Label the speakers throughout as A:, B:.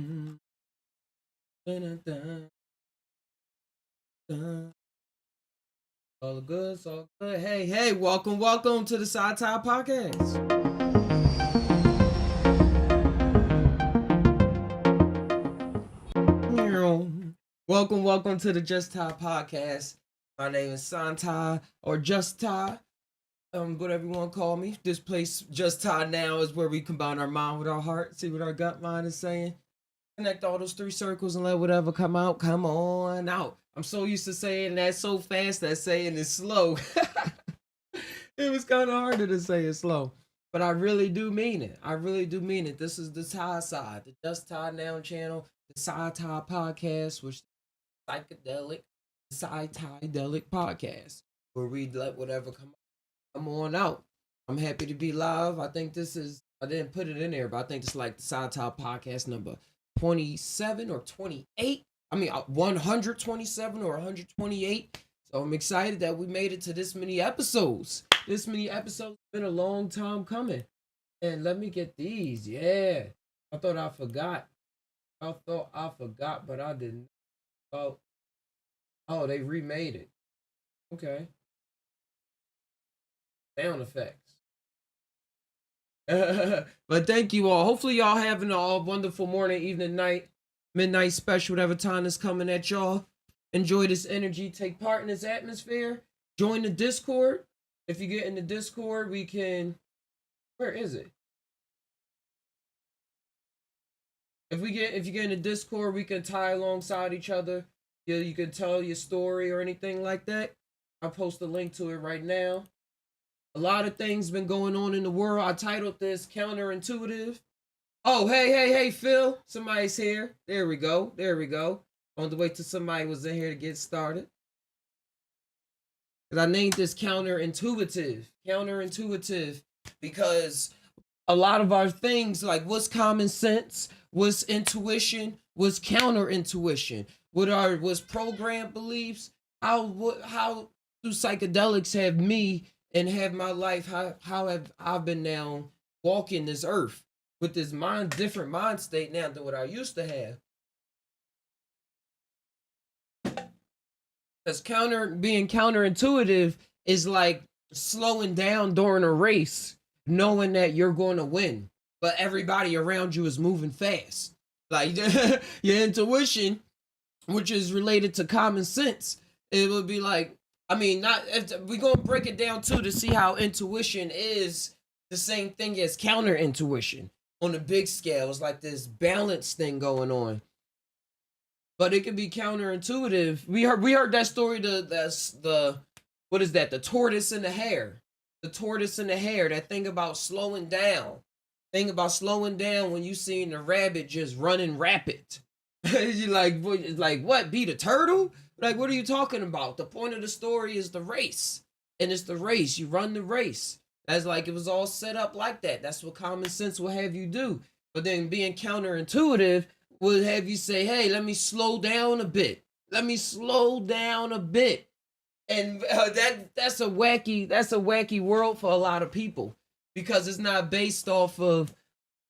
A: Mm, dun, dun, dun. All good, it's all good. Hey, welcome to the Sci-Fi Podcast. Welcome to the Just Ty Podcast. My name is Santai or Just Ty, whatever you want to call me. This place, Just Ty Now, is where we combine our mind with our heart, see what our gut mind is saying. Connect all those three circles and let whatever come out, come on out. I'm so used to saying that so fast that saying it slow. It was kind of harder to say it slow. But I really do mean it. I really do mean it. This is the Ty side, the Just Ty Now channel, the Sci Ty Podcast, which is psychedelic, Psychedelic Podcast, where we let whatever come on out. I'm happy to be live. I think this is, I didn't put it in there, but I think it's like the Sci Ty Podcast number 27 or 28. I mean, 127 or 128. So I'm excited that we made it to this many episodes. This many episodes been a long time coming. And let me get these. Yeah. I thought I forgot. But I didn't. Oh, they remade it. Okay. Sound effects. But thank you all. Hopefully y'all having a wonderful morning, evening, night, midnight special, whatever time is coming at y'all. Enjoy this energy. Take part in this atmosphere. Join the Discord. If you get in the Discord, we can. Where is it? If you get in the Discord, we can tie alongside each other. You can tell your story or anything like that. I'll post a link to it right now. A lot of things been going on in the world. I titled this Counterintuitive. Oh, hey, Phil. Somebody's here. There we go. On the way till somebody was in here to get started. Because I named this Counterintuitive. Counterintuitive. Because a lot of our things, like what's common sense, what's intuition, what's counterintuition, what's programmed beliefs, how do psychedelics have me and have my life, how have I been now walking this earth with this different mind state now than what I used to have. Because being counterintuitive is like slowing down during a race, knowing that you're going to win, but everybody around you is moving fast. Like your intuition, which is related to common sense, it would be like, I mean, not we're gonna break it down too to see how intuition is the same thing as counterintuition on a big scale. It's like this balance thing going on. But it could be counterintuitive. We heard that story. The what is that? The tortoise and the hare. The tortoise and the hare. That thing about slowing down. When you seen the rabbit just running rapid. You like what? Be the turtle? Like, what are you talking about? The point of the story is the race, and it's the race. You run the race. That's like it was all set up like that. That's what common sense will have you do. But then being counterintuitive would have you say, hey, let me slow down a bit. And that's a wacky world for a lot of people because it's not based off of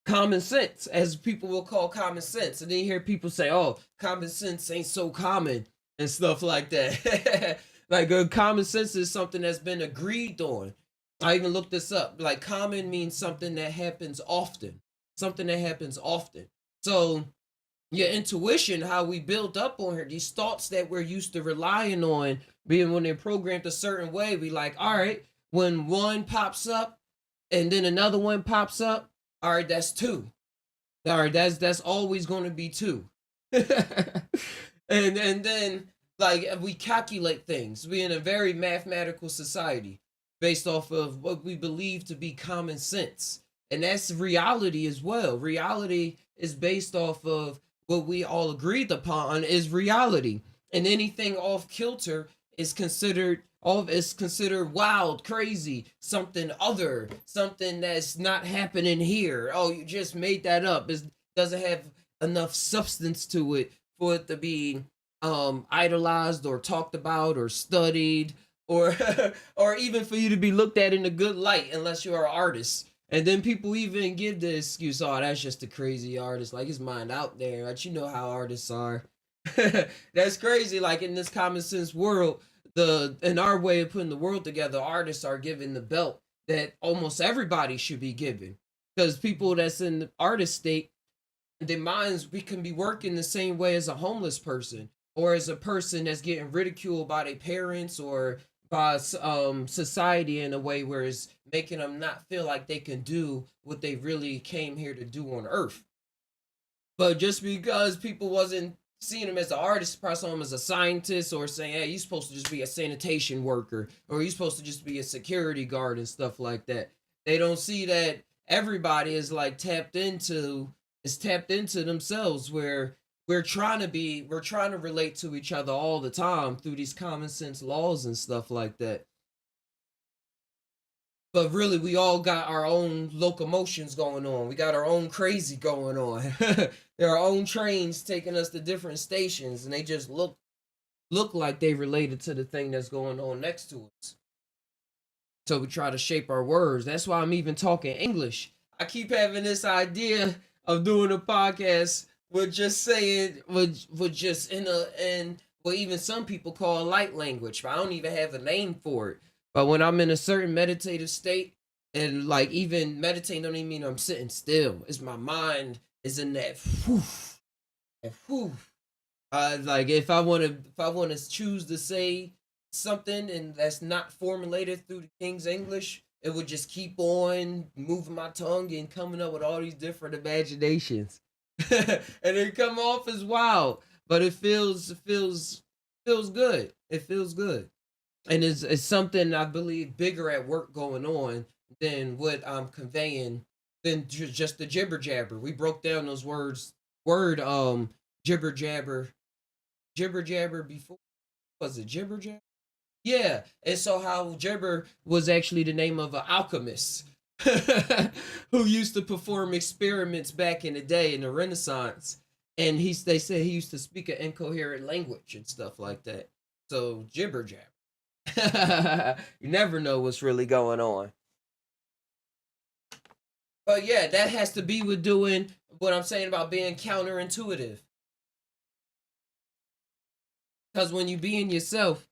A: common sense, as people will call common sense. And then you hear people say, oh, common sense ain't so common and stuff like that. Like common sense is something that's been agreed on. I even looked this up. Like common means something that happens often. So your intuition, how we build up on her, these thoughts that we're used to relying on, being when they're programmed a certain way, we like, all right, when one pops up and then another one pops up, all right, that's two. All right, that's always going to be two. and then like we calculate things. We're in a very mathematical society based off of what we believe to be common sense. And that's reality as well. Reality is based off of what we all agreed upon is reality. And anything off kilter is considered wild, crazy, something that's not happening here. Oh, you just made that up. It doesn't have enough substance to it for it to be idolized or talked about or studied or or even for you to be looked at in a good light unless you're an artist. And then people even give the excuse, oh, that's just a crazy artist. Like, his mind out there. But you know how artists are. That's crazy. Like, in this common sense world, in our way of putting the world together, artists are given the belt that almost everybody should be given. Because people that's in the artist state, their minds, we can be working the same way as a homeless person or as a person that's getting ridiculed by their parents or by society in a way where it's making them not feel like they can do what they really came here to do on earth. But just because people wasn't seeing him as an artist, probably saw him as a scientist or saying, hey, you're supposed to just be a sanitation worker or you're supposed to just be a security guard and stuff like that. They don't see that everybody is like tapped into themselves where we're trying to relate to each other all the time through these common sense laws and stuff like that. But really, we all got our own locomotions going on. We got our own crazy going on. There are our own trains taking us to different stations, and they just look like they related to the thing that's going on next to us. So we try to shape our words. That's why I'm even talking English. I keep having this idea of doing a podcast with just saying with just in what even some people call light language, but I don't even have a name for it. But when I'm in a certain meditative state, and like even meditating don't even mean I'm sitting still. It's my mind is in that whew, that whew. Like if I want to choose to say something and that's not formulated through the King's English, it would just keep on moving my tongue and coming up with all these different imaginations, and it come off as wild, but it feels good. It feels good, and it's something I believe bigger at work going on than what I'm conveying than just the jibber jabber. We broke down those word jibber jabber before. Was it gibber jabber? Yeah, and so how Gerber was actually the name of an alchemist who used to perform experiments back in the day in the Renaissance, and they say he used to speak an incoherent language and stuff like that. So gibber jabber. You never know what's really going on. But yeah, that has to be with doing what I'm saying about being counterintuitive. Because when you being yourself,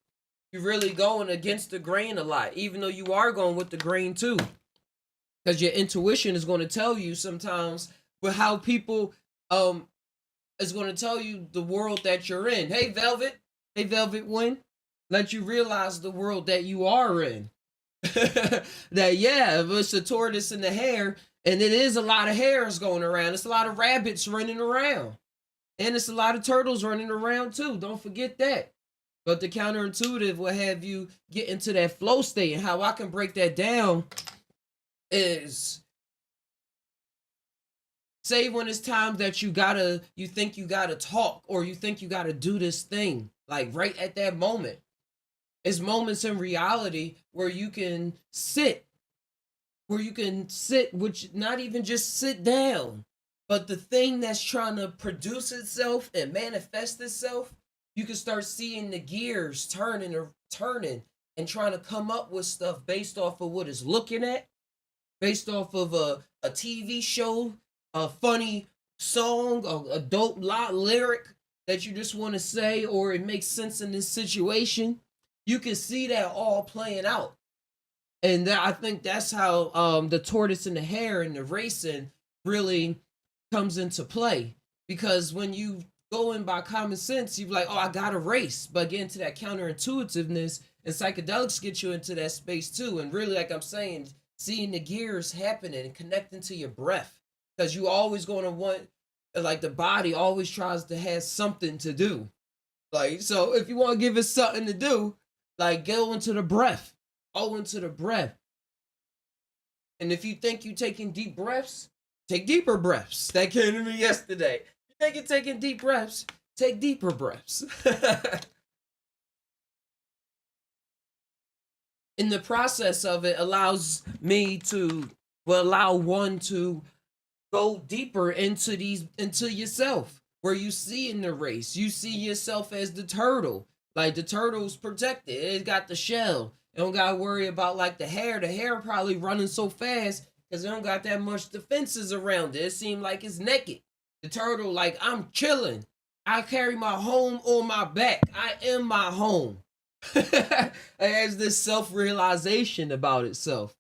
A: you're really going against the grain a lot, even though you are going with the grain too. Because your intuition is going to tell you sometimes with how people is going to tell you the world that you're in. Hey Velvet Wind, let you realize the world that you are in. That yeah, if it's a tortoise and the hare, and it is a lot of hares going around. It's a lot of rabbits running around, and it's a lot of turtles running around too. Don't forget that. But the counterintuitive will have you get into that flow state. And how I can break that down is say when it's times that you think you gotta talk or you think you gotta do this thing, like right at that moment. It's moments in reality where you can sit, which not even just sit down, but the thing that's trying to produce itself and manifest itself, you can start seeing the gears turning and trying to come up with stuff based off of what it's looking at, based off of a TV show, a funny song, a dope lot lyric that you just want to say, or it makes sense in this situation. You can see that all playing out. And I think that's how the tortoise and the hare and the racing really comes into play. Because when you go in by common sense, you're like, oh, I got to race. But get into that counterintuitiveness, and psychedelics get you into that space too. And really, like I'm saying, seeing the gears happening and connecting to your breath. Because you always going to want, like the body always tries to have something to do. Like, so if you want to give it something to do, like go into the breath. Oh, into the breath. And if you think you're taking deep breaths, take deeper breaths. That came to me yesterday. You think you're taking deep breaths, take deeper breaths. In the process of it allows me to, well, allow one to go deeper into yourself, where you see in the race, you see yourself as the turtle. Like the turtle's protected. It got the shell. You don't gotta worry about like the hair. The hair probably running so fast because it don't got that much defenses around it. It seemed like it's naked. The turtle, like, I'm chilling. I carry my home on my back. I am my home. It has this self-realization about itself.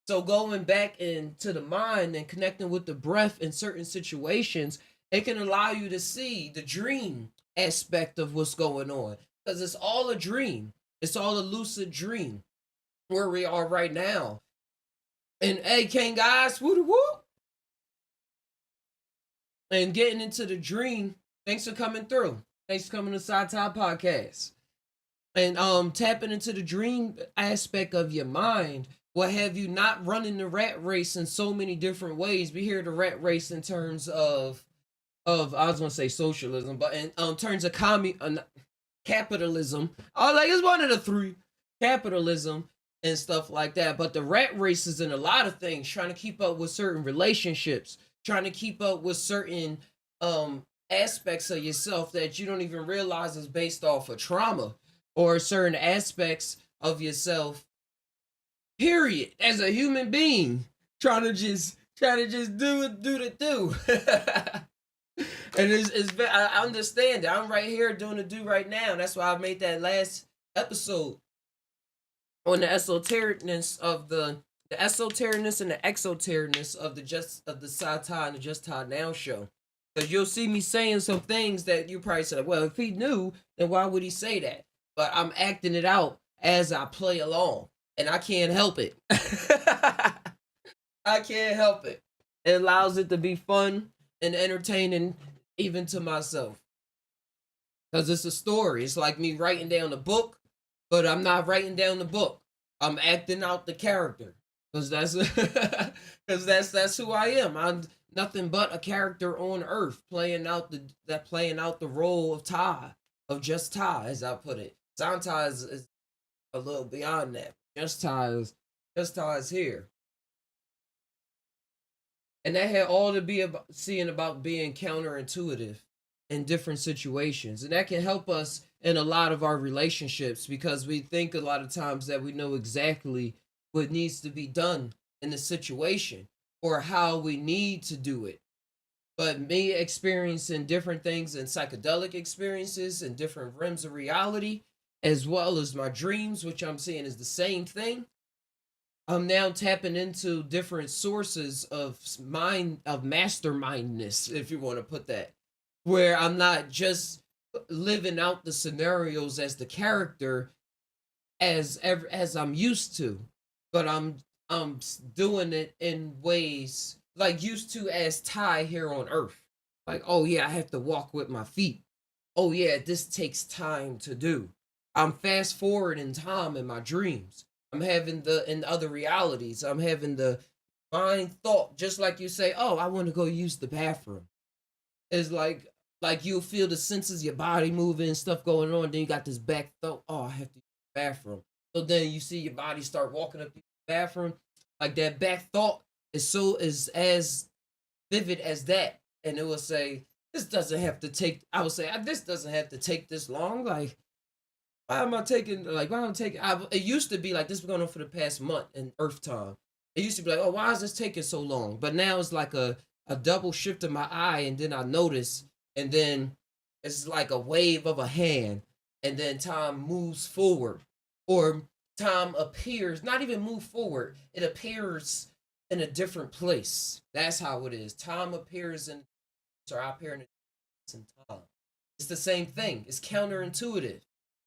A: So going back into the mind and connecting with the breath in certain situations, it can allow you to see the dream aspect of what's going on. Because it's all a dream. It's all a lucid dream where we are right now. And hey, King guys, woo woo. And getting into the dream. Thanks for coming through. Thanks for coming to Side Top Podcast. And tapping into the dream aspect of your mind will have you not running the rat race in so many different ways. We hear the rat race in terms of I was gonna say socialism, but in terms of capitalism, oh, like it's one of the three, capitalism and stuff like that. But the rat race is in a lot of things, trying to keep up with certain relationships, trying to keep up with certain aspects of yourself that you don't even realize is based off of trauma, or certain aspects of yourself, period, as a human being, trying to just do the do. And I understand that I'm right here doing the do right now. That's why I made that last episode on the esotericness of the esotericness and the exotericness of the Sci-Fi and the Just Tainow show. Because you'll see me saying some things that you probably said, well, if he knew, then why would he say that? But I'm acting it out as I play along, and I can't help it. I can't help it. It allows it to be fun and entertaining, even to myself. Because it's a story. It's like me writing down a book, but I'm not writing down the book. I'm acting out the character. Because that's who I am. I'm nothing but a character on Earth, playing out the role of Ty, of just Ty, as I put it. Santa is a little beyond that. Just Ty is here. And that had all to be about seeing about being counterintuitive in different situations. And that can help us in a lot of our relationships, because we think a lot of times that we know exactly what needs to be done in the situation or how we need to do it. But me experiencing different things and psychedelic experiences and different realms of reality, as well as my dreams, which I'm seeing is the same thing, I'm now tapping into different sources of mastermindness, if you want to put that, where I'm not just living out the scenarios as the character as I'm used to, but I'm doing it in ways like used to as Ty here on Earth. Like, oh yeah, I have to walk with my feet. Oh yeah, this takes time to do. I'm fast forward in time in my dreams. I'm having in other realities. I'm having the mind thought, just like you say, oh, I want to go use the bathroom. It's like you'll feel the senses, your body moving, stuff going on. Then you got this back thought, oh, I have to use the bathroom. So then you see your body start walking up to the bathroom. Like that back thought is as vivid as that. And it will say, this doesn't have to take, I would say, this doesn't have to take this long. Like, why am I taking, like, why am I taking, it used to be like this was going on for the past month in Earth time. It used to be like, oh, why is this taking so long? But now it's like a double shift in my eye, and then I notice, and then it's like a wave of a hand, and then time moves forward, or time appears, not even move forward, it appears in a different place. That's how it is. Time appears in, or I appear in time. It's the same thing. It's counterintuitive.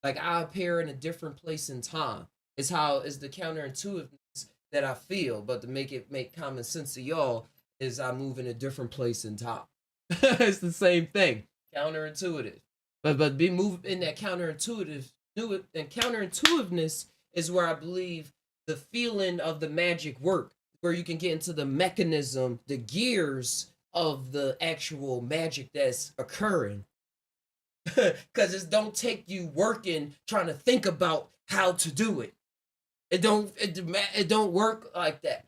A: Like I appear in a different place in time. It's the counterintuitiveness that I feel, but to make common sense to y'all is I move in a different place in time. It's the same thing. Counterintuitive. But be moved in that counterintuitive, and counterintuitiveness is where I believe the feeling of the magic work, where you can get into the mechanism, the gears of the actual magic that's occurring. Because it don't take you working trying to think about how to do it. It don't work like that.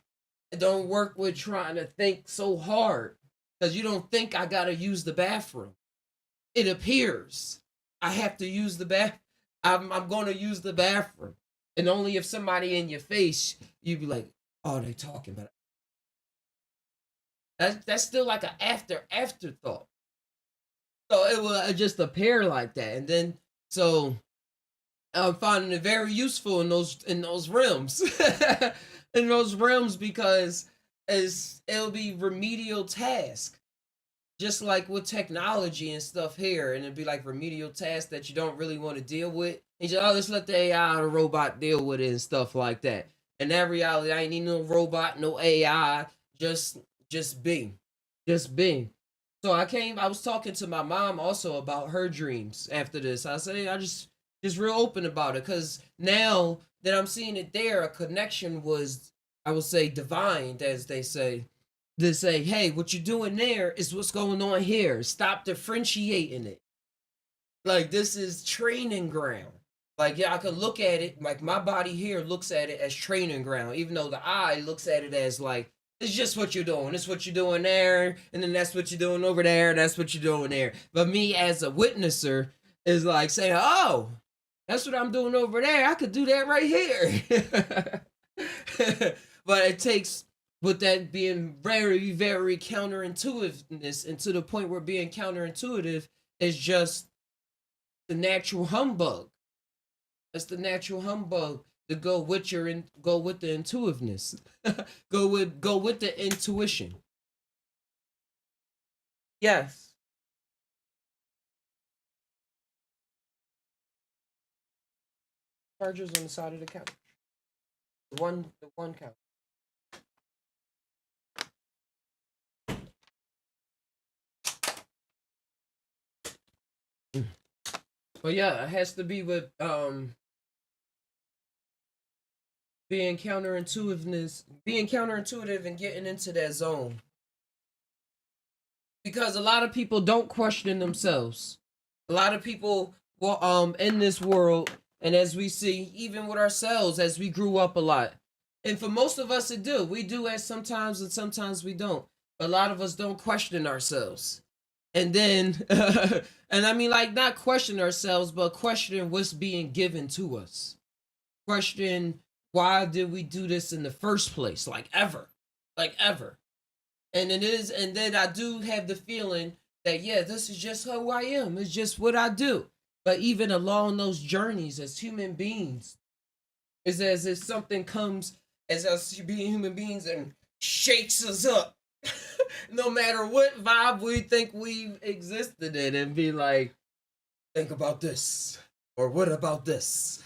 A: It don't work with trying to think so hard, because you don't think I gotta use the bathroom. It appears I have to use the bath. I'm going to use the bathroom, and only if somebody in your face, you'd be like, "Oh, they talking about it." That's still like an afterthought. So it will just appear like that, and then so I'm finding it very useful in those realms, in those realms because it'll be remedial task, just like with technology and stuff here, and it'd be like remedial tasks that you don't really want to deal with. And you just, oh, let's let the AI or robot deal with it and stuff like that. And that reality, I ain't need no robot, no AI, just just be, just be. So I was talking to my mom also about her dreams after this. I say I just real open about it because now that I'm seeing it there, a connection was, I would say, divine, as they say, to say, hey, what you're doing there is what's going on here. Stop differentiating it. Like, this is training ground. Like, yeah, I could look at it, like, my body here looks at it as training ground, even though the eye looks at it as, like, it's just what you're doing. It's what you're doing there, and then that's what you're doing over there, that's what you're doing there. But me as a witnesser is like saying, oh, that's what I'm doing over there. I could do that right here. But it takes, with that being very, very counterintuitiveness, and to the point where being counterintuitive is just the natural humbug. That's the natural humbug to go with go with the intuitiveness. Go with the intuition. Yes. Chargers on the side of the couch. The one couch. But yeah, it has to be with being counterintuitive and getting into that zone. Because a lot of people don't question themselves. A lot of people, well, in this world, and as we see, even with ourselves, as we grew up a lot, and for most of us, it do. We do as sometimes, and sometimes we don't. A lot of us don't question ourselves, and then, and I mean, like, not question ourselves, but question what's being given to us. Question, why did we do this in the first place? Like ever. And it is, and then I do have the feeling that, yeah, this is just who I am. It's just what I do. But even along those journeys as human beings, it's as if something comes as us being human beings and shakes us up. No matter what vibe we think we've existed in, and be like, think about this. Or what about this?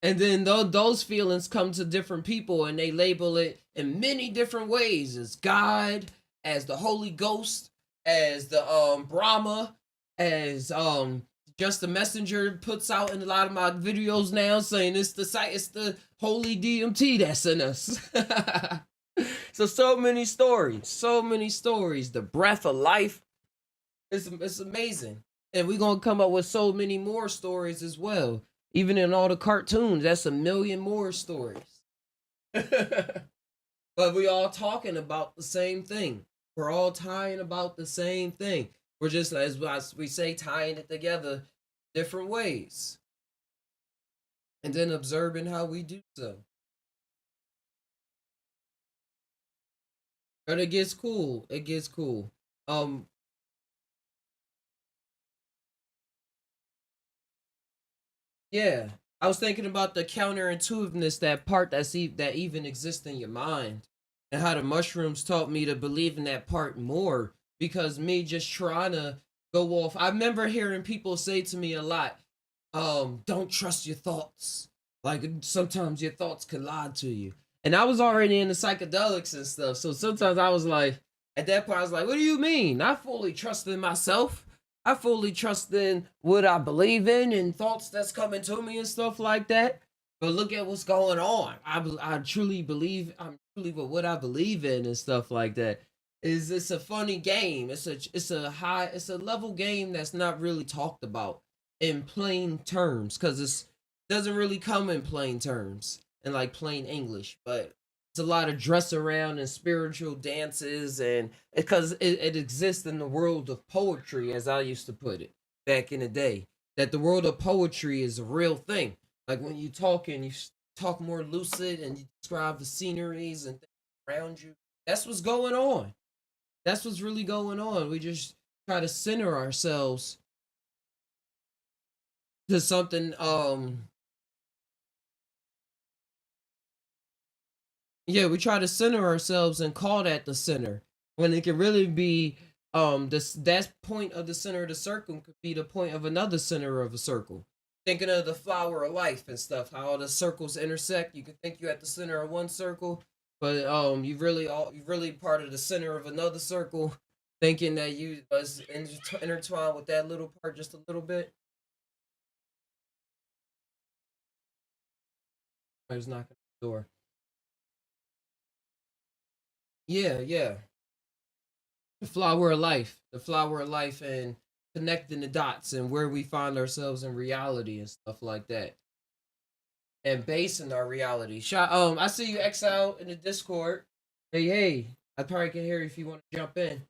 A: And then those feelings come to different people, and they label it in many different ways, as God, as the Holy Ghost, as the Brahma, as just the messenger puts out in a lot of my videos now, saying it's the holy DMT that's in us. So many stories, so many stories. The breath of life, it's amazing. And we're gonna come up with so many more stories as well. Even in all the cartoons, that's a million more stories. But we all talking about the same thing. We're all tying about the same thing. We're just, as we say, tying it together different ways. And then observing how we do so. But it gets cool. It gets cool. Um, yeah. I was thinking about the counterintuitiveness, that part that even exists in your mind, and how the mushrooms taught me to believe in that part more. Because me just trying to go off, I remember hearing people say to me a lot, don't trust your thoughts. Like, sometimes your thoughts can lie to you. And I was already in the psychedelics and stuff, so sometimes I was like, at that point, I was like, what do you mean? I fully trust in myself. I fully trust in what I believe in and thoughts that's coming to me and stuff like that. But look at what's going on. I truly believe, I'm truly with what I believe in and stuff like that. Is It's a funny game. It's a level game that's not really talked about in plain terms, because it doesn't really come in plain terms and like plain English, but it's a lot of dress around and spiritual dances, and because it exists in the world of poetry, as I used to put it back in the day, that the world of poetry is a real thing. Like when you talk and you talk more lucid and you describe the sceneries and things around you. That's what's going on. That's what's really going on. We just try to center ourselves to something. Yeah, we try to center ourselves and call that the center when it can really be this that point of the center of the circle could be the point of another center of a circle. Thinking of the flower of life and stuff, how all the circles intersect. You can think you're at the center of one circle, but you really part of the center of another circle, thinking that you was intertwined with that little part just a little bit. I was knocking on the door. Yeah, yeah. The flower of life, and connecting the dots and where we find ourselves in reality and stuff like that, and basing our reality. I see you Exile in the Discord. Hey, hey, I probably can hear you if you want to jump in.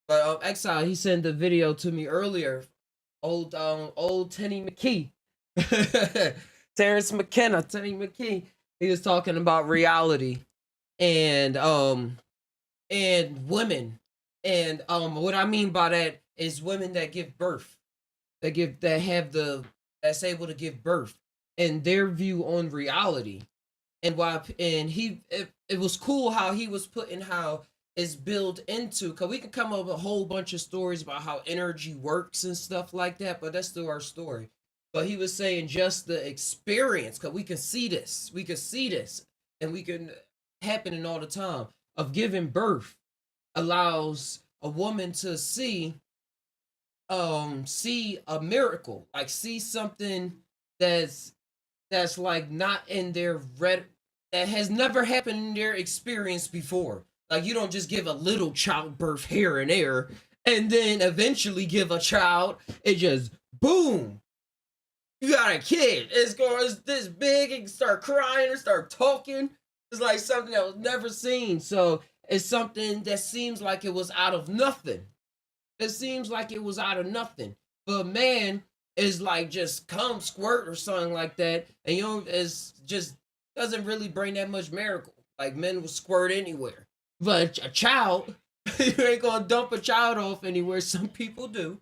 A: But Exile, he sent the video to me earlier. Old Tenny McKee, Terrence McKenna, Tenny McKee. He was talking about reality and women. And what I mean by that is women that give birth, that's able to give birth, and their view on reality. And why and he it was cool how he was putting how it's built into, because we can come up with a whole bunch of stories about how energy works and stuff like that, but that's still our story. But he was saying just the experience, because we can see this, and we can happening all the time of giving birth allows a woman to see a miracle, like see something that's like not in their red, that has never happened in their experience before. Like you don't just give a little childbirth here and there and then eventually give a child, it just boom, you got a kid. It's this big and start crying and start talking. It's like something that was never seen. So it's something that seems like it was out of nothing. It seems like it was out of nothing. But man is like just come squirt or something like that, and you know, it's just doesn't really bring that much miracle. Like men will squirt anywhere, but a child, you ain't gonna dump a child off anywhere. Some people do.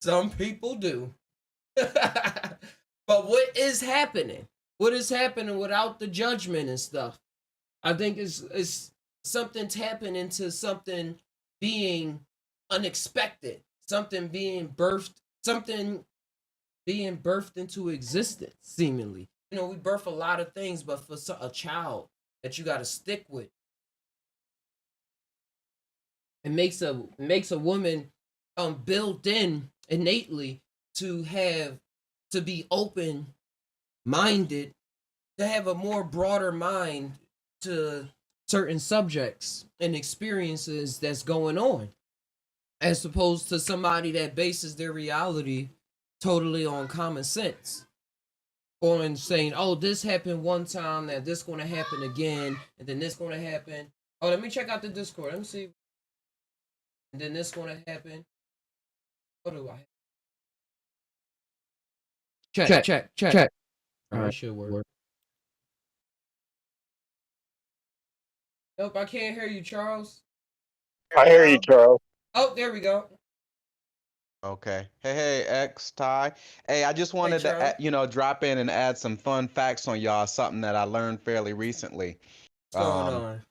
A: Some people do. But what is happening? What is happening without the judgment and stuff? I think it's something tapping into something being unexpected, something being birthed into existence. Seemingly, you know, we birth a lot of things, but for a child that you got to stick with, it makes a woman built in innately to have to be open minded, to have a more broader mind to certain subjects and experiences that's going on, as opposed to somebody that bases their reality totally on common sense, on saying, oh, this happened one time, that this going to happen again, and then this going to happen. Oh, let me check out the Discord, let me see. And then this going to happen. What do I have? Check. All right, should work. Nope, I can't hear you, Charles.
B: I hear you, Charles.
A: Oh, there we go.
C: Okay. Hey, X Ty. Hey, I just
A: Hey,
C: wanted to,
A: Charles,
C: drop in and add some fun facts on y'all. Something that I learned fairly recently.
A: what's going
C: Um,
A: on?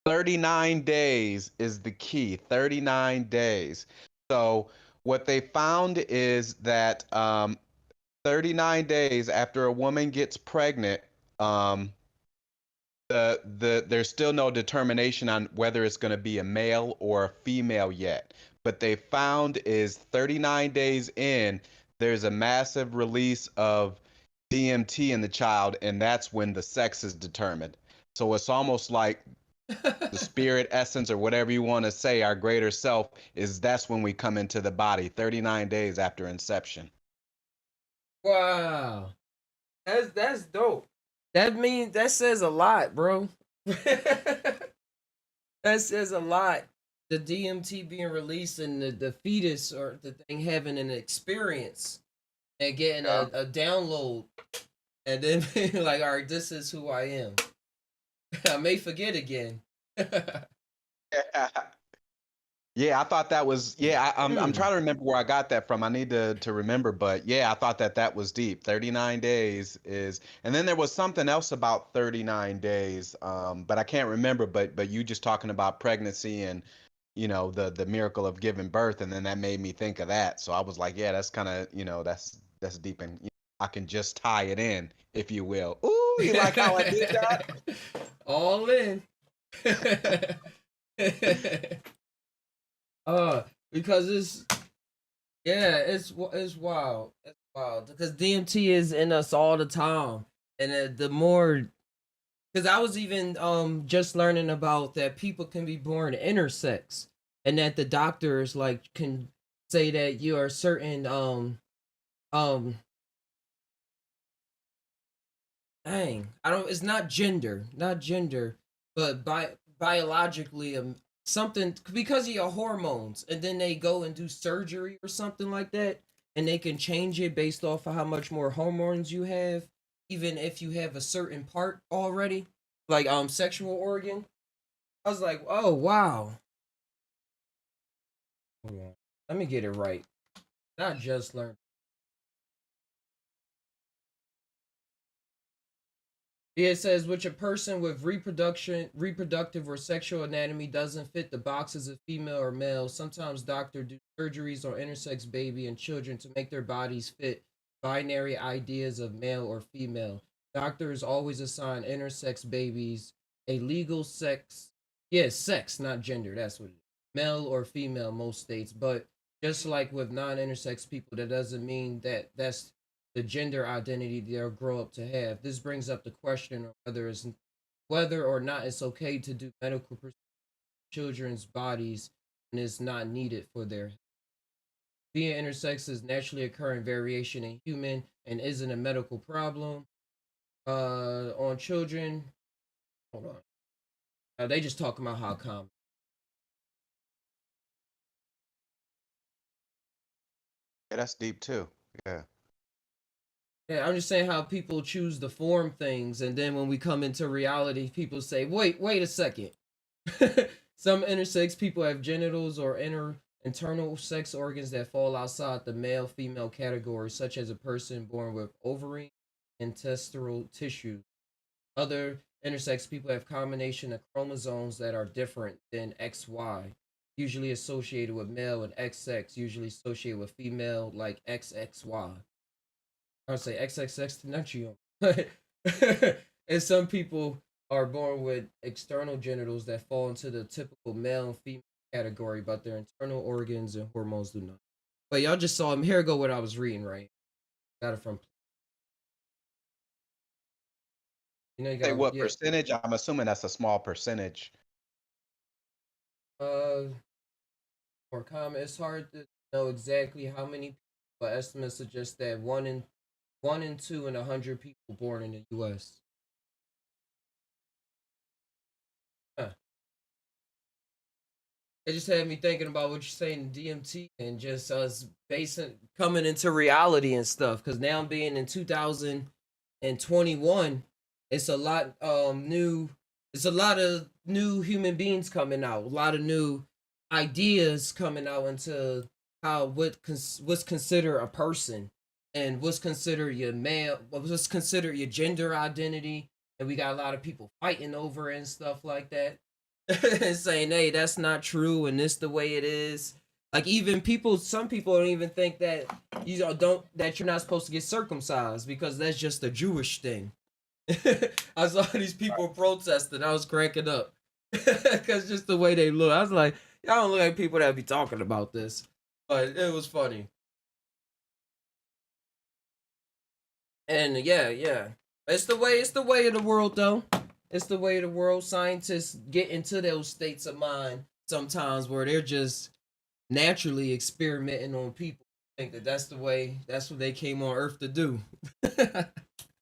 C: 39 days is the key. 39 days. So what they found is that 39 days after a woman gets pregnant, um, there's still no determination on whether it's going to be a male or a female yet. But they found is 39 days in, there's a massive release of DMT in the child, and that's when the sex is determined. So it's almost like the spirit essence, or whatever you want to say, our greater self, is that's when we come into the body 39 days after inception.
A: Wow, that's dope. That says a lot, bro. That says a lot. The DMT being released and the fetus or the thing having an experience and getting
B: Yeah.
A: a download and then like, all right, this is who I am. I may forget again.
C: Yeah, I thought that was yeah. I'm
A: Hmm.
C: trying to remember where I got that from. I need to remember, but yeah, I thought that was deep. 39 days is, and then there was something else about 39 days, but I can't remember. But you just talking about pregnancy and the miracle of giving birth, and then that made me think of that. So I was like, yeah, that's kind of that's deep, and I can just tie it in, if you will. Ooh, you like how I did
A: All in. uh, because it's wild. It's wild because DMT is in us all the time, and the more because I was even just learning about that people can be born intersex, and that the doctors like can say that you are certain um dang, I don't. It's not gender, but biologically, something because of your hormones, and then they go and do surgery or something like that, and they can change it based off of how much more hormones you have, even if you have a certain part already, like sexual organ. I was like, oh wow. Hold on. Let me get it right. Not just learn. Yeah, it says which a person with reproductive or sexual anatomy doesn't fit the boxes of female or male. Sometimes doctors do surgeries on intersex baby and children to make their bodies fit binary ideas of male or female. Doctors always assign intersex babies a legal sex. Yes, sex, not gender. That's what it is. Male or female, most states. But just like with non-intersex people, that doesn't mean that that's the gender identity they'll grow up to have. This brings up the question of whether or not it's okay to do medical procedures on children's bodies and is not needed for their being intersex is naturally occurring variation in human and isn't a medical problem. On children, hold on. They just talking about how common.
C: Yeah, that's deep too. Yeah.
A: Yeah, I'm just saying how people choose to form things, and then when we come into reality, people say, wait a second." Some intersex people have genitals or internal sex organs that fall outside the male female category, such as a person born with ovary and testicular tissue. Other intersex people have combination of chromosomes that are different than XY, usually associated with male, and XX, usually associated with female, like XXY. I would say XXX tenacium. And some people are born with external genitals that fall into the typical male and female category, but their internal organs and hormones do not. But y'all just saw him. Here go what I was reading, right? Got it from you
C: Say
A: got
C: what
A: yeah.
C: percentage? I'm assuming that's a small percentage.
A: Uh more common. It's hard to know exactly how many people, but estimates suggest that one in two in 100 people born in the US. Huh. It just had me thinking about what you're saying, DMT, and just us basing coming into reality and stuff. Because now being in 2021, it's a lot new. It's a lot of new human beings coming out. A lot of new ideas coming out into how what's considered a person and what's considered your male, what's considered your gender identity, and we got a lot of people fighting over it and stuff like that. And saying, "Hey, that's not true, and this the way it is." Like even people, some people don't even think that don't that you're not supposed to get circumcised because that's just a Jewish thing. I saw these people protesting. I was cracking up because just the way they look. I was like, y'all don't look like people that be talking about this, but it was funny. And yeah, yeah, it's the way of the world though. It's the way of the world. Scientists get into those states of mind sometimes where they're just naturally experimenting on people. I think that that's the way. That's what they came on Earth to do.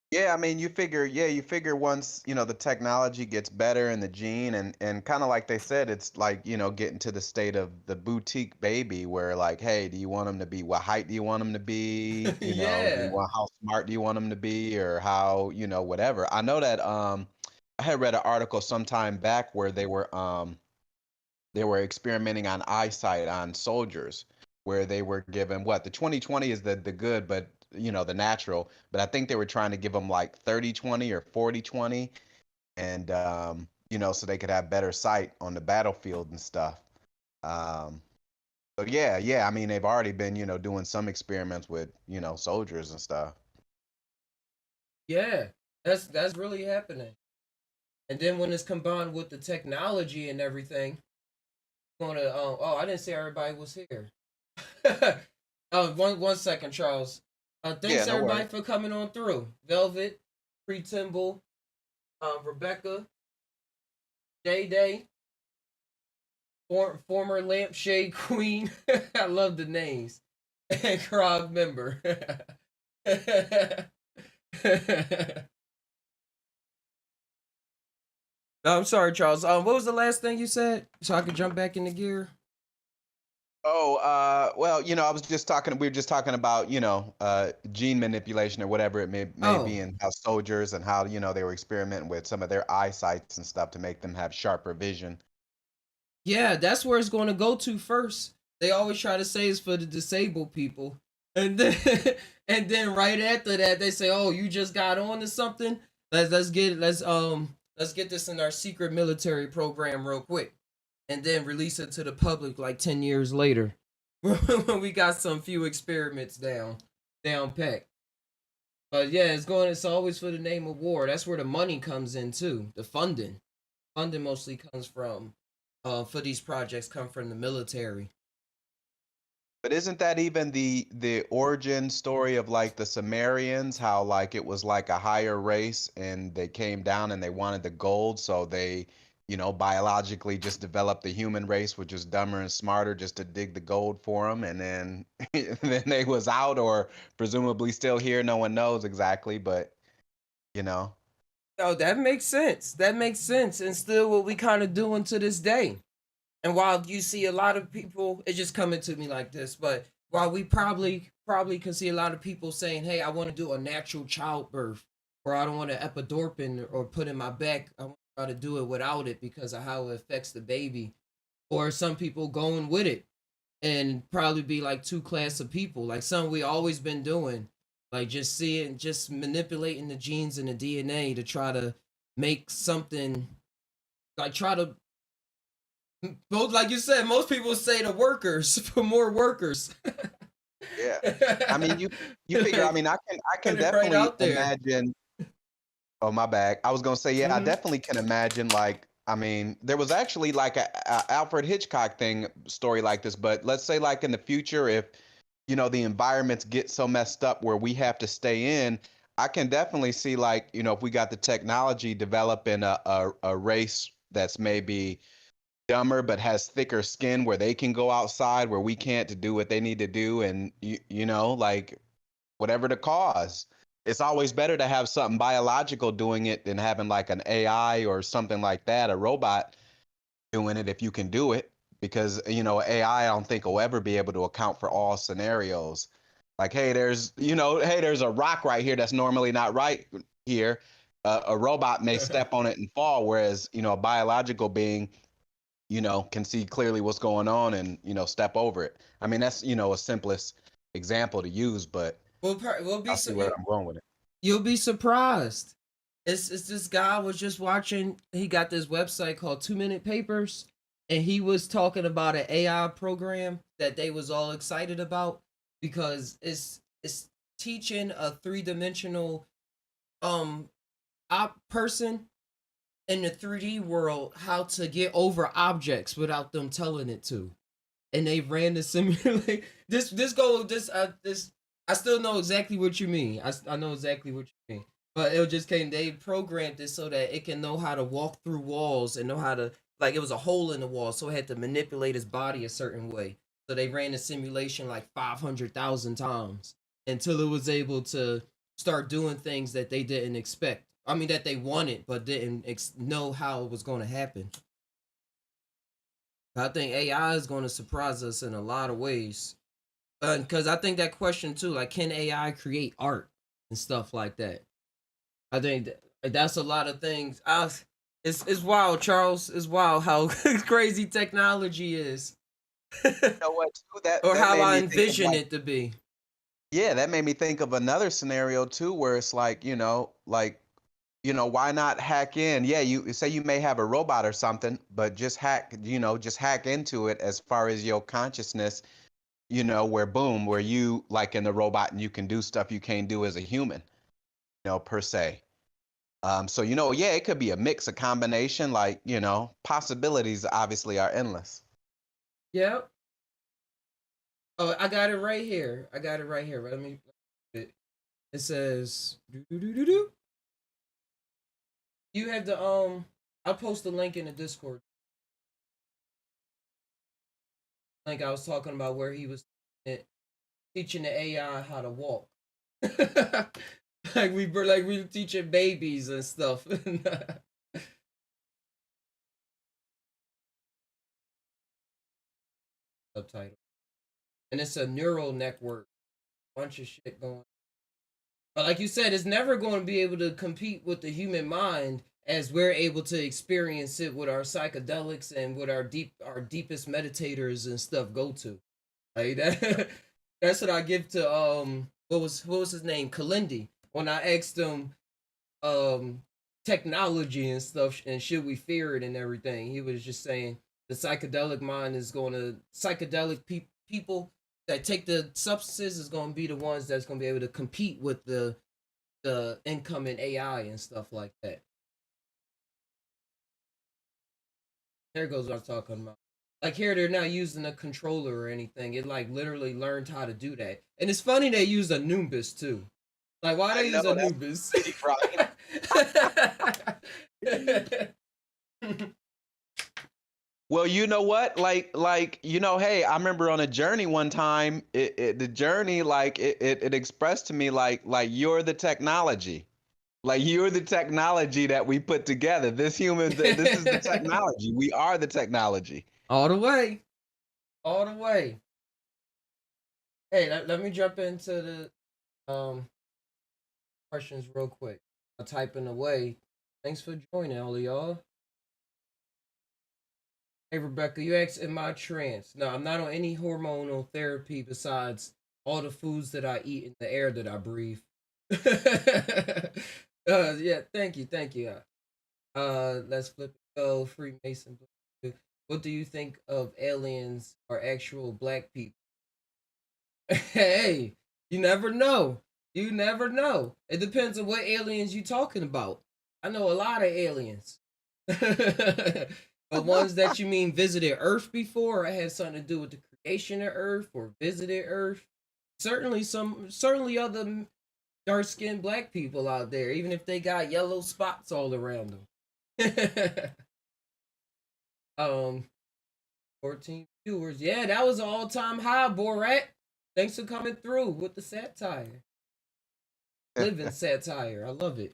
C: Yeah, I mean, you figure once, the technology gets better in the gene and kind of like they said, it's like, getting to the state of the boutique baby where like, hey, do you want them to be, what height do you want them to be? Do you
A: Yeah.
C: want, how smart do you want them to be or how, whatever. I know that I had read an article sometime back where they were experimenting on eyesight on soldiers where they were given what the 20/20 is the good but the natural, but I think they were trying to give them like 30/20 or 40/20, and so they could have better sight on the battlefield and stuff. um so yeah, I mean they've already been doing some experiments with soldiers and stuff.
A: Yeah. That's really happening. And then when it's combined with the technology and everything, gonna I didn't say everybody was here. One second, Charles.
C: Yeah,
A: Thanks
C: no
A: everybody
C: worries.
A: for coming on through. Velvet, Pre Timble, Rebecca, Day Day, former Lampshade Queen. I love the names. And crowd member. No, I'm sorry, Charles. What was the last thing you said? So I could jump back into gear.
C: Oh, well, I was just talking, we were just talking about, gene manipulation or whatever it may
A: Oh,
C: be, and how soldiers and how, they were experimenting with some of their eyesights and stuff to make them have sharper vision.
A: yeah, that's where it's going to go to first. They always try to say it's for the disabled people, and then and then right after that they say, "Oh, you just got on to something. Let's get this in our secret military program real quick, and then release it to the public like 10 years later when we got some few experiments down packed." But yeah, it's always for the name of war. That's where the money comes in too. The funding mostly comes from for these projects come from the military.
C: But isn't that even the origin story of like the Sumerians, how like it was like a higher race and they came down and they wanted the gold, so they, biologically just developed the human race, which is dumber and smarter, just to dig the gold for them, and then then they was out or presumably still here. No one knows exactly, but you know.
A: Oh, that makes sense. That makes sense. And still what we kind of doing to this day. And while you see a lot of people, it's just coming to me like this, but while we probably can see a lot of people saying, "Hey, I want to do a natural childbirth, or I don't want an epidurpin or put in my back. I want to try to do it without it because of how it affects the baby." Or some people going with it and probably be like two class of people, like something we always been doing, like just seeing, just manipulating the genes and the DNA to try to make something, like try to both, like you said, most people say the workers for more workers.
C: Yeah. I mean, you figure, I
A: Like,
C: mean, I can
A: put it right
C: definitely
A: out there.
C: imagine. Oh, my bad. I was gonna say, yeah, I
A: Hmm.
C: definitely can imagine. Like, I mean, there was actually like a Alfred Hitchcock thing story like this, but let's say like in the future, if the environments get so messed up where we have to stay in, I can definitely see like if we got the technology developing a race that's maybe dumber but has thicker skin where they can go outside where we can't to do what they need to do, and like whatever the cause. It's always better to have something biological doing it than having like an AI or something like that, a robot doing it if you can do it. Because, AI, I don't think will ever be able to account for all scenarios. Like, hey, hey, there's a rock right here that's normally not right here. A robot may step on it and fall, whereas, a biological being, can see clearly what's going on and, step over it. I mean, that's, a simplest example to use, but
A: We'll be
C: I'll see where I'm going with it.
A: you'll be surprised. It's this guy was just watching. He got this website called 2 Minute Papers, and he was talking about an AI program that they was all excited about because it's teaching a 3 dimensional um person in the 3D world how to get over objects without them telling it to. And they ran the simulate. This I still know exactly what you mean. I know exactly what you mean. But it just came. They programmed it so that it can know how to walk through walls and know how to, like, it was a hole in the wall, so it had to manipulate his body a certain way. So they ran the simulation like 500,000 times until it was able to start doing things that they didn't expect. I mean, that they wanted but didn't know how it was going to happen. I think AI is going to surprise us in a lot of ways. Because I think that question too, like, can AI create art and stuff like that? I think that's a lot of things. It's wild, Charles. It's wild how crazy technology is,
C: You know what? Too,
A: or
C: that
A: how
C: made
A: I
C: me think of
A: envision
C: like,
A: it to be.
C: yeah, that made me think of another scenario too, where it's like, why not hack in? Yeah, you say you may have a robot or something, but just just hack into it as far as your consciousness, where boom, where you like in the robot and you can do stuff you can't do as a human, per se. So yeah, it could be a mix, a combination, like, possibilities obviously are endless.
A: Yep. Oh, I got it right here. I got it right here. Let me. It says. You have the I'll post the link in the Discord. Like I was talking about where he was teaching the AI how to walk. like we teaching babies and stuff. Subtitle. And it's a neural network. Bunch of shit going. But like you said, it's never going to be able to compete with the human mind as we're able to experience it with our psychedelics and with our deepest meditators and stuff go to. Like that that's what I give to what was his name? Kalindi. When I asked him um technology and stuff and should we fear it and everything, he was just saying the psychedelic mind is going to people that take the substances is going to be the ones that's going to be able to compete with the incoming AI and stuff like that. There goes what I'm talking about. Like here, they're not using a controller or anything. It like literally learned how to do that, and it's funny they use a Nimbus too. Like why
C: I
A: they
C: know
A: use a
C: that's
A: Nimbus?
C: crazy, right? Well, you know what? Hey, I remember on a journey one time, the journey, like it expressed to me like you're the technology. Like you're the technology that we put together. This is the technology. We are the technology.
A: All the way, all the way. Hey, let me jump into the questions real quick. I'm typing away. Thanks for joining, all of y'all. Hey Rebecca, you asked, am I trans? No, I'm not on any hormonal therapy besides all the foods that I eat and the air that I breathe. Yeah, thank you. Let's flip it. Go Freemason. What do you think of aliens or actual black people? Hey, you never know. You never know. It depends on what aliens you talking about. I know a lot of aliens. But ones that you mean visited Earth before, or had something to do with the creation of Earth or visited Earth. Certainly other dark skinned black people out there, even if they got yellow spots all around them. um 14 viewers. Yeah, that was an all-time high, Borat. Thanks for coming through with the satire. Living satire. I love it.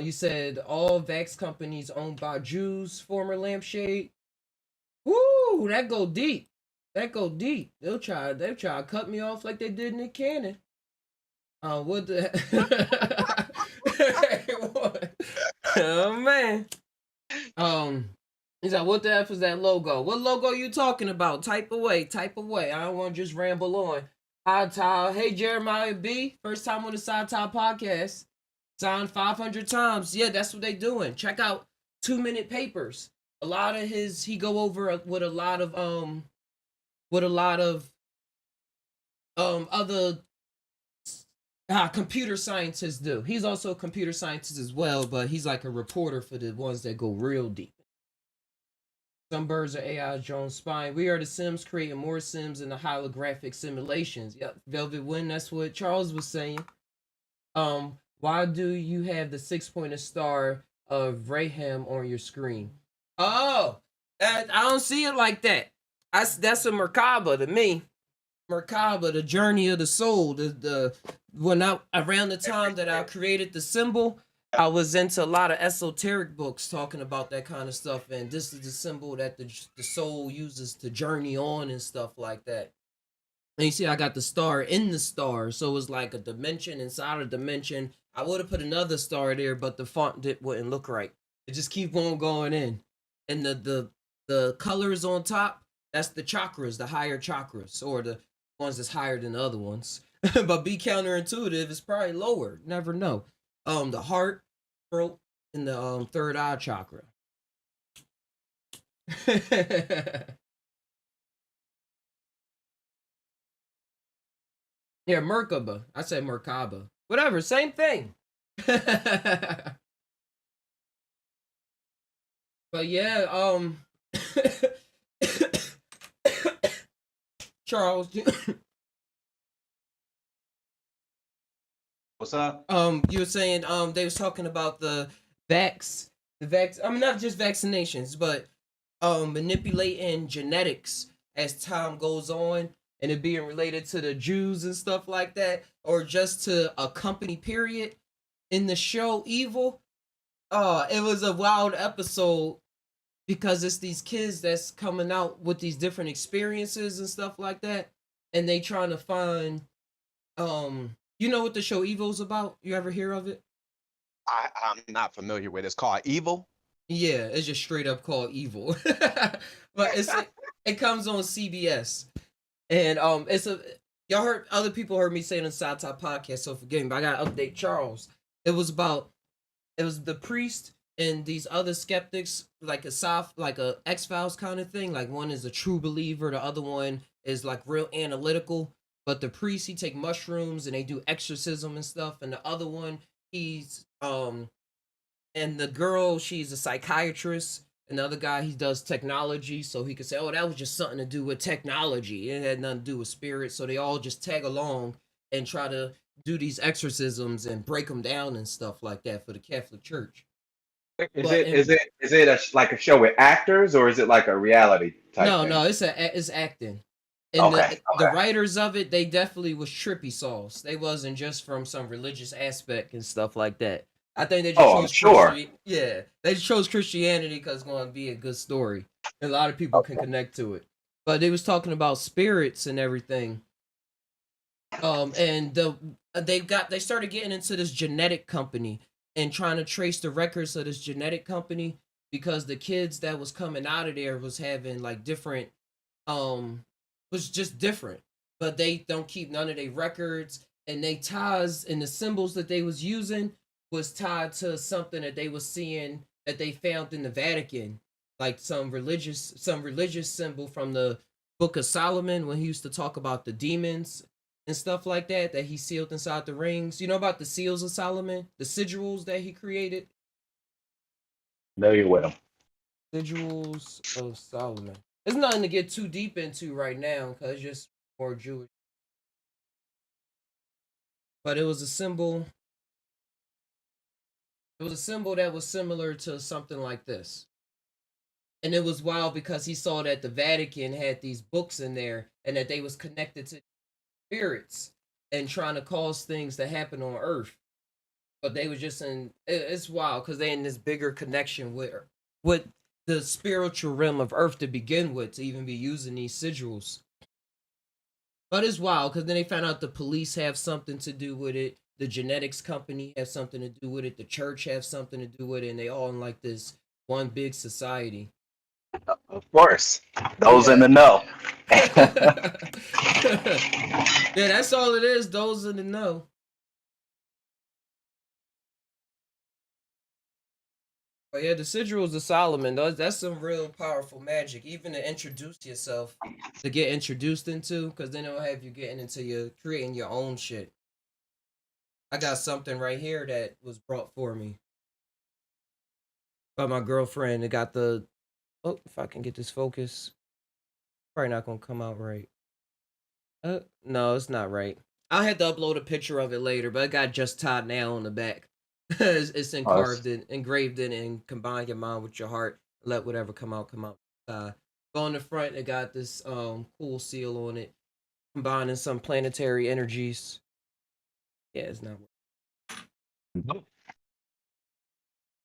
A: You said all vax companies owned by Jews, former lampshade. Woo, that go deep. That go deep. They'll try to cut me off like they did Nick Cannon. What the what? Oh man. Um he's like, what the F is that logo? What logo you talking about? Type away, type away. I don't want to just ramble on. Hi Ty. Hey Jeremiah B. First time on the Side Top podcast. Signed 500 times. Yeah, that's what they doing. Check out 2 Minute Papers. A lot of he go over with a lot of other computer scientists do. He's also a computer scientist as well, but he's like a reporter for the ones that go real deep. Some birds are AI's drone spying. We are the Sims creating more Sims in the holographic simulations. Yep, Velvet Wind, that's what Charles was saying. Why do you have the 6-pointed star of Raham on your screen? Oh, I don't see it like that. That's a Merkaba to me. Merkaba, the journey of the soul. The when I around the time that I created the symbol, I was into a lot of esoteric books talking about that kind of stuff, and this is the symbol that the soul uses to journey on and stuff like that. And you see, I got the star in the star, so it's like a dimension inside a dimension. I would have put another star there, but the wouldn't look right. It just keep on going in, and the colors on top, that's the chakras, the higher chakras, or the ones that's higher than the other ones. But be counterintuitive, it's probably lower. Never know. The heart, throat, and the third eye chakra. Yeah, Merkaba. I said Merkaba. Whatever, same thing. But yeah, Charles,
C: What's up?
A: you were saying they was talking about the vax, I mean not just vaccinations, but manipulating genetics as time goes on, and it being related to the Jews and stuff like that, or just to a company period in the show Evil. It was a wild episode because it's these kids that's coming out with these different experiences and stuff like that, and they trying to find you know what the show Evil's about? You ever hear of it?
C: I'm not familiar with it. It's called Evil.
A: Yeah, it's just straight up called Evil. But it comes on CBS. And it's a y'all heard other people heard me say it on Side Top Podcast, so forgive me, but I gotta update Charles. It was about it was the priest and these other skeptics, like a soft, like a X Files kind of thing. Like one is a true believer, the other one is like real analytical. But the priest, he take mushrooms and they do exorcism and stuff, and the other one, he's and the girl, she's a psychiatrist. And the other guy, he does technology, so he could say, "Oh, that was just something to do with technology. It had nothing to do with spirit." So they all just tag along and try to do these exorcisms and break them down and stuff like that for the Catholic Church.
D: Is
A: But
D: it is it is it like a show with actors or is it like a reality type
A: no,
D: thing?
A: it's acting. And
D: Okay,
A: the
D: okay.
A: writers of it, they definitely was trippy sauce. They wasn't just from some religious aspect and stuff like that. I think they just
D: Oh, I'm
A: chose
D: sure.
A: Christianity. Yeah, they just chose Christianity because it's going to be a good story. And a lot of people can
D: Okay.
A: connect to it. But they was talking about spirits and everything. And they started getting into this genetic company and trying to trace the records of this genetic company because the kids that was coming out of there was having like different was just different, but they don't keep none of their records, and they ties and the symbols that they was using was tied to something that they was seeing that they found in the Vatican, like some religious symbol from the Book of Solomon when he used to talk about the demons and stuff like that he sealed inside the rings. You know about the seals of Solomon, the sigils that he created.
D: Familiar with them.
A: Sigils of Solomon. It's nothing to get too deep into right now because it's just more Jewish. But it was a symbol. It was a symbol that was similar to something like this. And it was wild because he saw that the Vatican had these books in there and that they was connected to spirits and trying to cause things to happen on Earth. But they was just in it's wild because they in this bigger connection with the spiritual realm of Earth to begin with to even be using these sigils. But it's wild because then they found out the police have something to do with it. The genetics company has something to do with it. The church has something to do with it, and they all in like this one big society.
D: Of course. Those in
A: Yeah.
D: the know.
A: Yeah, that's all it is. Those in the know. But yeah, the sigils of Solomon, that's some real powerful magic. Even to introduce yourself, to get introduced into, because then it'll have you getting into your creating your own shit. I got something right here that was brought for me by my girlfriend. It got the if I can get this focus, probably not gonna come out right. No, it's not right. I'll have to upload a picture of it later, but it got just tainow on the back. It's
D: Us.
A: engraved in, and combine your mind with your heart. Let whatever come out, come out. But on the front, it got this cool seal on it. combining some planetary energies. Yeah, it's not.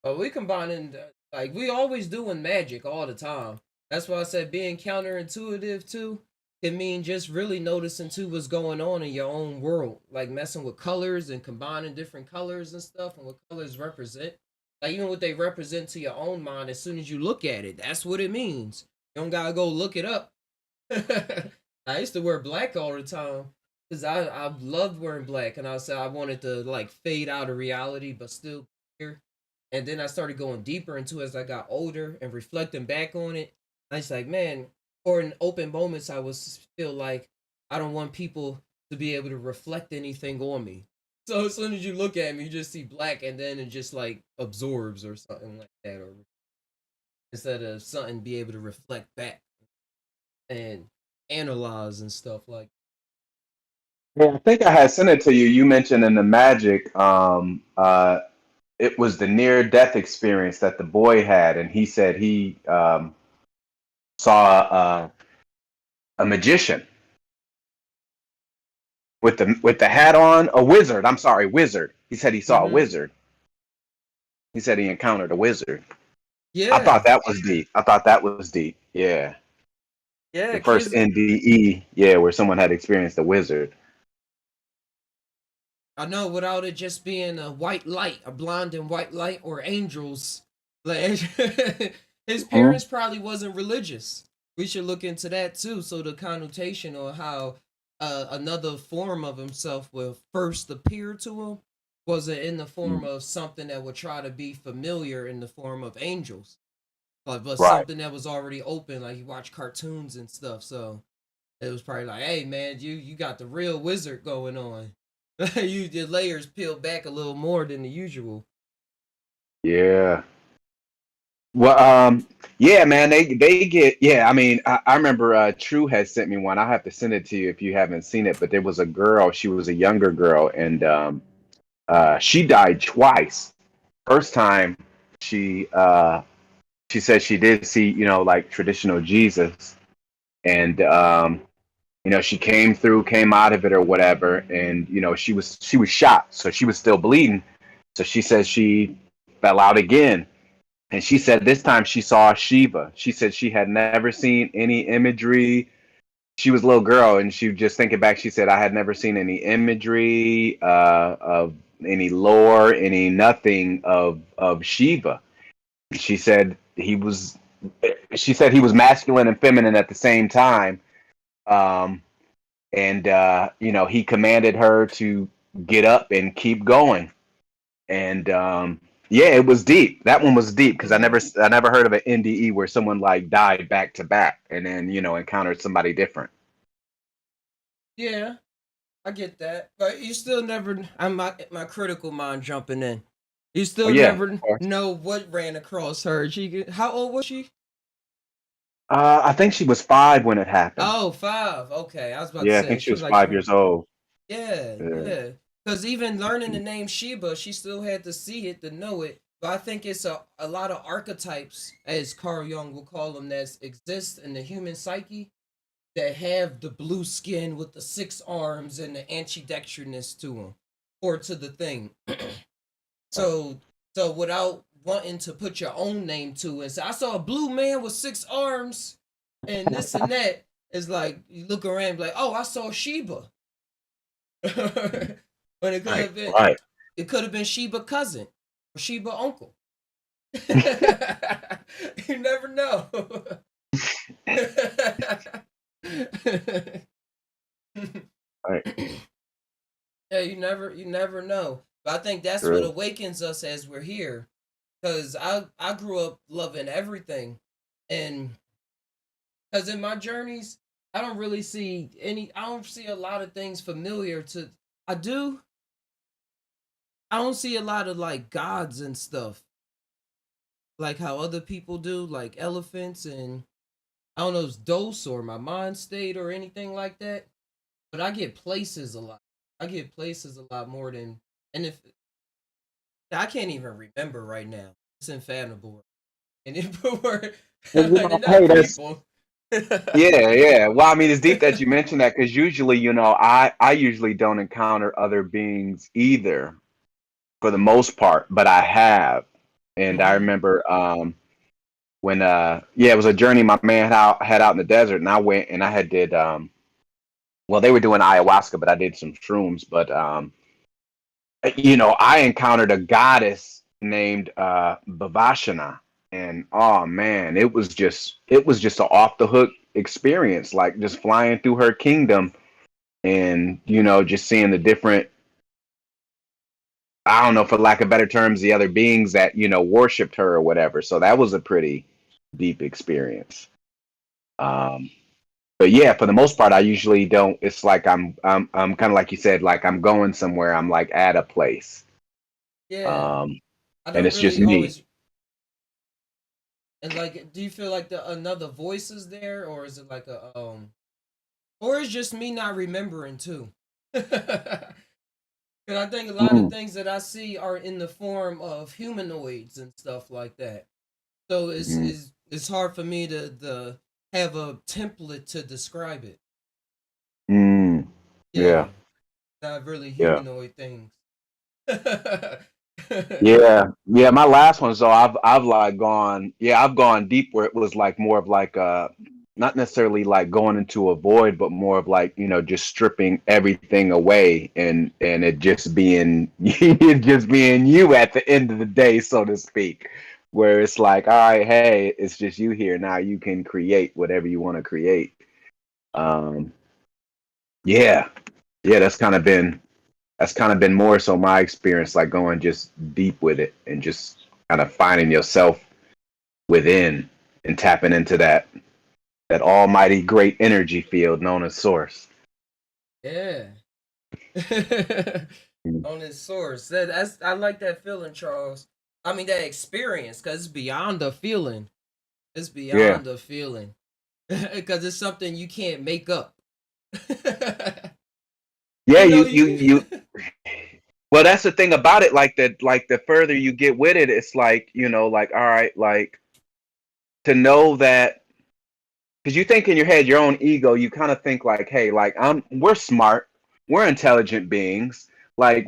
A: But we combining like we always doing magic all the time. That's why I said being counterintuitive too can mean just really noticing too what's going on in your own world, like messing with colors and combining different colors and stuff and what colors represent. Like even what they represent to your own mind, as soon as you look at it, that's what it means. You don't gotta go look it up. I used to wear black all the time because I loved wearing black, and I said I wanted to like fade out of reality, but still here. And then I started going deeper into it as I got older and reflecting back on it. I was like, man, or in open moments, I was feel like I don't want people to be able to reflect anything on me. So as soon as you look at me, you just see black, and then it just like absorbs or something like that, or instead of something be able to reflect back and analyze and stuff like.
D: Yeah, I think I had sent it to you. You mentioned in the magic, it was the near death experience that the boy had, and he said he saw a magician with the hat on, a wizard. I'm sorry, wizard. He said he saw a
A: Mm-hmm.
D: wizard. He said he encountered a wizard. I
A: Yeah,
D: thought that was deep. I thought that was deep. Yeah,
A: yeah,
D: the first
A: kids.
D: NDE. Yeah, where someone had experienced a wizard.
A: I know without it just being a white light, a blonde and white light, or angels. Like his
D: Hmm.
A: parents probably wasn't religious. We should look into that too. So the connotation or how another form of himself will first appear to him was it in the form of something that would try to be familiar in the form of angels, like but
D: Right.
A: something that was already open, like you watch cartoons and stuff. So it was probably like, hey man, you got the real wizard going on. You the layers peeled back a little more than the usual.
D: Yeah. Well, yeah, man, they get yeah. I mean, I remember True had sent me one. I have to send it to you if you haven't seen it. But there was a girl. She was a younger girl, and she died twice. First time, she she said she did see like traditional Jesus, and she came out of it or whatever, and she was shot, so she was still bleeding. So she said she fell out again. And she said this time she saw Shiva. She said she had never seen any imagery. She was a little girl, and she just thinking back. She said I had never seen any imagery of any lore, any nothing of Shiva. She said he was. She said he was masculine and feminine at the same time, um, and he commanded her to get up and keep going. And yeah, it was deep. That one was deep because
A: Mm-hmm.
D: I never heard of an NDE where someone like died back to back and then encountered somebody different.
A: Yeah, I get that, but you still never. I'm my critical mind jumping in. You
D: Oh
A: still
D: yeah, of
A: never
D: course.
A: know what ran across her. How old was she?
D: I think she was 5 when it happened.
A: Oh, 5. Okay, I was about to
D: Yeah, I
A: say
D: think she
A: she was
D: was
A: like
D: 5 years old.
A: yeah,
D: Yeah.
A: yeah. Because even learning the name Sheba, she still had to see it to know it. But I think it's a lot of archetypes, as Carl Jung will call them, that exist in the human psyche that have the blue skin with the 6 arms and the ambidextrous to them or to the thing. So so without wanting to put your own name to it, so I saw a blue man with 6 arms and this and that. It's like you look around and be like, oh, I saw Sheba. But
D: Right, right.
A: it could have been Sheba cousin or Sheba uncle. You never know.
D: Right.
A: Yeah, you never know. But I think that's what
D: True.
A: awakens us as we're here. Cause I grew up loving everything. And cause in my journeys, I don't see a lot of things familiar to I do. I don't see a lot of like gods and stuff. Like how other people do, like elephants and I don't know if it's dose or my mind state or anything like that. But I get places a lot. I get places a lot more than and if I can't even remember right now. It's unfathomable. And if we're
D: Well,
A: and they're
D: hey,
A: not people.
D: Yeah. Well, I mean, it's deep that you mentioned that because usually, I usually don't encounter other beings either for the most part, but I have. And I
A: Hmm.
D: remember when yeah, it was a journey my man had out in the desert, and I went and I had did well, they were doing ayahuasca, but I did some shrooms, but I encountered a goddess named Bhavashana, and oh man, it was just an off the hook experience, like just flying through her kingdom, and just seeing the different, I don't know, for lack of better terms, the other beings that worshipped her or whatever. So that was a pretty deep experience. Um, but yeah, for the most part, I usually don't. It's like I'm kind of like you said, like I'm going somewhere. I'm like at a place,
A: Yeah,
D: um,
A: I
D: and
A: don't
D: it's just
A: really
D: me.
A: always. And like, do you feel like another voice is there, or is it like or is just me not remembering too? And I think a lot of
D: Mm,
A: things that I see are in the form of humanoids and stuff like that. So
D: mm,
A: it's hard for me to have a template to describe it.
D: mm.
A: Yeah,
D: Yeah,
A: not really
D: yeah.
A: humanoid things.
D: Yeah. My last one, so I've like gone, yeah, I've gone deep where it was like more of like not necessarily like going into a void, but more of like, just stripping everything away and it just being it just being you at the end of the day, so to speak. Where it's like, all right, hey, it's just you here. Now you can create whatever you want to create. Um, yeah, yeah, that's kind of been more so my experience, like going just deep with it and just kind of finding yourself within and tapping into that almighty great energy field known as source.
A: Yeah. On its source. That's I like that feeling, Charles. I mean that experience, because it's beyond a feeling. It's
D: Yeah.
A: beyond a feeling. Because it's something you can't make up.
D: Yeah,
A: you know
D: you
A: you
D: well, that's the thing about it, like the further you get with it, it's like, like, all right, like to know that, because you think in your head, your own ego, you kind of think like, hey, like we're smart, we're intelligent beings, like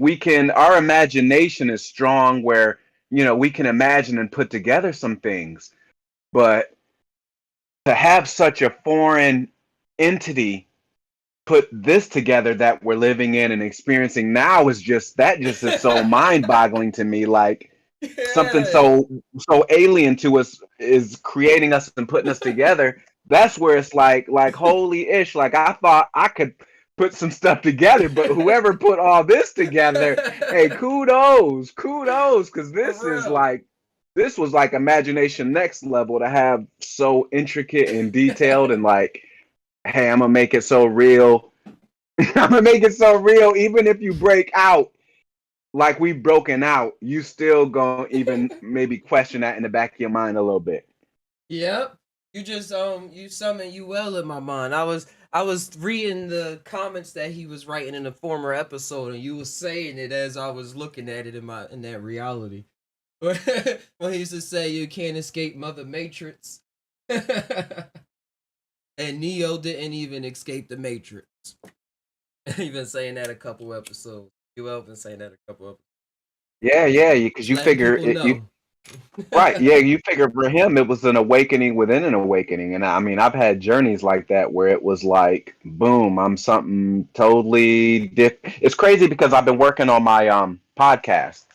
D: our imagination is strong, where we can imagine and put together some things, but to have such a foreign entity put this together that we're living in and experiencing now just is so mind-boggling to me, like something
A: Yeah.
D: so alien to us is creating us and putting us together. That's where it's like holy ish, like I thought I could put some stuff together, but whoever put all this together, hey, kudos, because
A: For real.
D: this was like imagination next level to have so intricate and detailed, and like, hey, I'm gonna make it so real. I'm gonna make it so real, even if you break out like we've broken out, you still gonna even maybe question that in the back of your mind a little bit.
A: Yep. You just you summoned you well in my mind. I was reading the comments that he was writing in a former episode, and you was saying it as I was looking at it in that reality. When he used to say you can't escape Mother Matrix. And Neo didn't even escape the Matrix. He been saying that a couple episodes. You have been saying that a couple episodes.
D: Yeah, because you
A: Letting
D: figure
A: people
D: it, you
A: know.
D: right, yeah, you figure for him it was an awakening within an awakening, and I mean I've had journeys like that where it was like, boom, I'm something totally different. It's crazy because I've been working on my podcast.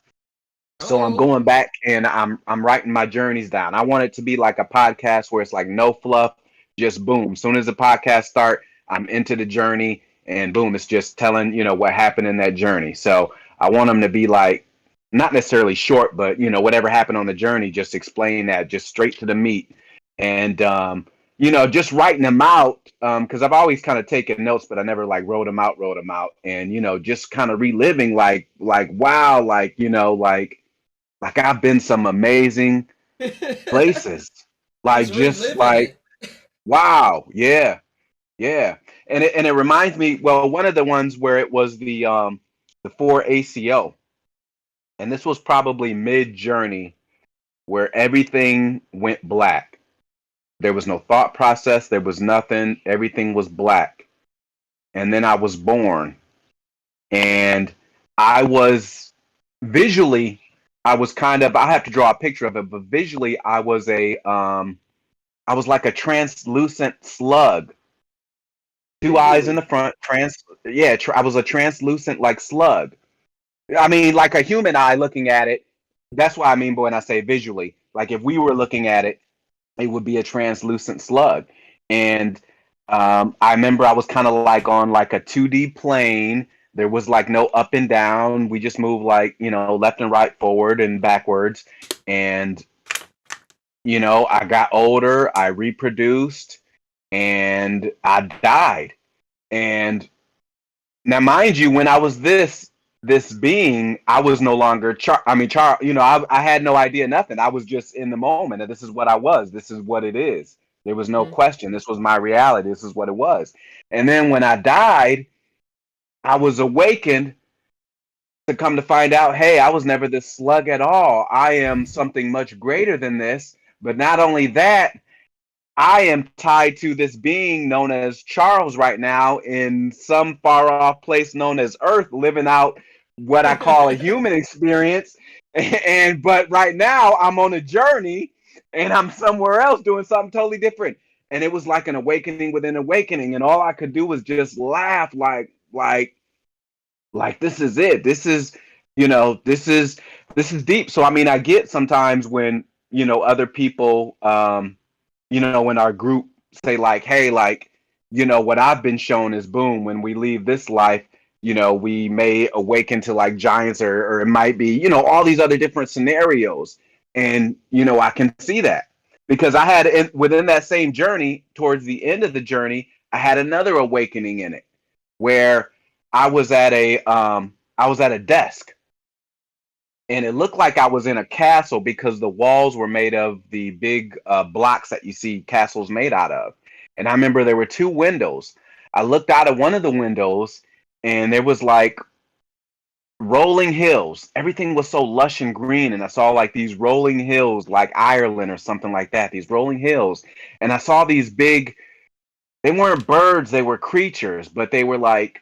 D: So I'm
A: Oh.
D: going back and I'm writing my journeys down. I want it to be like a podcast where it's like no fluff, just boom. As soon as the podcast start, I'm into the journey and boom, it's just telling, what happened in that journey. So I want them to be like not necessarily short, but whatever happened on the journey, just explain that just straight to the meat. And just writing them out, because I've always kind of taken notes, but I never like wrote them out, and just kind of reliving like wow, like I've been some amazing places. Like
A: Just
D: just
A: reliving
D: like
A: it.
D: wow, yeah. And it reminds me, well, one of the ones where it was the 4 ACO. And this was probably mid journey where everything went black. There was no thought process. There was nothing. Everything was black. And then I was born, and I was visually, I was kind of. I have to draw a picture of it, but visually, I was like a translucent slug, two eyes in
A: Really?
D: the front. I was a translucent like slug. I mean, like a human eye looking at it. That's what I mean when I say visually. Like if we were looking at it, it would be a translucent slug. And I remember I was kind of like on like a 2D plane. There was like no up and down. We just moved like, left and right, forward and backwards. And, I got older, I reproduced, and I died. And now, mind you, when I was this being, I was no longer Char. I had no idea nothing. I was just in the moment, and this is what I was. This is what it is. There was no
A: Mhm.
D: question. This was my reality. This is what it was. And then when I died, I was awakened to come to find out, hey, I was never this slug at all. I am something much greater than this. But not only that, I am tied to this being known as Charles right now in some far off place known as Earth, living out what I call a human experience. And but right now I'm on a journey and I'm somewhere else doing something totally different. And it was like an awakening within awakening. And all I could do was just laugh like this is it. This is deep. So I mean I get sometimes when, other people in our group say like, hey, like, what I've been shown is boom, when we leave this life, we may awaken to like giants or it might be, all these other different scenarios. And, I can see that because within that same journey, towards the end of the journey, I had another awakening in it where I was at a desk and it looked like I was in a castle because the walls were made of the big blocks that you see castles made out of. And I remember there were two windows. I looked out of one of the windows, and there was like rolling hills. Everything was so lush and green, and I saw like these rolling hills, like Ireland or something like that. These rolling hills, and I saw these big. They weren't birds; they were creatures, but they were like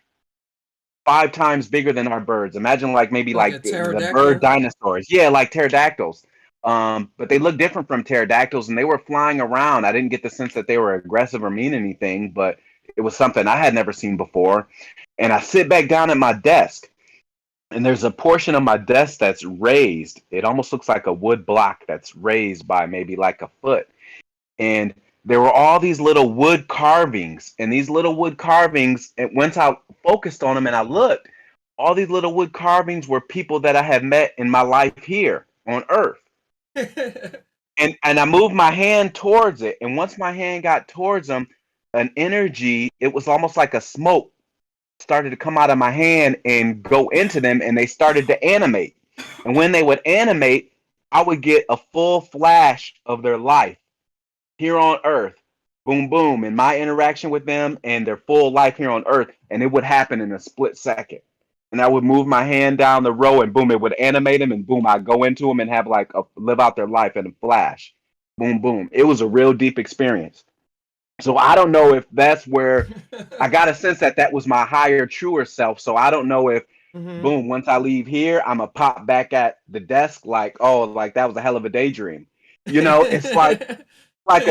D: 5 times bigger than our birds. Imagine like maybe
A: Like a
D: like the bird
A: pterodactyl?
D: dinosaurs. Yeah, like pterodactyls. But they look different from pterodactyls and they were flying around. I didn't get the sense that they were aggressive or mean anything, but it was something I had never seen before. And I sit back down at my desk and there's a portion of my desk that's raised. It almost looks like a wood block that's raised by maybe like a foot. And there were all these little wood carvings, and these little wood carvings, and once I focused on them and I looked, all these little wood carvings were people that I had met in my life here on Earth. And I moved my hand towards it, and once my hand got towards them, an energy, it was almost like a smoke started to come out of my hand and go into them, and they started to animate. And when they would animate, I would get a full flash of their life here on Earth. Boom, boom. And my interaction with them and their full life here on Earth. And it would happen in a split second. And I would move my hand down the row and boom, it would animate them. And boom, I'd go into them and have like live out their life in a flash. Boom, boom. It was a real deep experience. So I don't know if that's where I got a sense that that was my higher, truer self. So I don't know if,
A: Hmm.
D: boom, once I leave here, I'm going to pop back at the desk like, oh, like that was a hell of a daydream. It's like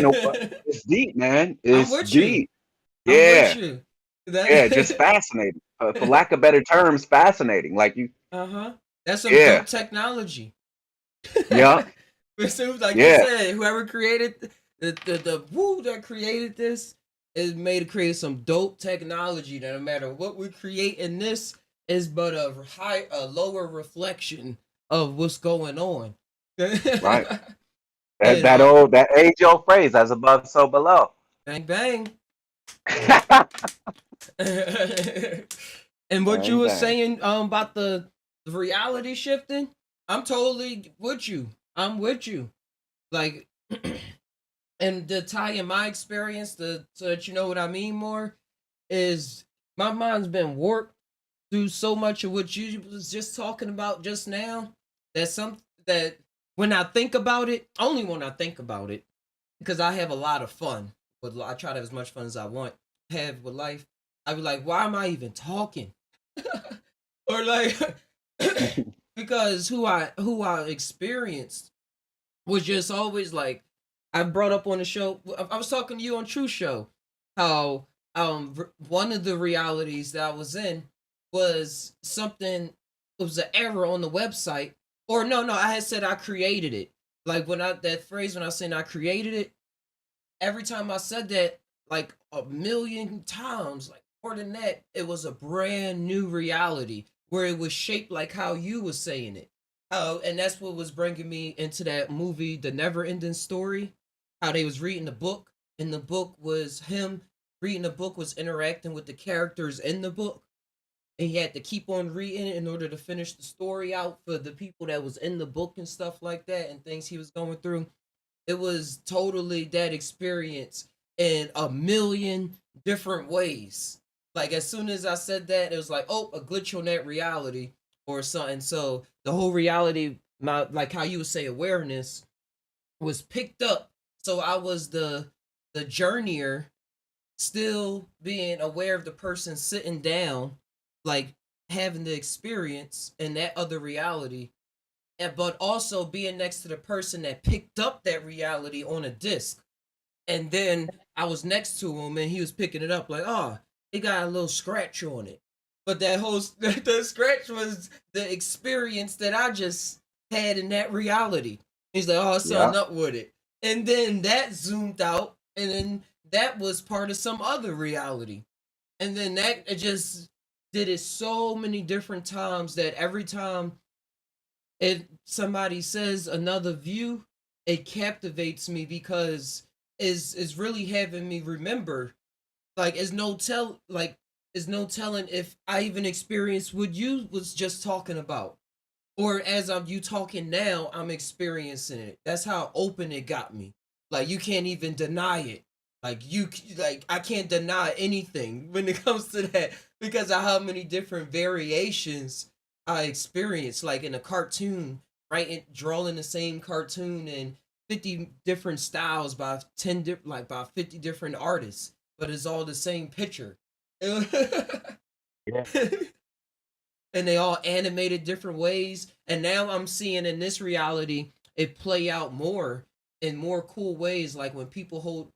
D: it's deep, man.
A: I'm
D: It's
A: with you.
D: deep.
A: I'm with
D: Yeah,
A: you.
D: yeah, just
A: That
D: fascinating. For lack of better terms, fascinating. Like you,
A: uh-huh. That's some
D: yeah,
A: dope technology.
D: yeah,
A: It seems like you
D: yeah,
A: said, whoever created the woo that created this is made to create some dope technology that no matter what we create in this is but a lower reflection of what's going on.
D: right. That
A: And
D: that age old phrase, as above, so below.
A: bang bang.
D: Bang
A: And what you were
D: bang.
A: saying about the reality shifting, I'm totally with you. I'm with you. Like and to tie in my experience so that you know what I mean more is my mind's been warped through so much of what you was just talking about just now that when I think about it, only when I think about it, because I have a lot of fun. But I try to have as much fun as I want have with life. I'd be like, why am I even talking? Or like, because who I experienced was just always like, I brought up on the show. I was talking to you on True Show how one of the realities that I was in was something. It was an error on the website, or no, I had said I created it. Like when I that phrase when I said I created it, every time I said that, like a million times, like more than that, it was a brand new reality where it was shaped like how you was saying it. And that's what was bringing me into that movie, The Never Ending Story. How they was reading the book, and the book was him reading the book was interacting with the characters in the book, and he had to keep on reading it in order to finish the story out for the people that was in the book and stuff like that, and things he was going through. It was totally that experience in a million different ways. Like as soon as I said that, it was like, oh, a glitch on that reality or something. So the whole reality, my like how you would say awareness, was picked up. So I was the journeyer, still being aware of the person sitting down, like having the experience in that other reality, and but also being next to the person that picked up that reality on a disc. And then I was next to him and he was picking it up like, oh, it got a little scratch on it. But that whole the scratch was the experience that I just had in that reality. He's like, oh,
D: Yeah.
A: something up with it. And then that zoomed out, and then that was part of some other reality. And then that it just did it so many different times that every time if somebody says another view, it captivates me because is really having me remember. Like is no telling if I even experienced what you was just talking about. Or as I'm you talking now, I'm experiencing it. That's how open it got me. Like you can't even deny it. Like I can't deny anything when it comes to that because of how many different variations I experience. Like in a cartoon, right? Drawing the same cartoon in 50 different styles by 50 different artists, but it's all the same picture.
B: Yeah.
A: And they all animated different ways. And now I'm seeing in this reality it play out more in more cool ways. Like when people hold,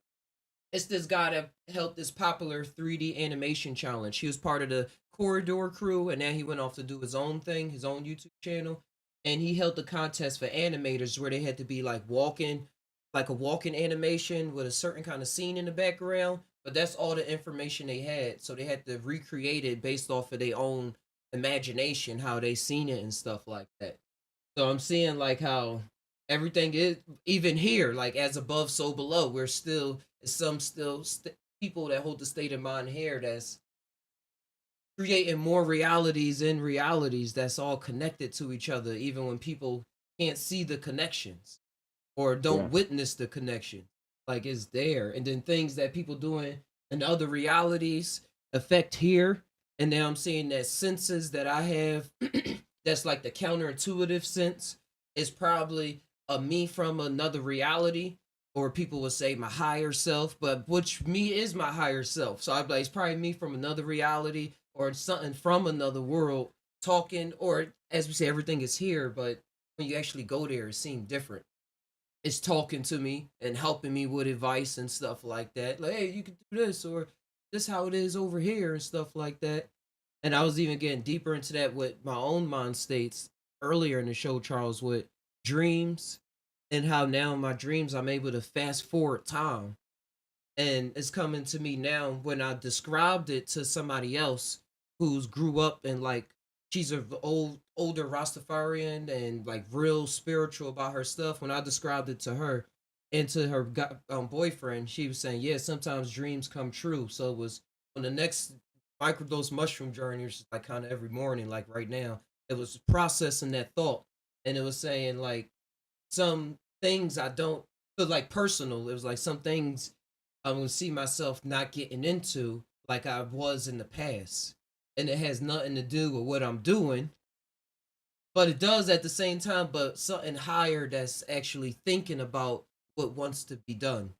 A: it's this guy that held this popular 3D animation challenge. He was part of the Corridor crew, and then he went off to do his own thing, his own YouTube channel. And he held the contest for animators where they had to be like a walking animation with a certain kind of scene in the background. But that's all the information they had. So they had to recreate it based off of their own imagination, how they seen it and stuff like that. So I'm seeing like how everything is even here, like as above, so below. We're still some people that hold the state of mind here that's creating more realities in realities that's all connected to each other, even when people can't see the connections or
D: Yeah.
A: don't witness the connection. Like it's there, and then things that people doing in other realities affect here. And now I'm seeing that senses that I have, that's like the counterintuitive sense, is probably a me from another reality, or people would say my higher self, but which me is my higher self. So I'd be like, it's probably me from another reality or something from another world talking, or as we say, everything is here, but when you actually go there, it seems different. It's talking to me and helping me with advice and stuff like that. Like, hey, you can do this, or this how it is over here and stuff like that. And I was even getting deeper into that with my own mind states earlier in the show, Charles, with dreams and how now in my dreams I'm able to fast forward time. And it's coming to me now when I described it to somebody else who's grew up and like she's a older Rastafarian and like real spiritual about her stuff. When I described it to her and to her boyfriend, she was saying, yeah, sometimes dreams come true. So it was on the next microdose mushroom journey, which is like kind of every morning, like right now, it was processing that thought. And it was saying like some things I don't feel like personal. It was like some things I'm gonna see myself not getting into like I was in the past. And it has nothing to do with what I'm doing, but it does at the same time, but something higher that's actually thinking about what wants to be done.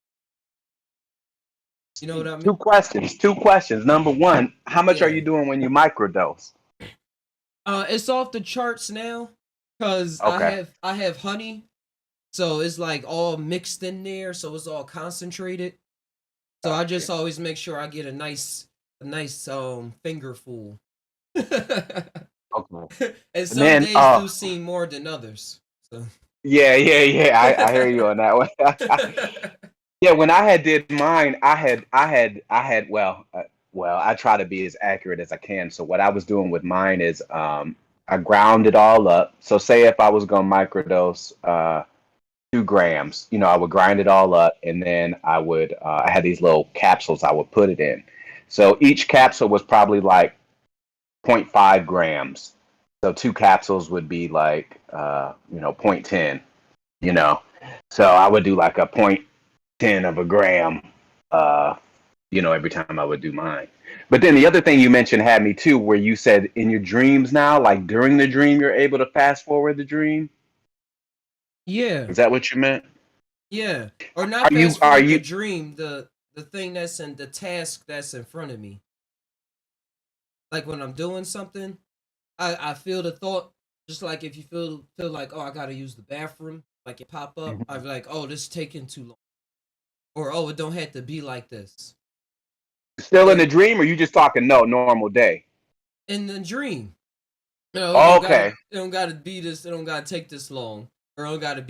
A: You know what I
D: Two
A: mean?
D: questions. Two questions. Number one, how much are
A: Yeah.
D: you doing when you microdose?
A: It's off the charts now because
D: Okay.
A: I have honey, so it's like all mixed in there, so it's all concentrated. So I just always make sure I get a nice fingerful.
D: Okay.
A: And
D: And
A: some
D: then,
A: days do seem more than others. So
D: yeah. I hear you on that one. Yeah, when I had did mine, well, I try to be as accurate as I can. So what I was doing with mine is, I ground it all up. So say if I was gonna microdose, 2 grams, I would grind it all up, and then I had these little capsules I would put it in. So each capsule was probably like 0.5 grams. So 2 capsules would be like, 0.10, you know. So I would do like a 0.10 of a gram, uh, every time I would do mine. But then the other thing you mentioned had me too, where you said in your dreams now, like during the dream, you're able to fast forward the dream.
A: yeah,
D: Is that what you meant?
A: yeah, or
D: Are
A: not
D: you,
A: fast
D: are
A: forward the
D: you,
A: dream, the thing that's in the task that's in front of me. Like when I'm doing something, I feel the thought. Just like if you feel like, oh, I gotta use the bathroom, like it pop up, I'm like, oh, this is taking too long, or oh, it don't have to be like this.
D: still in
A: But
D: the dream, or you just talking no normal day?
A: in the dream,
D: Okay.
A: it don't gotta be this, it don't gotta take this long, or it don't gotta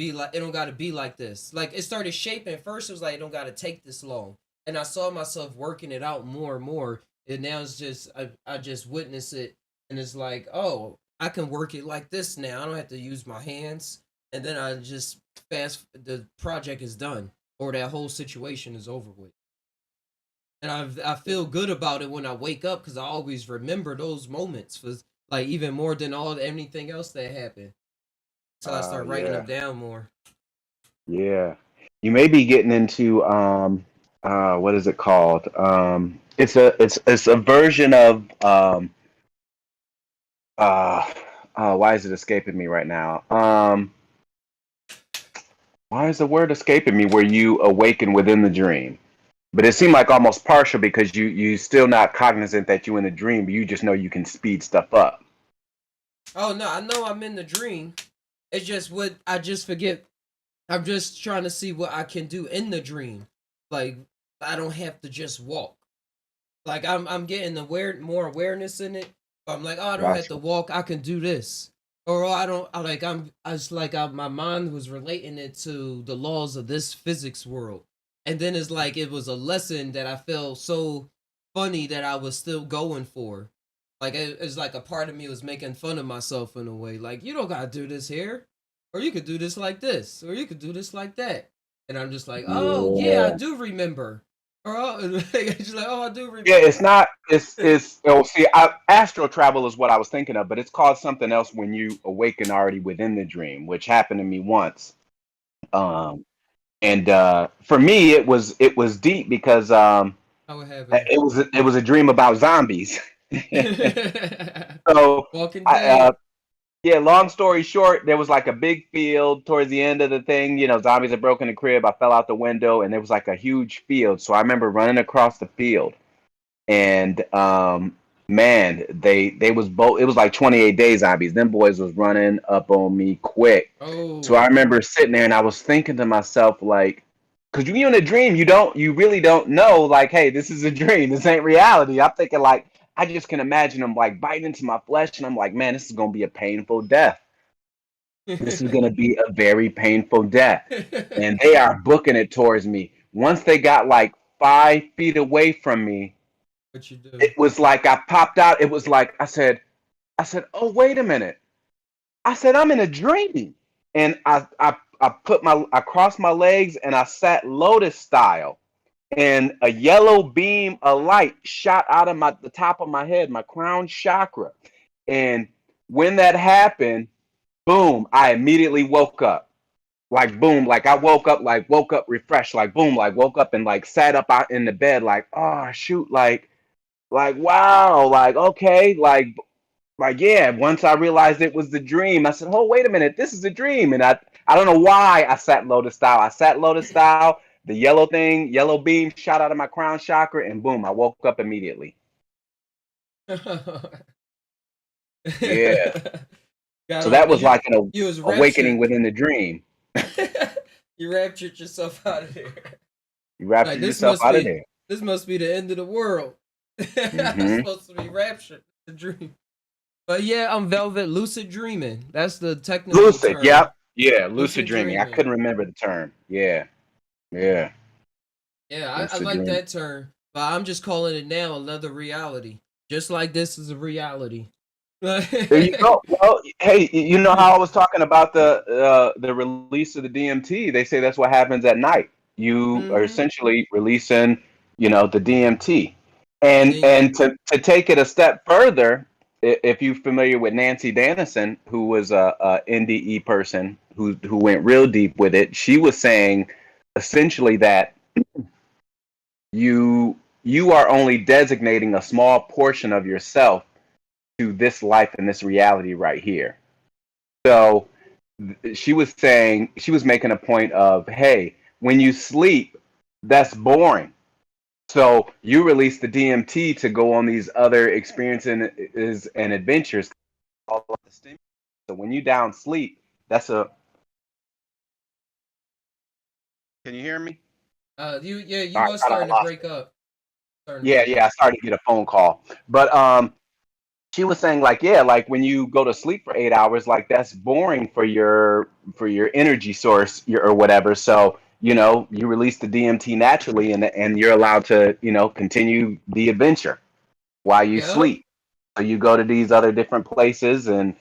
A: be like this. Like it started shaping. At first, it was like it don't gotta take this long, and I saw myself working it out more and more. And now it's just I just witness it, and it's like, oh, I can work it like this now. I don't have to use my hands, and then I just the project is done, or that whole situation is over with. And I feel good about it when I wake up because I always remember those moments for like even more than anything else that happened. So I start writing them
D: Yeah,
A: down more.
D: yeah. You may be getting into, what is it called? It's a version of, uh, why is it escaping me right now? Why is the word escaping me? Where you awaken within the dream, but it seemed like almost partial because you still not cognizant that you in a dream, but you just know you can speed stuff up.
A: Oh no, I know I'm in the dream. It's just what I just forget. I'm just trying to see what I can do in the dream. Like I don't have to just walk. Like I'm getting more awareness in it. I'm like, oh, I don't have to
D: Gotcha.
A: walk. I can do this. Or oh, I don't. I like I was like my mind was relating it to the laws of this physics world, and then it's like it was a lesson that I felt so funny that I was still going for. Like it's like a part of me was making fun of myself in a way. Like you don't gotta do this here, or you could do this like this, or you could do this like that. And I'm just like, oh yeah, I
D: Yeah.
A: do remember. Or oh, she's like, oh, I do
D: Yeah, it's
A: remember.
D: not. It's. Oh, see, astral travel is what I was thinking of, but it's called something else when you awaken already within the dream, which happened to me once. Um, and for me, it was deep because
A: How it happened.
D: it was a dream about zombies. So
A: Walking
D: I
A: Dead.
D: yeah, long story short, there was like a big field towards the end of the thing. Zombies had broken the crib. I fell out the window, and there was like a huge field. So I remember running across the field, and man, they was both. It was like 28 days zombies. Them boys was running up on me quick. So I
A: Oh.
D: remember sitting there, and I was thinking to myself like, because you in a dream, you really don't know like, hey, this is a dream. This ain't reality. I'm thinking like, I just can imagine them like biting into my flesh, and I'm like, man, this is gonna be a painful death. This is gonna be a very painful death. And they are booking it towards me. Once they got like 5 feet away from me,
A: What you do?
D: it was like I popped out. It was like I said, oh wait a minute. I said I'm in a dream, and I crossed my legs and I sat lotus style, and a yellow beam of light shot out of the top of my head, my crown chakra, and when that happened, boom! I immediately woke up. Like boom, like I woke up refreshed, like boom, like woke up and like sat up out in the bed, like oh shoot, like wow, like okay, like like, yeah, once I realized it was the dream, I said, oh, wait a minute, this is a dream. And I don't know why I sat lotus style. I sat lotus style, the yellow thing, yellow beam shot out of my crown chakra, and boom, I woke up immediately. Yeah.
A: Got
D: So
A: all
D: that
A: the
D: was like an
A: you was
D: awakening
A: raptured.
D: within the dream.
A: You raptured yourself out of there.
D: You
A: Like
D: raptured yourself out of there.
A: this must be the end of the world. I'm
D: Hmm.
A: supposed to be raptured. The dream. But yeah, I'm Velvet lucid dreaming. That's the technical
D: Lucid,
A: term.
D: yep. Yeah, lucid
A: Lucid
D: dreaming. I
A: dreaming.
D: couldn't remember the term. Yeah, yeah.
A: Yeah, I
D: Lucid
A: like
D: dreaming.
A: that term. But I'm just calling it now another reality. Just like this is a reality.
D: There you go. Well, hey, you know how I was talking about the release of the DMT? They say that's what happens at night. You are
A: hmm
D: essentially releasing, the DMT.
A: And
D: And
A: then
D: and to take it a step further, if you're familiar with Nancy Dennison, who was a NDE person who went real deep with it, she was saying essentially that you are only designating a small portion of yourself to this life and this reality right here. So she was saying, she was making a point of, hey, when you sleep, that's boring. So you release the DMT to go on these other experiences and adventures. All of the stimulus. So when you down sleep, that's a. Can you hear me?
A: you
D: All right,
A: was
D: thought I
A: starting to
D: lost
A: break
D: it.
A: up. Starting to
D: Yeah,
A: break
D: yeah,
A: up.
D: I started to get a phone call, but she was saying like, yeah, like when you go to sleep for 8 hours, like that's boring for your energy source, or whatever. So you release the DMT naturally, and you're allowed to continue the adventure while you
A: Yep.
D: sleep. So you go to these other different places, and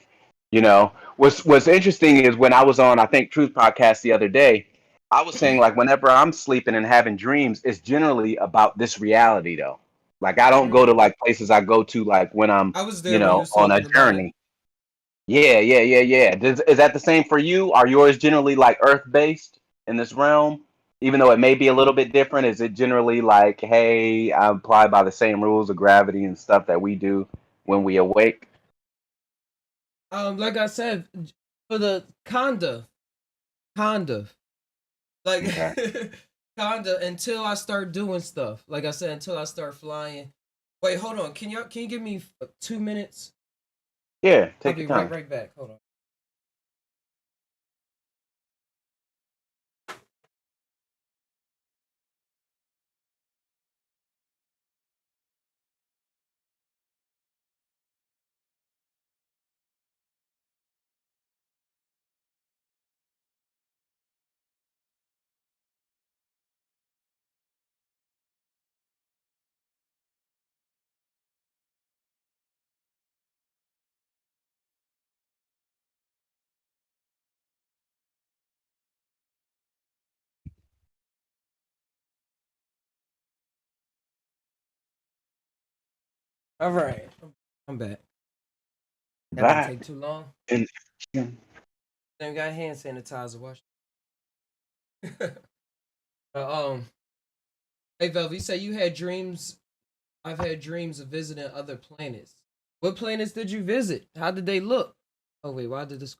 D: what's interesting is when I was on, I think, Truth Podcast the other day, I was saying like whenever I'm sleeping and having dreams, it's generally about this reality though. Like I don't go to
A: hmm
D: like places I go to like when I'm,
A: I was there when you was
D: on a
A: talking about it.
D: journey. Yeah, yeah, yeah, yeah. Is that the same for you? Are yours generally like Earth based in this realm? Even though it may be a little bit different, is it generally like, hey, I apply by the same rules of gravity and stuff that we do when we awake?
A: Like I said, for the conda, like
D: Okay.
A: conda until I start doing stuff. Like I said, until I start flying. Wait, hold on. Can you give me 2 minutes?
D: Yeah,
A: I'll
D: take
A: be
D: your
A: right
D: time.
A: right back. Hold on. All right, I'm back. That didn't
D: Back
A: take too long.
D: in
A: Then we got hand sanitizer. Watch. Hey Velvet, you say you had dreams. I've had dreams of visiting other planets. What planets did you visit? How did they look? Oh wait, why did this?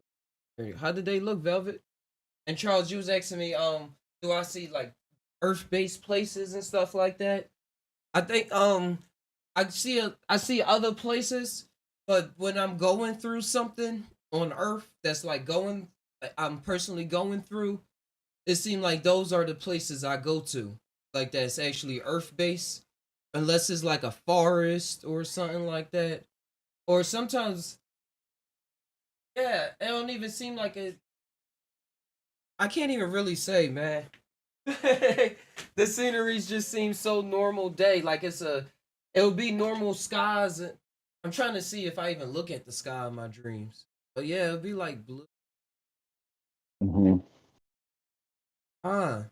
A: How did they look, Velvet? And Charles, you was asking me, do I see like Earth-based places and stuff like that? I think, I see other places, but when I'm going through something on Earth that's like I'm personally going through, it seemed like those are the places I go to, like that's actually Earth-based, unless it's like a forest or something like that, or sometimes, yeah, it don't even seem like it. I can't even really say, man. The sceneries just seem so normal day. Like it would be normal skies. I'm trying to see if I even look at the sky in my dreams. But yeah, it'd be like blue.
D: Mhm.
A: Ah,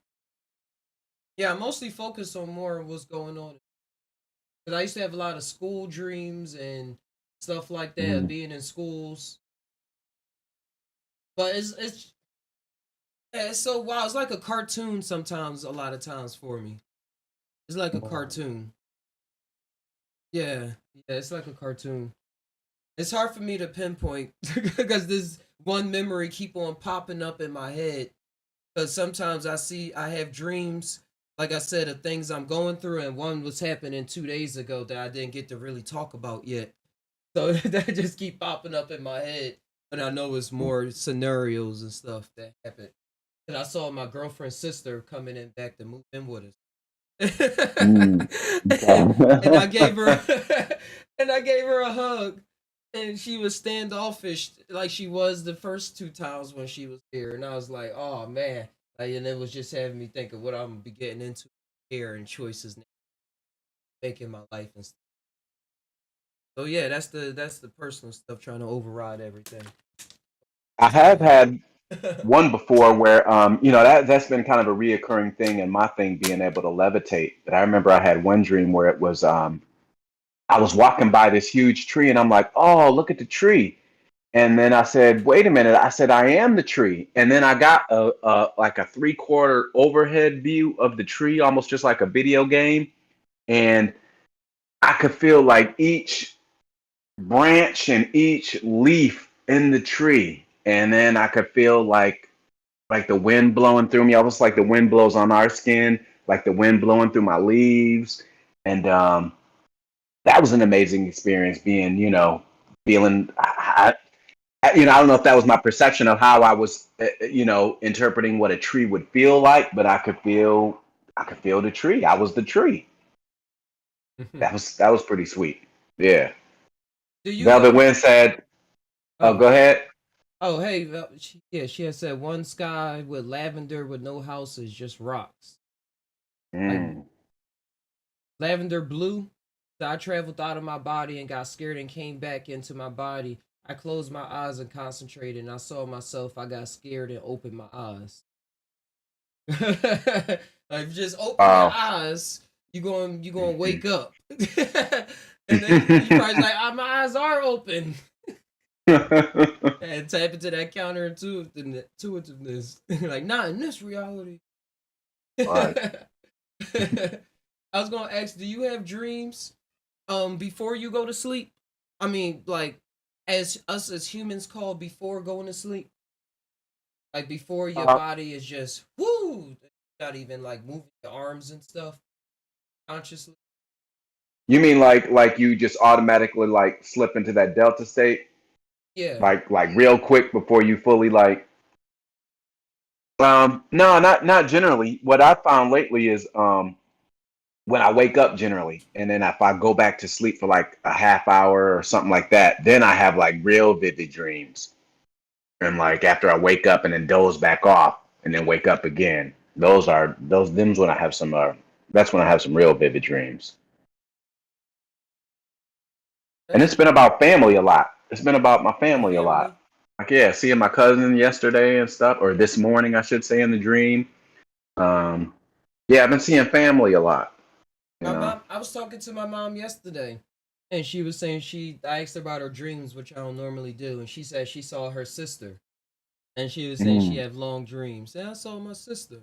A: yeah. I mostly focus on more of what's going on. Cause I used to have a lot of school dreams and stuff like that,
D: Mhm.
A: being in schools. But yeah, it's so wild. It's like a cartoon sometimes. A lot of times for me, it's like a cartoon. Yeah, yeah. It's like a cartoon. It's hard for me to pinpoint because this one memory keep on popping up in my head. Because sometimes I have dreams, like I said, of things I'm going through, and one was happening 2 days ago that I didn't get to really talk about yet. So that just keep popping up in my head, and I know it's more scenarios and stuff that happen. And I saw my girlfriend's sister coming in back to move in with us,
D: Mm.
A: and I
D: Okay.
A: gave her and I gave her a hug, and she was standoffish like she was the first two times when she was here, and I was like, oh man, like, and it was just having me think of what I'm gonna be getting into here and choices making my life and stuff. So yeah, that's the personal stuff trying to override everything.
D: I have
A: Yeah.
D: had one before where that's been kind of a reoccurring thing and my thing being able to levitate. But I remember I had one dream where it was I was walking by this huge tree and I'm like, oh, look at the tree. And then I said, wait a minute. I said, I am the tree. And then I got a like a 3/4 overhead view of the tree, almost just like a video game. And I could feel like each branch and each leaf in the tree. And then I could feel like the wind blowing through me, almost like the wind blows on our skin, like the wind blowing through my leaves. And that was an amazing experience being, feeling I don't know if that was my perception of how I was, interpreting what a tree would feel like, but I could feel the tree. I was the tree. That was pretty sweet. Yeah.
A: Do you
D: Velvet Wind said, "Oh,
A: oh
D: go ahead."
A: oh hey yeah, she had said one sky with lavender with no houses, just rocks. Like
D: Mm.
A: lavender blue. So I traveled out of my body and got scared and came back into my body. I closed my eyes and concentrated, and I saw myself. I got scared and opened my eyes. Like just open your
D: Wow.
A: eyes, you gonna
D: Mhm.
A: wake up, and then you probably like, my eyes are open, and tap into that counterintuitiveness, like not in this reality.
D: Right.
A: I was gonna ask, do you have dreams before you go to sleep? I mean, like as us as humans call before going to sleep, like before your
D: Uh,
A: body is just whoo, not even like moving your arms and stuff consciously.
D: you mean like you just automatically like slip into that delta state,
A: Yeah.
D: like real quick before you fully like no, not generally. What I found lately is when I wake up generally, and then if I go back to sleep for like a half hour or something like that, then I have like real vivid dreams. And like after I wake up and then doze back off and then wake up again, them's when I have some that's when I have some real vivid dreams. And
A: That's
D: it's been about family a lot. It's been about my family a
A: family.
D: lot. Like yeah, seeing my cousin yesterday and stuff, or this morning I should say in the dream. Um, yeah, I've been seeing family a lot. You
A: My
D: know.
A: mom. I was talking to my mom yesterday, and she was saying I asked her about her dreams, which I don't normally do, and she said she saw her sister, and she was saying she
D: Mm.
A: had long dreams. And I saw my sister,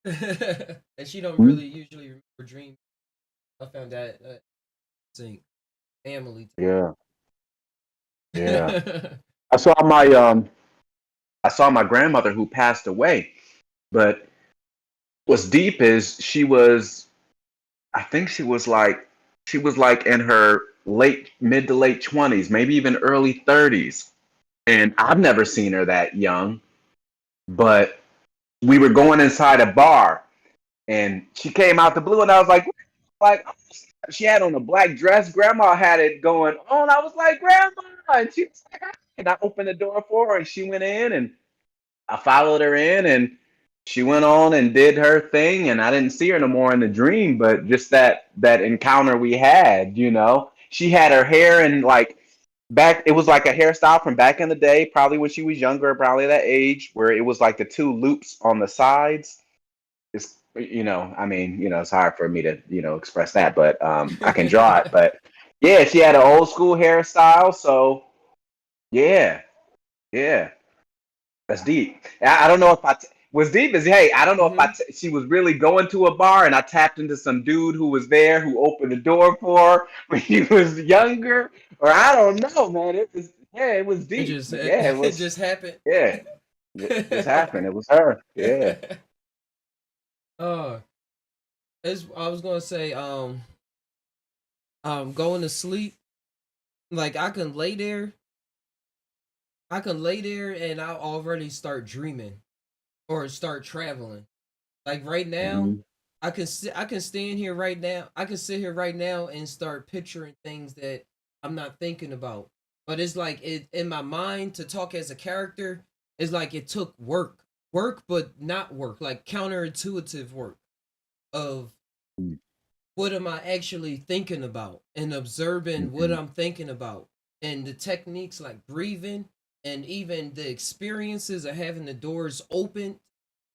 A: and she don't
D: Mm.
A: really usually remember dreams. I found that interesting. Family.
D: Yeah, yeah. I saw my um I saw my grandmother who passed away, but what's deep is I think she was like in her late mid to late 20s, maybe even early 30s. And I've never seen her that young, but we were going inside a bar and she came out the blue and I was like she had on a black dress. Grandma had it going on. I was like, Grandma, and she was like, "Hi." And I opened the door for her and she went in and I followed her in and she went on and did her thing and I didn't see her no more in the dream, but just that encounter we had, She had her hair and like back it was like a hairstyle from back in the day, probably when she was younger, probably that age, where it was like the two loops on the sides. It's I mean, it's hard for me to, express that, but I can draw it. But yeah, she had an old school hairstyle, so yeah, yeah. That's deep. I don't know if was deep is, hey, I don't know if
A: Mm-hmm.
D: she was really going to a bar and I tapped into some dude who was there who opened the door for her when she was younger, or I don't know, man. It was, yeah, it was
A: It
D: deep,
A: just
D: but yeah, it
A: it
D: was,
A: just happened.
D: yeah, it just happened. It was her, yeah.
A: uh, I was gonna say, going to sleep. Like I can lay there and I'll already start dreaming or start traveling. Like right now,
D: Hmm.
A: I can stand here right now. I can sit here right now and start picturing things that I'm not thinking about. But it's like it in my mind to talk as a character is like it took work, but not work, like counterintuitive work of what am I actually thinking about and observing what
D: Hmm.
A: I'm thinking about and the techniques like breathing and even the experiences of having the doors open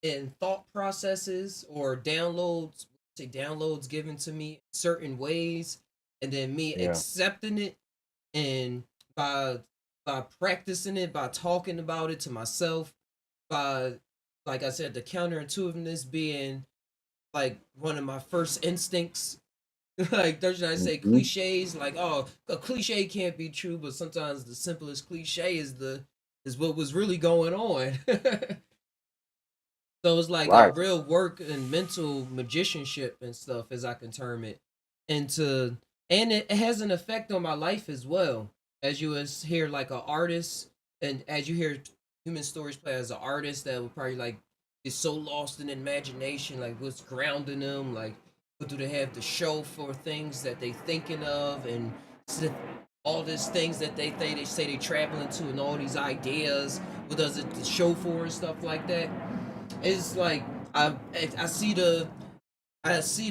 A: and thought processes or downloads, say downloads given to me certain ways and then me
D: Yeah.
A: accepting it and by practicing it, by talking about it to myself, by like I said, the counterintuitiveness being like one of my first instincts. Like there's I say
D: Hmm.
A: cliches like, oh, a cliche can't be true, but sometimes the simplest cliche is what was really going on. So it's like a
D: Right.
A: real work and mental magicianship and stuff, as I can term it, into and it has an effect on my life as well. As you hear like an artist, and as you hear human stories play as an artist that will probably like is so lost in imagination, like what's grounding them, like what do they have to show for things that they thinking of, and all these things that they say they traveling to, and all these ideas, what does it show for and stuff like that. It's like I I see the I see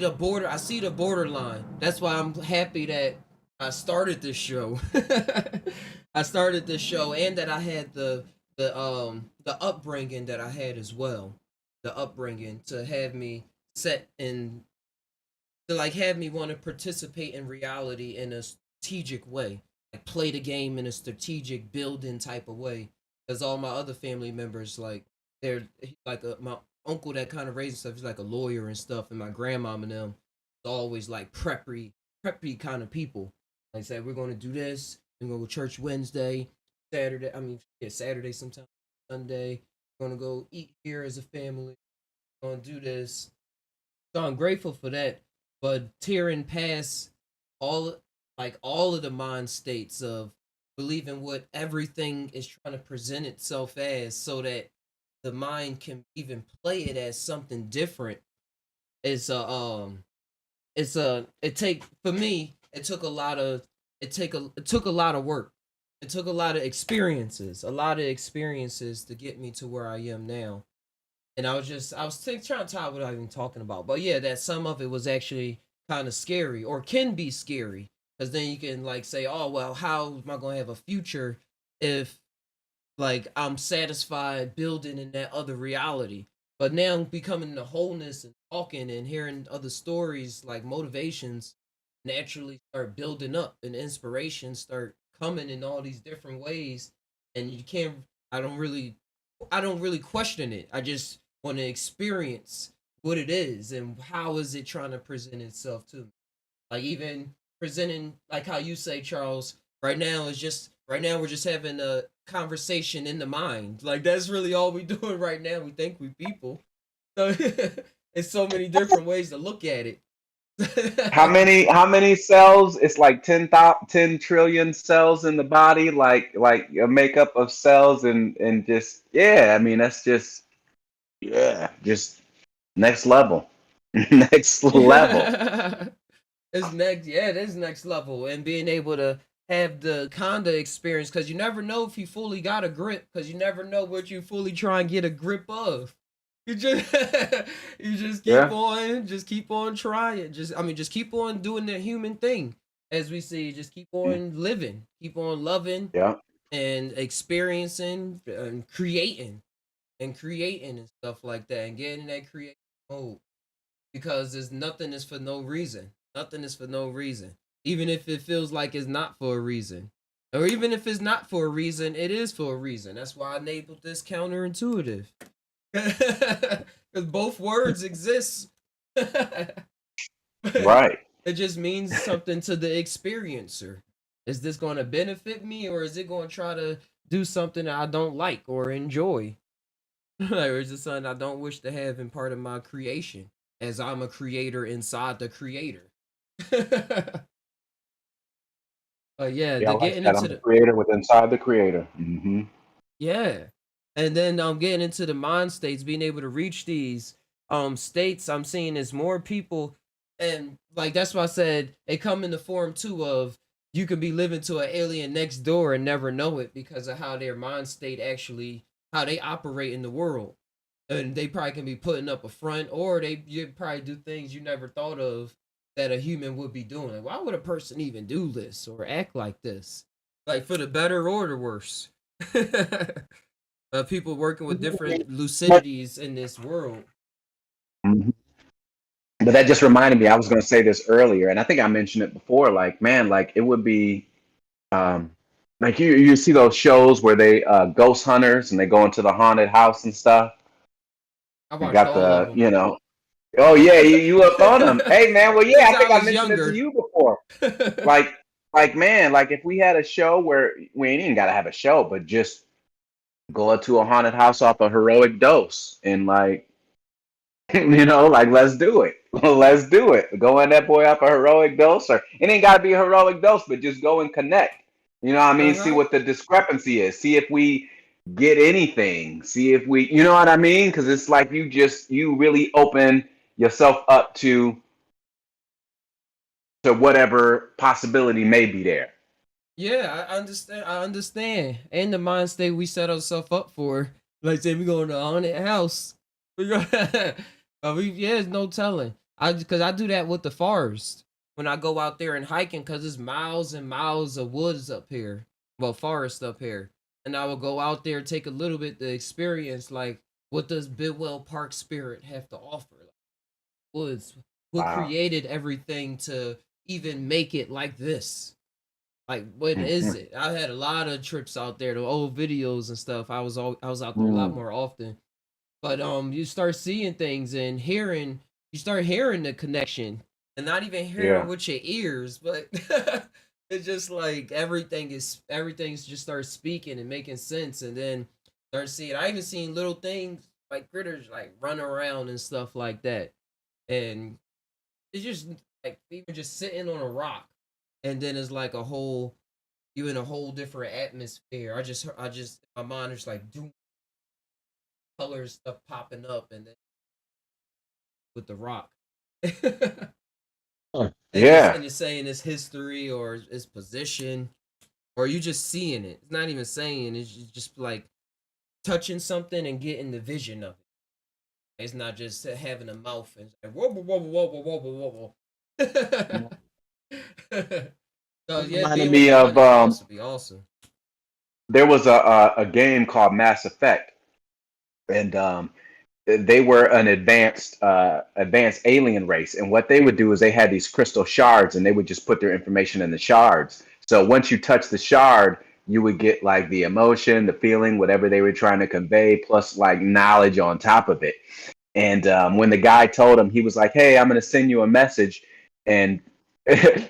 A: the borderline. That's why I'm happy that I started this show. I started this show and that I had the upbringing that I had as well. The upbringing to have me set in to like have me want to participate in reality in a strategic way, like play the game in a strategic building type of way. Because all my other family members, like they're like my uncle that kind of raised stuff, he's like a lawyer and stuff, and my grandmom and them always like preppy kind of people. Like said, we're gonna do this. We're gonna go to church Wednesday, Saturday. I mean, yeah, Saturday sometime, Sunday. We're gonna go eat here as a family. We're gonna do this. So I'm grateful for that. But tearing past all all of the mind states of believing what everything is trying to present itself as so that the mind can even play it as something different is it take for me it took a lot of it took a lot of work. It took a lot of experiences to get me to where I am now. And I was trying to tie what I've been talking about. But yeah, that some of it was actually kind of scary or can be scary because then you can like say, oh well, how am I going to have a future if like I'm satisfied building in that other reality? But now becoming the wholeness and talking and hearing other stories like motivations naturally start building up and inspiration start coming in all these different ways and you can't I don't really I don't really question it. I just want to experience what it is and how is it trying to present itself to me. Like even presenting like how you say, Charles, right now we're just having a conversation in the mind. Like that's really all we doing right now. We think we people. So it's so many different ways to look at it.
D: How many cells? It's like 10 trillion cells in the body, like a makeup of cells, and just, yeah. I mean, that's just, yeah, just next level, next level.
A: It's next, yeah, it is next level, and being able to have the conda experience because you never know if you fully got a grip because you never know what you fully try and get a grip of. You just you
D: Yeah,
A: just keep on trying. Just I mean, just keep on doing the human thing, as we see. Just keep
D: yeah,
A: on living, keep on loving
D: yeah.
A: and experiencing and creating and stuff like that, and getting in that creative mode because there's nothing is for no reason. Nothing is for no reason. Even if it feels like it's not for a reason. Or even if it's not for a reason, it is for a reason. That's why I labeled this counterintuitive. Because both words exist.
D: Right.
A: It just means something to the experiencer. Is this going to benefit me, or is it going to try to do something that I don't like or enjoy? Or is it something I don't wish to have in part of my creation, as I'm a creator inside the creator? Yeah,
D: Yeah, I
A: the
D: like
A: getting
D: that.
A: into
D: I'm the
A: the
D: creator with inside the creator. Hmm.
A: yeah, and then getting into the mind states, being able to reach these states, I'm seeing is more people, and like that's why I said they come in the form too of you could be living to an alien next door and never know it because of how their mind state actually how they operate in the world, and they probably can be putting up a front, or they you probably do things you never thought of that a human would be doing. Like, why would a person even do this or act like this? Like for the better or the worse. People working with different
D: But,
A: lucidities in this world.
D: mhm. But that just reminded me, I was going to say this earlier, and I think I mentioned it before. Like, man, like it would be um, like you see those shows where they ghost hunters and they go into the haunted house and stuff.
A: I
D: And
A: watched
D: got
A: all of
D: the,
A: them.
D: you know, oh yeah, you up on them. Hey man, well yeah,
A: Since
D: I
A: I
D: think I
A: was
D: mentioned it to
A: younger.
D: you before. Like like man, like if we had a show where we ain't even gotta have a show, but just go to a haunted house off a heroic dose and like like let's do it. Let's do it. Go in that boy off a heroic dose, or it ain't gotta be a heroic dose, but just go and connect. You know what I mean? See
A: Uh-huh.
D: what the discrepancy is. See if we get anything. See if we, you know what I mean? Because it's like you really open yourself up to whatever possibility may be there.
A: Yeah, I understand. I understand. And the mind state we set ourselves up for. Like say we going to a haunted house. We go yeah, there's no telling. Because I do that with the forest. When I go out there and hiking, because there's miles and miles of woods up here. Well, forest up here. And I will go out there, take a little bit to experience like what does Bidwell Park Spirit have to offer? Like, woods. What
D: Wow.
A: created everything to even make it like this? Like, what is
D: Mhm.
A: it? I had a lot of trips out there, the old videos and stuff. I was out there a lot
D: Mm.
A: more often. But you start seeing things and hearing. You start hearing the connection, and not even hearing
D: Yeah.
A: with your ears, but it's just like everything's just starts speaking and making sense, and then start seeing. I even seen little things like critters like run around and stuff like that, and it's just like even just sitting on a rock, and then it's like a whole you in a whole different atmosphere. I just my mind is like doom colors stuff popping up, and then with the rock, and
D: Huh. Yeah.
A: it's saying its history or its position, or you just seeing it. It's not even saying. It's just like touching something and getting the vision of it. It's not just having a mouth and like, whoa whoa whoa whoa whoa whoa whoa whoa. So
D: It
A: yeah,
D: reminded
A: being with
D: me
A: the
D: of
A: haunted house would be awesome.
D: there was a game called Mass Effect, and they were an advanced alien race, and what they would do is they had these crystal shards and they would just put their information in the shards. So once you touch the shard, you would get like the emotion, the feeling, whatever they were trying to convey, plus like knowledge on top of it. And when the guy told him, he was like, "Hey, I'm going to send you a message," and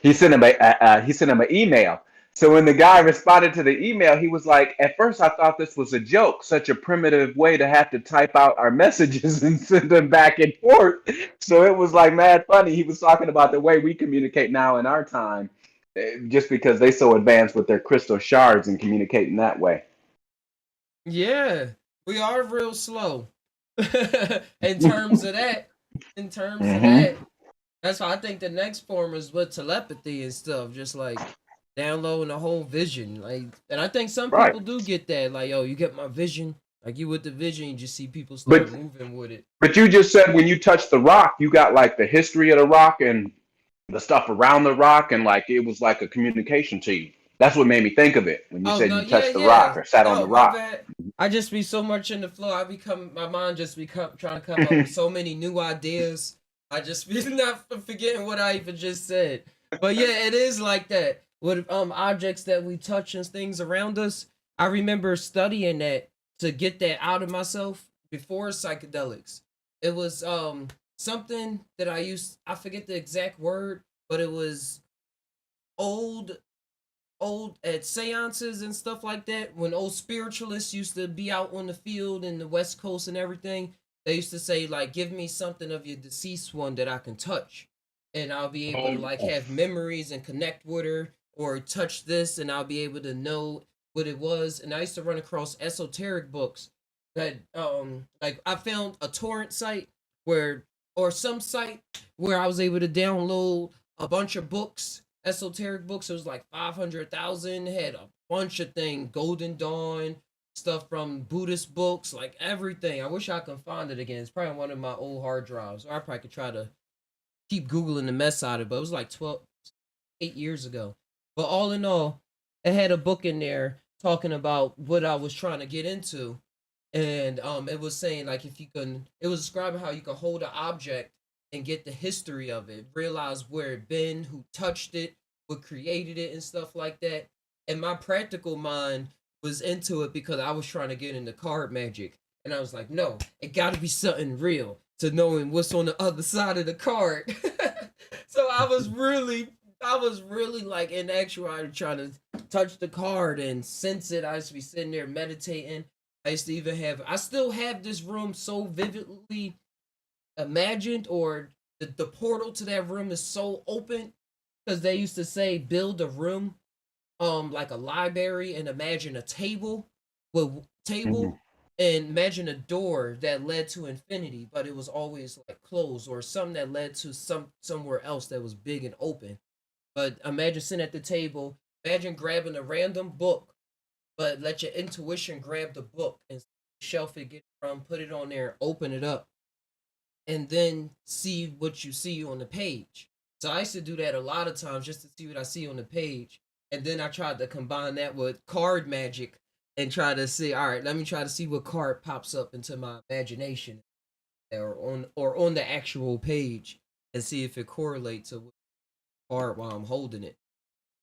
D: he sent him an email. So when the guy responded to the email, he was like, "At first, I thought this was a joke, such a primitive way to have to type out our messages and send them back and forth." So it was like mad funny. He was talking about the way we communicate now in our time, just because they so advanced with their crystal shards and communicating that way.
A: Yeah, we are real slow in terms of that. In terms of
D: Hmm.
A: that, that's why I think the next form is with telepathy and stuff, just like downloading the whole vision. Like, and I think some
D: Right.
A: people do get that. Like, yo, you get my vision. Like you with the vision, you just see people
D: But
A: start moving with it.
D: but you just said when you touch the rock, you got like the history of the rock and the stuff around the rock, and like it was like a communication to you. That's what made me think of it when you
A: Oh
D: said
A: no,
D: you
A: yeah,
D: touched the rock
A: yeah.
D: or sat on
A: No,
D: the
A: my
D: rock.
A: bad. I just be so much in the flow. I become my mind just become trying to come up with so many new ideas. I just be not forgetting what I even just said. But yeah, it is like that with objects that we touch and things around us. I remember studying that to get that out of myself before psychedelics. It was something that I forget the exact word, but it was old old at seances and stuff like that, when old spiritualists used to be out on the field in the West Coast and everything, they used to say like, "Give me something of your deceased one that I can touch, and I'll be able
D: Oh,
A: to like have memories and connect with her, or touch this and I'll be able to know what it was." And I used to run across esoteric books that like I found a torrent site where or some site where I was able to download a bunch of books, esoteric books. It was like 500,000. Had a bunch of things, Golden Dawn stuff from Buddhist books, like everything. I wish I could find it again. It's probably on one of my old hard drives, or I probably could try to keep googling the mess out of it. But it was like 8 years ago. But all in all, it had a book in there talking about what I was trying to get into, and it was saying like, if you can, it was describing how you can hold an object and get the history of it, realize where it been, who touched it, what created it, and stuff like that. And my practical mind was into it because I was trying to get into card magic, and I was like, no, it got to be something real to knowing what's on the other side of the card. So I was really like in actuality trying to touch the card and sense it. I used to be sitting there meditating. I still have this room so vividly imagined, or the portal to that room is so open, because they used to say build a room, like a library, and imagine a table with
D: mhm.
A: table, and imagine a door that led to infinity, but it was always like closed, or something that led to somewhere else that was big and open. But imagine sitting at the table, imagine grabbing a random book, but let your intuition grab the book and shelf it, get it from, put it on there, open it up, and then see what you see on the page. So I used to do that a lot of times just to see what I see on the page. And then I tried to combine that with card magic and try to see, all right, let me try to see what card pops up into my imagination, or on the actual page, and see if it correlates to what card while I'm holding it.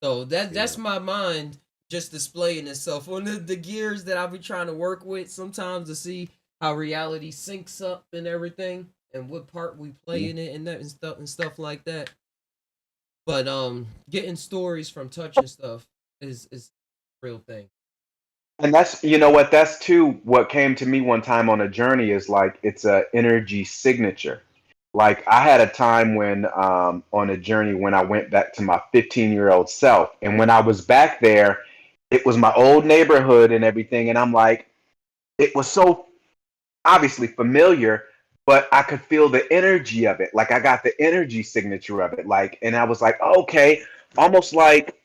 A: So
D: Yeah.
A: that's my mind just displaying itself on the gears that I'll be trying to work with sometimes to see how reality syncs up and everything, and what part we play
D: Mhm.
A: in it, and that and stuff like that. But getting stories from touching stuff is a real thing.
D: And that's, you know what, that's too what came to me one time on a journey is like it's a energy signature. Like I had a time when on a journey when I went back to my 15-year-old self. And when I was back there, it was my old neighborhood and everything. And I'm like, it was so obviously familiar, but I could feel the energy of it. Like I got the energy signature of it. Like, and I was like, okay, almost like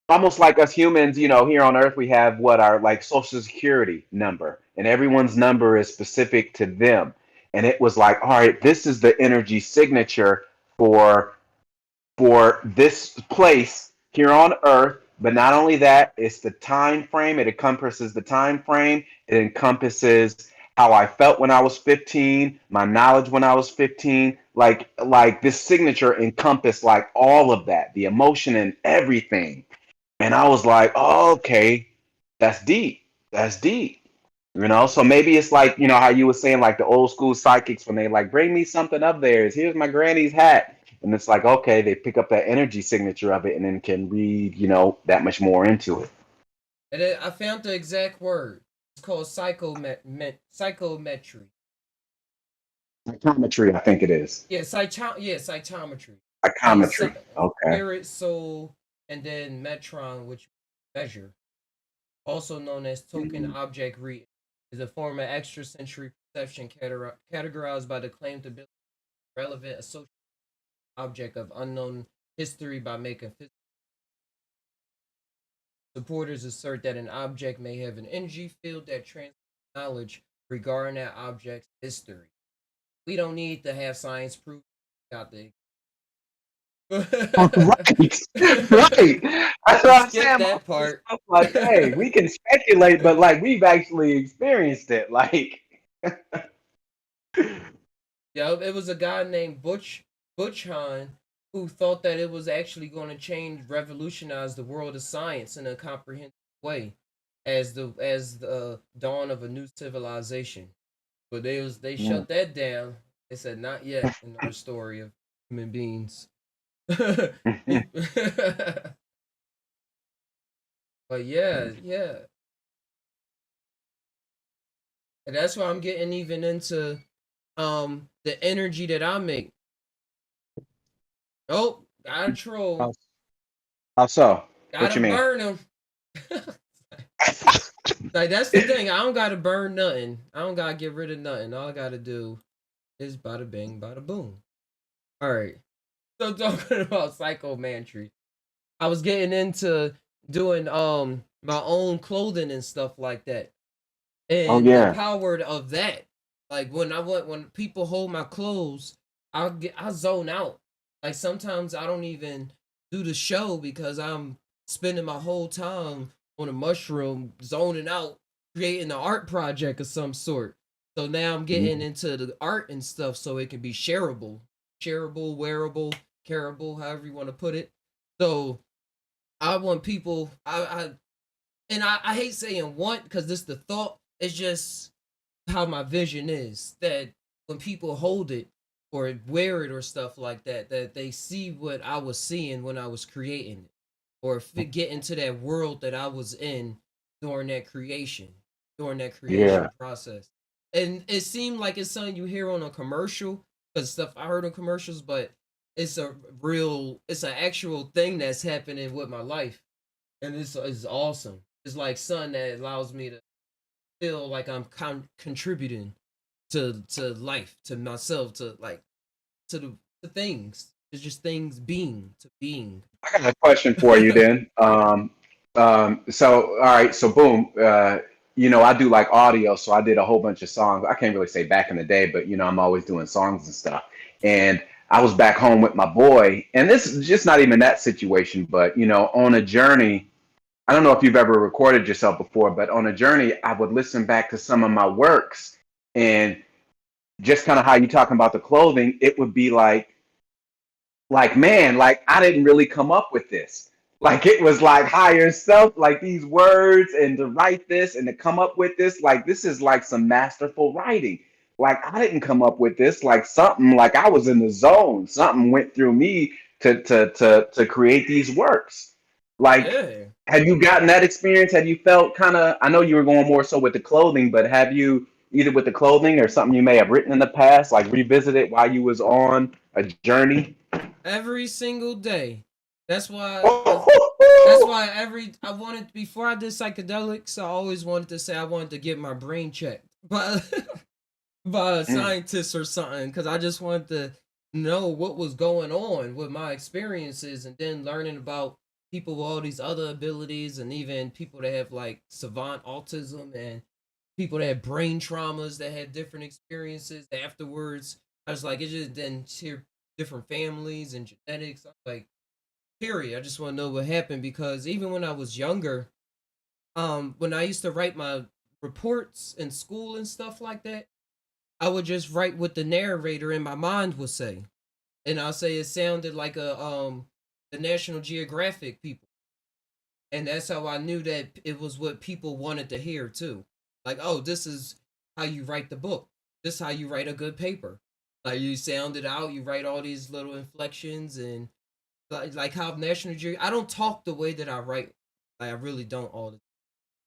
D: almost like us humans, here on Earth, we have what our like social security number, and everyone's number is specific to them. And it was like, all right, this is the energy signature for this place here on Earth. But not only that, it's the time frame. It encompasses the time frame. It encompasses how I felt when I was 15, my knowledge when I was 15. Like this signature encompassed like all of that, the emotion and everything. And I was like, oh, okay, that's deep. That's deep. So maybe it's like, how you were saying, like the old school psychics when they like, bring me something of theirs. Here's my granny's hat. And it's like, okay, they pick up that energy signature of it and then can read, that much more into it.
A: And then I found the exact word. It's called psychometry.
D: Psychometry, I think it is.
A: Cytometry. And
D: Psychometry. Okay.
A: spirit, soul, and then metron, which measure, also known as token
D: Mhm.
A: object reading, is a form of extrasensory perception categorized by the claim to be relevant associated object of unknown history by making physical. Supporters assert that an object may have an energy field that transmits knowledge regarding that object's history. We don't need to have science proof. Got the
D: Right. Right. That's what I'm
A: skip
D: saying. Most
A: that
D: of this
A: part.
D: stuff, like, hey, we can speculate, but like we've actually experienced it. Like,
A: Yeah, it was a guy named Butch Hahn who thought that it was actually going to revolutionize the world of science in a comprehensive way. as the dawn of a new civilization. But they shut that down. They said not yet in our story of human beings. but yeah, yeah. And that's why I'm getting even into the energy that I make. Oh, gotta troll.
D: How, how so? What
A: Gotta
D: you mean?
A: burn them. Like that's the thing. I don't gotta burn nothing. I don't gotta get rid of nothing. All I gotta do is bada bing, bada boom. All right. So talking about psychomantry, I was getting into doing my own clothing and stuff like that,
D: Oh
A: and the
D: yeah.
A: power of that. Like when people hold my clothes, I zone out. Like sometimes I don't even do the show because I'm spending my whole time on a mushroom zoning out, creating an art project of some sort. So now I'm getting
D: Mhm.
A: into the art and stuff so it can be shareable, wearable, careable, however you want to put it. So I want people. I hate saying want because this the thought. It's just how my vision is that when people hold it or wear it or stuff like that, that they see what I was seeing when I was creating it, or get into that world that I was in during that creation, during that creation
D: Yeah.
A: process. And it seemed like it's something you hear on a commercial, because stuff I heard on commercials, but it's an actual thing that's happening with my life, and it's awesome. It's like something that allows me to feel like I'm contributing to life, to myself, to like to the to things. It's just things being to being.
D: I got a question for you then. So all right, so boom. I do like audio, so I did a whole bunch of songs. I can't really say back in the day, but I'm always doing songs and stuff. And I was back home with my boy, and this is just not even that situation, but on a journey. I don't know if you've ever recorded yourself before, but on a journey, I would listen back to some of my works, and just kind of how you talking about the clothing, it would be like man, like I didn't really come up with this. Like it was like higher stuff, like these words and to write this and to come up with this, like this is like some masterful writing. Like I didn't come up with this, like something like I was in the zone. Something went through me to create these works. Like,
A: Yeah.
D: have you gotten that experience? Have you felt kind of? I know you were going more so with the clothing, but have you either with the clothing or something you may have written in the past, like revisited while you was on a journey?
A: Every single day. That's why I that's
D: Oh,
A: why I wanted before I did psychedelics, I always wanted to say I wanted to get my brain checked by by a
D: mm,
A: scientist or something because I just wanted to know what was going on with my experiences and then learning about people with all these other abilities and even people that have like savant autism and people that had brain traumas that had different experiences afterwards. I was like, it just then hear different families and genetics. I'm like, period. I just want to know what happened because even when I was younger, when I used to write my reports in school and stuff like that, I would just write what the narrator in my mind would say, and I'll say it sounded like a the National Geographic people, and that's how I knew that it was what people wanted to hear too. Like, oh, this is how you write the book. This is how you write a good paper. Like you sound it out. You write all these little inflections and like how National Geographic. I don't talk the way that I write. Like, I really don't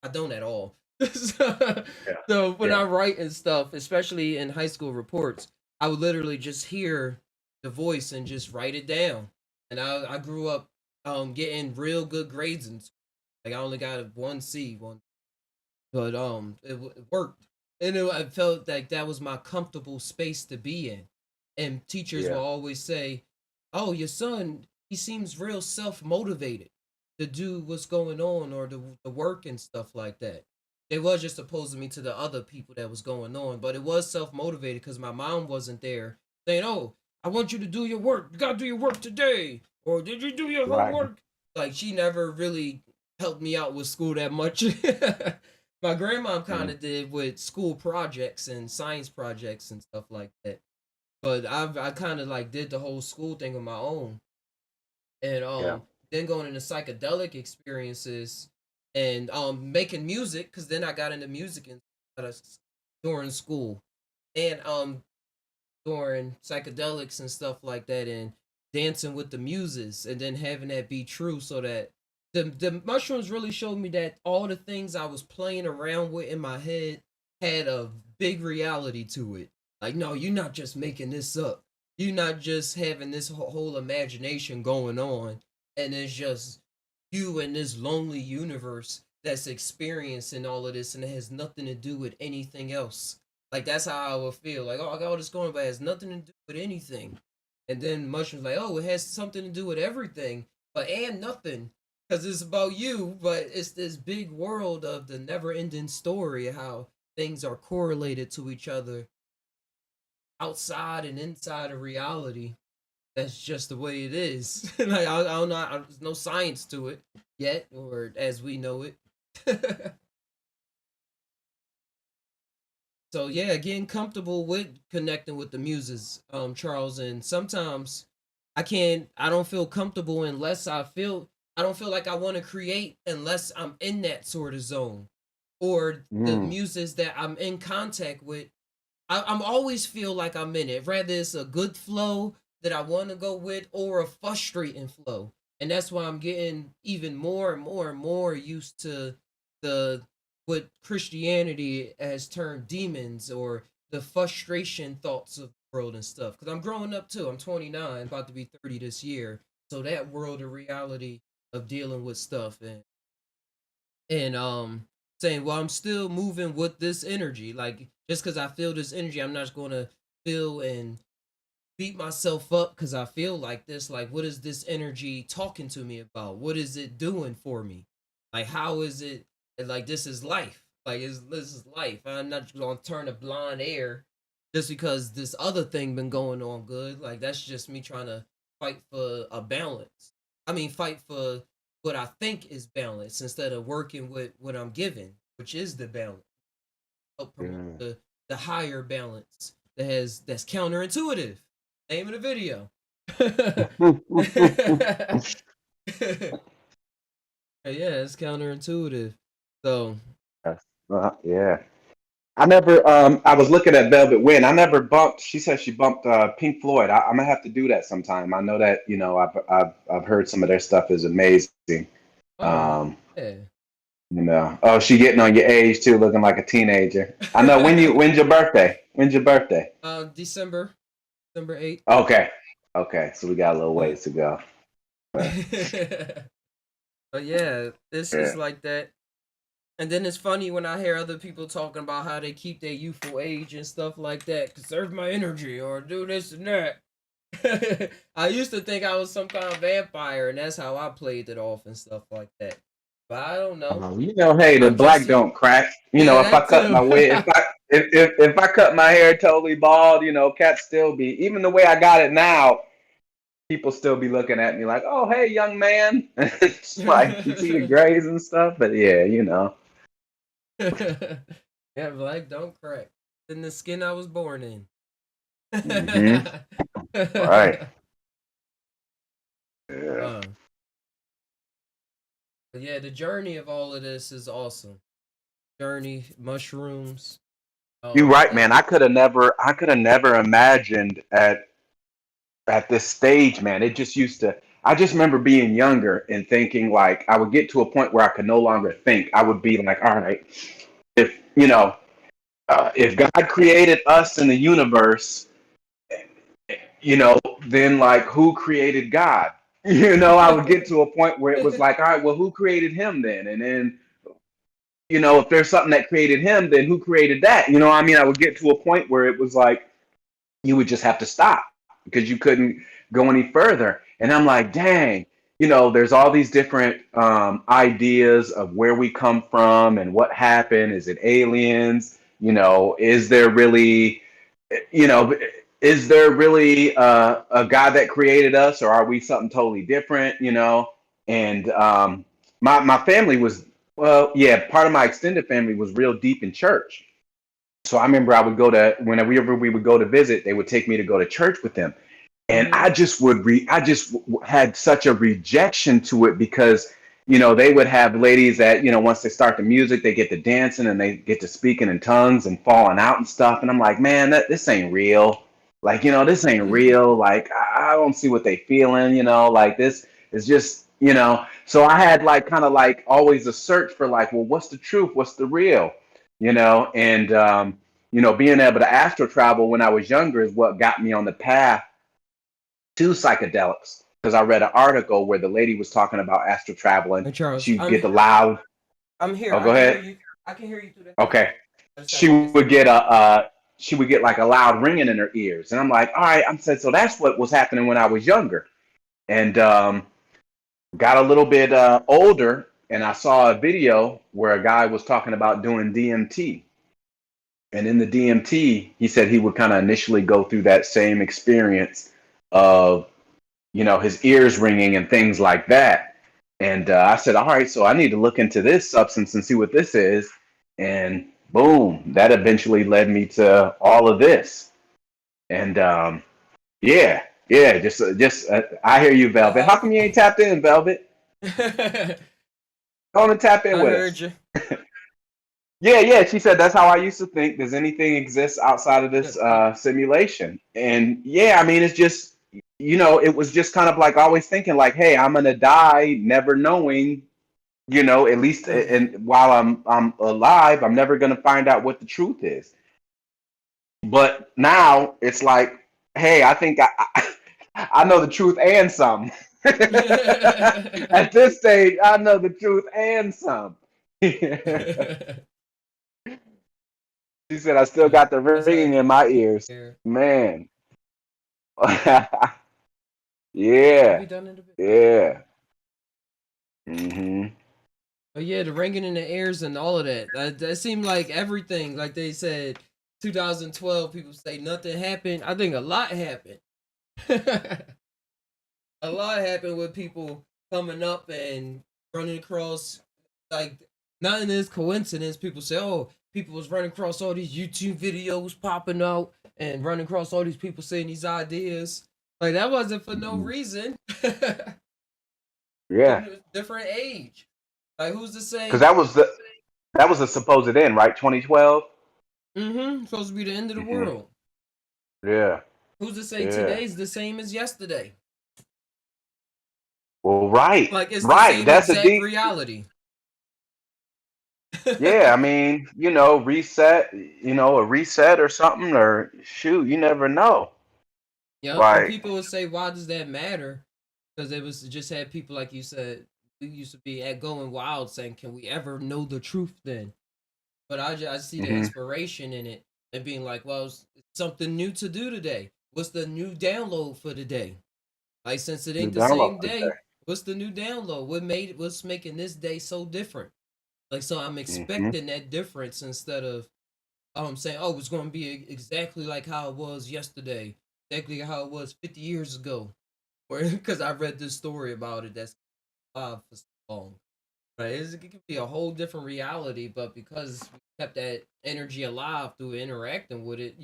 A: I don't at all. so,
D: yeah,
A: so when
D: yeah,
A: I write and stuff, especially in high school reports, I would literally just hear the voice and just write it down. And I grew up getting real good grades in school. Like I only got a 1C, but it worked. And I felt like that was my comfortable space to be in. And teachers will
D: yeah.
A: always say, "Oh, your son, he seems real self-motivated to do what's going on or the work and stuff like that." They was just opposing me to the other people that was going on, but it was self-motivated because my mom wasn't there saying, "Oh, I want you to do your work. You gotta do your work today." Or did you do your
D: Right.
A: homework? Like she never really helped me out with school that much. My grandma kind
D: Mm,
A: of did with school projects and science projects and stuff like that. But I kind of like did the whole school thing on my own. And
D: yeah.
A: then going into psychedelic experiences, and making music, because then I got into music during school, and during psychedelics and stuff like that, and dancing with the muses, and then having that be true, so that the mushrooms really showed me that all the things I was playing around with in my head had a big reality to it. Like, no, you're not just making this up. You're not just having this whole imagination going on, and it's just you in this lonely universe that's experiencing all of this, and it has nothing to do with anything else. Like, that's how I would feel. Like, oh, I got all this going, but it has nothing to do with anything. And then mushrooms like, oh, it has something to do with everything, but and nothing, because it's about you. But it's this big world of the never-ending story, how things are correlated to each other outside and inside of reality. That's just the way it is. Like, I don't know. There's no science to it yet, or as we know it. So yeah, getting comfortable with connecting with the muses, Charles, and sometimes I don't feel comfortable unless I don't feel like I want to create unless I'm in that sort of zone, or the
D: Mm.
A: muses that I'm in contact with. I'm always feel like I'm in it. Rather it's a good flow that I want to go with, or a frustrating flow. And that's why I'm getting even more and more and more used to the what Christianity has turned demons, or the frustration thoughts of the world and stuff. Because I'm growing up too. I'm 29, about to be 30 this year. So that world of reality of dealing with stuff, and saying, well, I'm still moving with this energy. Like, just because I feel this energy, I'm not just going to feel and beat myself up because I feel like this. Like, what is this energy talking to me about? What is it doing for me? Like, how is it? Like, this is life. Like, this is life. I'm not going to turn a blind ear just because this other thing been going on good. Like, that's just me trying to fight for a balance. I mean, fight for what I think is balance instead of working with what I'm given, which is the balance. Help promote
D: Yeah.
A: the higher balance that's counterintuitive. Name of the video. Yeah, it's counterintuitive. So
D: Yes. Yeah. I never I was looking at Velvet Wind. I never bumped. She said she bumped Pink Floyd. I'm gonna have to do that sometime. I know that, I've heard some of their stuff is amazing.
A: oh
D: Um,
A: yeah.
D: oh, she getting on your age too, looking like a teenager. I know. When's your birthday? When's your birthday?
A: December 8th.
D: Okay. Okay. So we got a little ways to go. But,
A: But yeah, this is
D: yeah.
A: like that. And then it's funny when I hear other people talking about how they keep their youthful age and stuff like that, conserve my energy or do this and that. I used to think I was some kind of vampire, and that's how I played it off and stuff like that. But I don't know.
D: Hey, the
A: I'm just
D: black don't crack.
A: yeah,
D: If I
A: that
D: cut
A: too.
D: my wig, if I cut my hair totally bald, cats still be, even the way I got it now, people still be looking at me like, "Oh, hey, young man." It's like you see the grays and stuff, but yeah.
A: Yeah, black don't crack. In the skin I was born in.
D: Hmm. Right. Yeah.
A: uh, but yeah, the journey of all of this is awesome. Journey, mushrooms.
D: You're right,
A: And
D: man. I could have never imagined at this stage, man. It just used to. I just remember being younger and thinking like I would get to a point where I could no longer think. I would be like, all right, if if God created us in the universe, then like who created God? I would get to a point where it was like, all right, well, who created him then? And then, if there's something that created him, then who created that? I mean, I would get to a point where it was like you would just have to stop because you couldn't go any further. And I'm like, dang, there's all these different ideas of where we come from and what happened. Is it aliens? Is there really, you know, is there really a God that created us, or are we something totally different? And my family was, well, yeah, part of my extended family was real deep in church. So I remember I would go to whenever we would go to visit, they would take me to go to church with them, and
A: Mhm.
D: I just had such a rejection to it because they would have ladies that, once they start the music, they get to dancing and they get to speaking in tongues and falling out and stuff. And I'm like, man, this ain't real. Like, this ain't real. Like, I don't see what they feeling, like this is just, so I had like kind of like always a search for like, well, what's the truth? What's the real? And, being able to astral travel when I was younger is what got me on the path to psychedelics, because I read an article where the lady was talking about astral traveling.
A: Hey Charles,
D: She would get the loud.
A: I'm here.
D: Oh,
A: I
D: go
A: can hear
D: ahead.
A: you. I can hear you through the
D: Okay.
A: headphones.
D: She would get she would get like a loud ringing in her ears, and I'm like, all right. I'm said, so that's what was happening when I was younger, and got a little bit older, and I saw a video where a guy was talking about doing DMT. And in the DMT, he said he would kind of initially go through that same experience of, his ears ringing and things like that. And I said, all right, so I need to look into this substance and see what this is. And boom, that eventually led me to all of this. And yeah, just I hear you, Velvet. How come you ain't tapped in, Velvet? Go on and tap in
A: I
D: with
A: heard
D: us.
A: you.
D: Yeah. She said that's how I used to think. Does anything exist outside of this simulation? And yeah, I mean, it's just, it was just kind of like always thinking like, hey, I'm gonna die, never knowing, at least, and while I'm alive, I'm never gonna find out what the truth is. But now it's like, hey, I think I know the truth and some. At this stage, I know the truth and some. She said, I still got the
A: That's how
D: ringing
A: it
D: in
A: is
D: my ears.
A: here.
D: Man.
A: I'll
D: Yeah.
A: be done in a bit.
D: Yeah. Hmm.
A: But yeah, the ringing in the ears and all of that. That seemed like everything. Like they said, 2012, people say nothing happened. I think a lot happened. A lot happened with people coming up and running across, like, nothing is coincidence. People say, oh, people was running across all these YouTube videos popping out and running across all these people saying these ideas. Like that wasn't for no reason.
D: Yeah.
A: Different age. Like who's to
D: Because
A: say?
D: that was the supposed end, right? 2012.
A: Supposed to be the end of the
D: Hmm.
A: world.
D: Yeah.
A: Who's to say
D: Yeah.
A: today's the same as yesterday?
D: Well, right.
A: Like it's the
D: Right.
A: same
D: That's a
A: exact
D: deep.
A: reality.
D: Yeah. I mean, reset. A reset or something, or shoot, you never know.
A: Yep. And
D: Like.
A: people would say, why does that matter? Because it was just had people like you said, we used to be at going wild saying, can we ever know the truth then? But I see the
D: Hmm.
A: inspiration in it and being like, well, it's something new to do today. What's the new download for today? Like since it
D: New
A: ain't the
D: download
A: same
D: today.
A: day, what's the new download? What's making this day so different? Like so I'm
D: Hmm.
A: expecting that difference instead of saying, oh, it's gonna be exactly like how it was yesterday, exactly how it was 50 years ago. Or because I read this story about it that's for so long. Right? It could be a whole different reality, but because we kept that energy alive through interacting with it,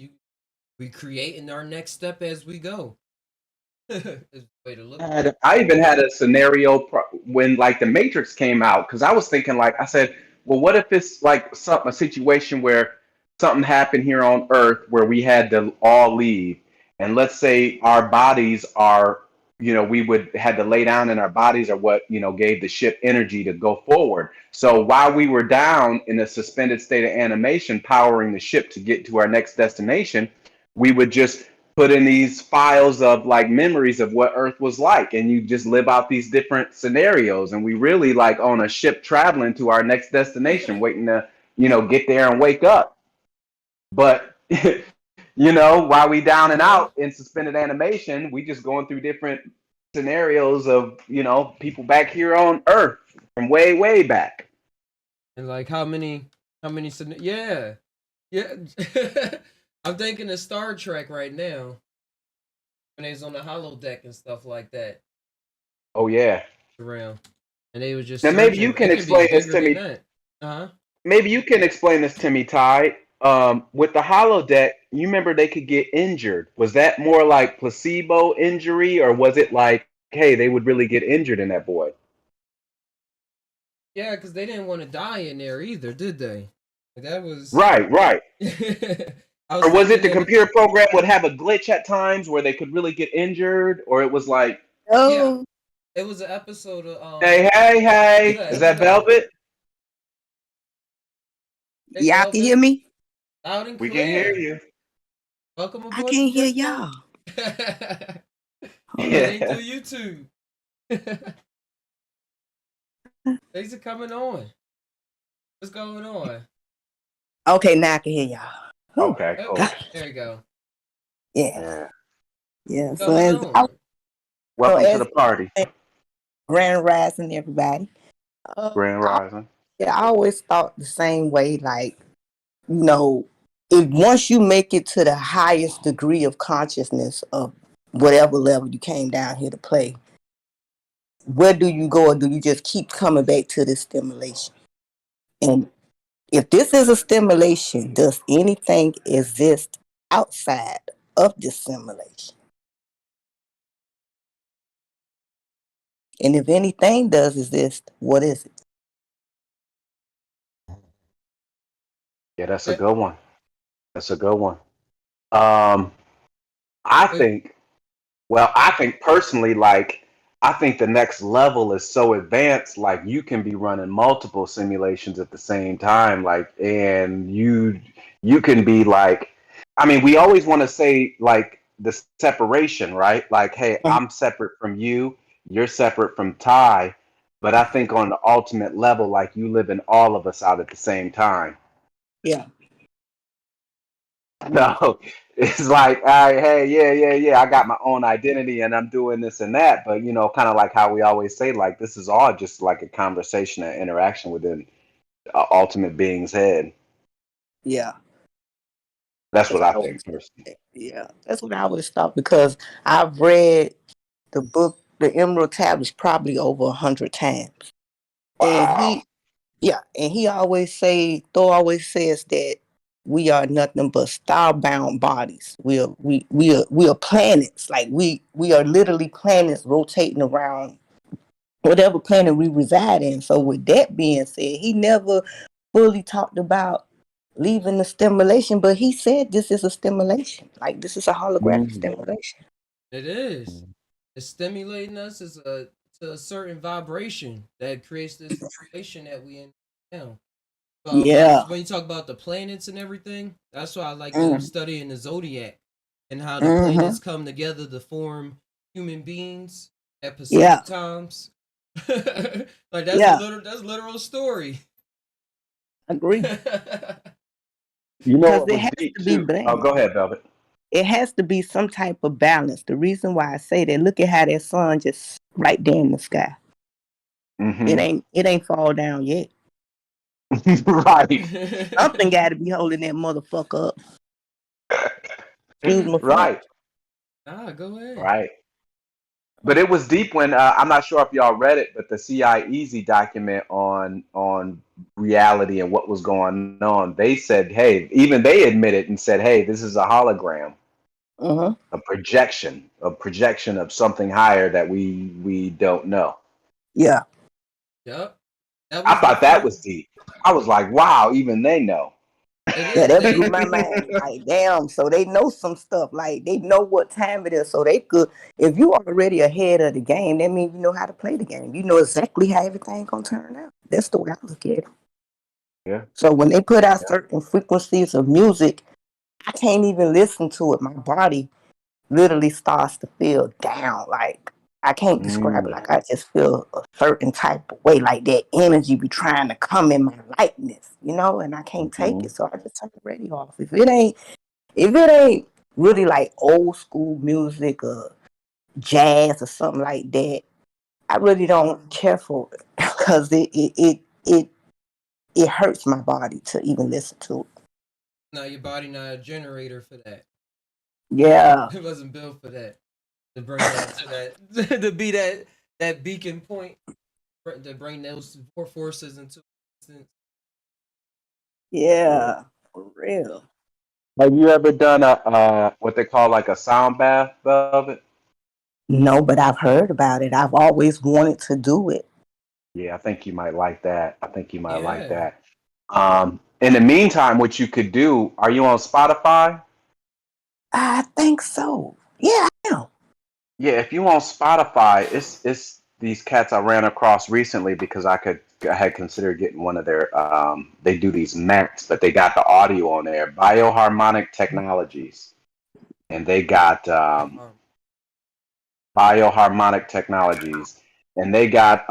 A: we creating our next step as we go. Is the way to look at it.
D: I even had a scenario when like the Matrix came out, because I was thinking like I said, well, what if it's like a situation where something happened here on Earth where we had to all leave, and let's say our bodies are, we would had to lay down, and our bodies are what gave the ship energy to go forward. So while we were down in a suspended state of animation, powering the ship to get to our next destination, we would just put in these files of like memories of what Earth was like, and you just live out these different scenarios, and we really like on a ship traveling to our next destination, waiting to get there and wake up. But while we down and
A: Uh-huh.
D: out in suspended animation, we just going through different scenarios of people back here on Earth from way back.
A: And like yeah. Yeah. I'm thinking of Star Trek right now. When they was on the holodeck and stuff like that
D: Oh yeah.
A: around. And they was just
D: Now maybe you
A: searching.
D: can
A: It could be
D: explain this
A: bigger
D: to
A: than
D: me.
A: that. Uh-huh.
D: Maybe you can explain this to me, Ty. With the holodeck, you remember they could get injured. Was that more like placebo injury, or was it like, hey, they would really get injured in that boy?
A: Yeah, because they didn't want to die in there either, did they? That was.
D: Right, right.
A: I was
D: Or was it
A: thinking
D: the
A: that.
D: computer program would have a glitch at times where they could really get injured, or it was like,
A: Yeah,
E: Oh,
A: it was an episode of
D: hey, hey, hey,
A: Yeah,
D: is
A: what's
D: that
A: up?
D: Velvet?
A: Hey,
E: y'all can hear
A: Velvet,
E: me?
A: loud and
D: We can hear
A: clear.
D: you.
A: Welcome
E: I
A: aboard the
E: can't hear
A: Disco.
E: y'all. Hold
A: It
E: on.
A: ain't
D: Yeah.
A: through YouTube. Thanks for coming on. What's going on?
E: Okay, now I can hear y'all. Whew.
D: Okay,
A: Oh,
D: cool.
E: God.
A: there you go.
E: Yeah,
D: Yeah.
E: yeah. So
A: Going
E: as
A: on.
E: so
D: Welcome to
E: as
D: the party,
E: Grand Rising, everybody.
D: Grand
E: I,
D: Rising.
E: yeah, I always thought the same way. Like, you know, if once you make it to the highest degree of consciousness of whatever level you came down here to play, where do you go, or do you just keep coming back to this stimulation? And if this is a stimulation, does anything exist outside of this stimulation? And if anything does exist, what is it?
D: Yeah, that's a
A: Eh,
D: good one. That's a good one. Um, I
A: eh,
D: think, well, I think personally, like, I think the next level is so advanced, like you can be running multiple simulations at the same time, like, and you can be like, I mean, we always want to say like the separation, right? Like, hey,
E: Mhm.
D: I'm separate from you, you're separate from Ty, but I think on the ultimate level, like you live in all of us out at the same time.
E: Yeah.
D: No, it's like, all right, hey, yeah, yeah, yeah, I got my own identity and I'm doing this and that. But, kind of like how we always say, like, this is all just like a conversation and interaction within ultimate being's head.
E: Yeah.
D: That's
E: That's
D: what
E: what
D: I
E: I would
D: think personally.
E: yeah. That's what I would have stopped because I've read the book, The Emerald Tablets, probably over 100 times. And
D: Wow.
E: he always Thor always says that we are nothing but star-bound bodies. We are planets. Like we are literally planets rotating around whatever planet we reside in. So with that being said, he never fully talked about leaving the stimulation, but he said this is a stimulation. Like this is a holographic
D: Mm.
E: stimulation.
A: It is. It's stimulating us to a certain vibration that creates this vibration that we in now.
E: Yeah.
A: When you talk about the planets and everything, that's why I like
E: Mm.
A: studying the zodiac and how the
E: Mm-hmm.
A: planets come together to form human beings at
E: Yeah.
A: Pacific times. Like
E: Yeah.
A: that's literal story.
E: Agree.
D: You know
E: Because
D: what
E: it
D: was
E: has
D: deep
E: to be
D: too? Oh,
E: balanced.
D: go ahead, Velvet.
E: It has to be some type of balance. The reason why I say that, look at how that sun just right there in the sky.
D: Hmm.
E: It ain't fall down yet.
D: Right,
E: Something got to be holding that motherfucker up. Excuse my French.
D: right,
A: Go ahead.
D: right. But it was deep when I'm not sure if y'all read it, but the CI Easy document on reality and what was going on. They said, hey, even they admitted and said, hey, this is a hologram,
E: Uh-huh.
D: a projection of something higher that we don't know.
E: Yeah.
A: Yep. That
D: I
A: was the
D: thought that
A: first.
D: was deep. I was like, wow, even they know.
A: It
E: Yeah,
A: is.
E: that blew my mind. Like, damn, so they know some stuff. Like, they know what time it is. So they could, if you already ahead of the game, that means you know how to play the game. You know exactly how everything gonna turn out. That's the way I look at it.
D: Yeah.
E: So when they put out
D: Yeah.
E: certain frequencies of music, I can't even listen to it. My body literally starts to feel down. Like, I can't describe it.
D: Mm,
E: Like, I just feel a certain type of way. Like, that energy be trying to come in my likeness, and I can't take
D: mhm,
E: it. So I just turn the radio off. If it ain't really like old school music or jazz or something like that, I really don't care for it because it hurts my body to even listen to it.
A: Now your body not a generator for that.
E: Yeah.
A: It wasn't built for that. To bring that to that to be that beacon point to bring those four forces into existence.
D: yeah.
E: Yeah. For real.
D: Have you ever done a what they call like a sound bath of it?
E: No, but I've heard about it. I've always wanted to do it.
D: Yeah, I think you might like that. I think you might like
A: Yeah.
D: that. In the meantime, what you could do, are you on Spotify?
E: I think so. Yeah, I am.
D: Yeah, if you on Spotify, it's these cats I ran across recently because I had considered getting one of their they do these Macs, but they got the audio on there. Bioharmonic Technologies. And they got Bioharmonic Technologies. And they got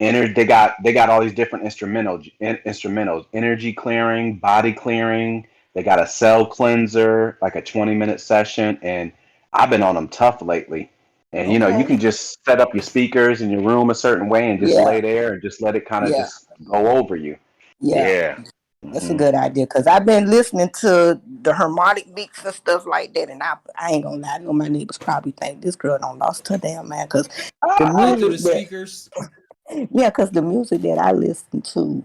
D: they got all these different instrumentals, energy clearing, body clearing. They got a cell cleanser, like a 20-minute session, and I've been on them tough lately. And you know, you
E: Okay.
D: can just set up your speakers in your room a certain way and just
E: Yeah,
D: lay there and just let it kind of
E: yeah,
D: just go over you.
E: yeah.
D: Yeah.
E: That's a
D: Hmm.
E: good idea because I've been listening to the harmonic beats and stuff like that, and I ain't gonna lie. I know my neighbors probably think this girl done lost her damn man because the
A: Play through the
E: music that
A: speakers.
E: yeah, because the music that I listen to,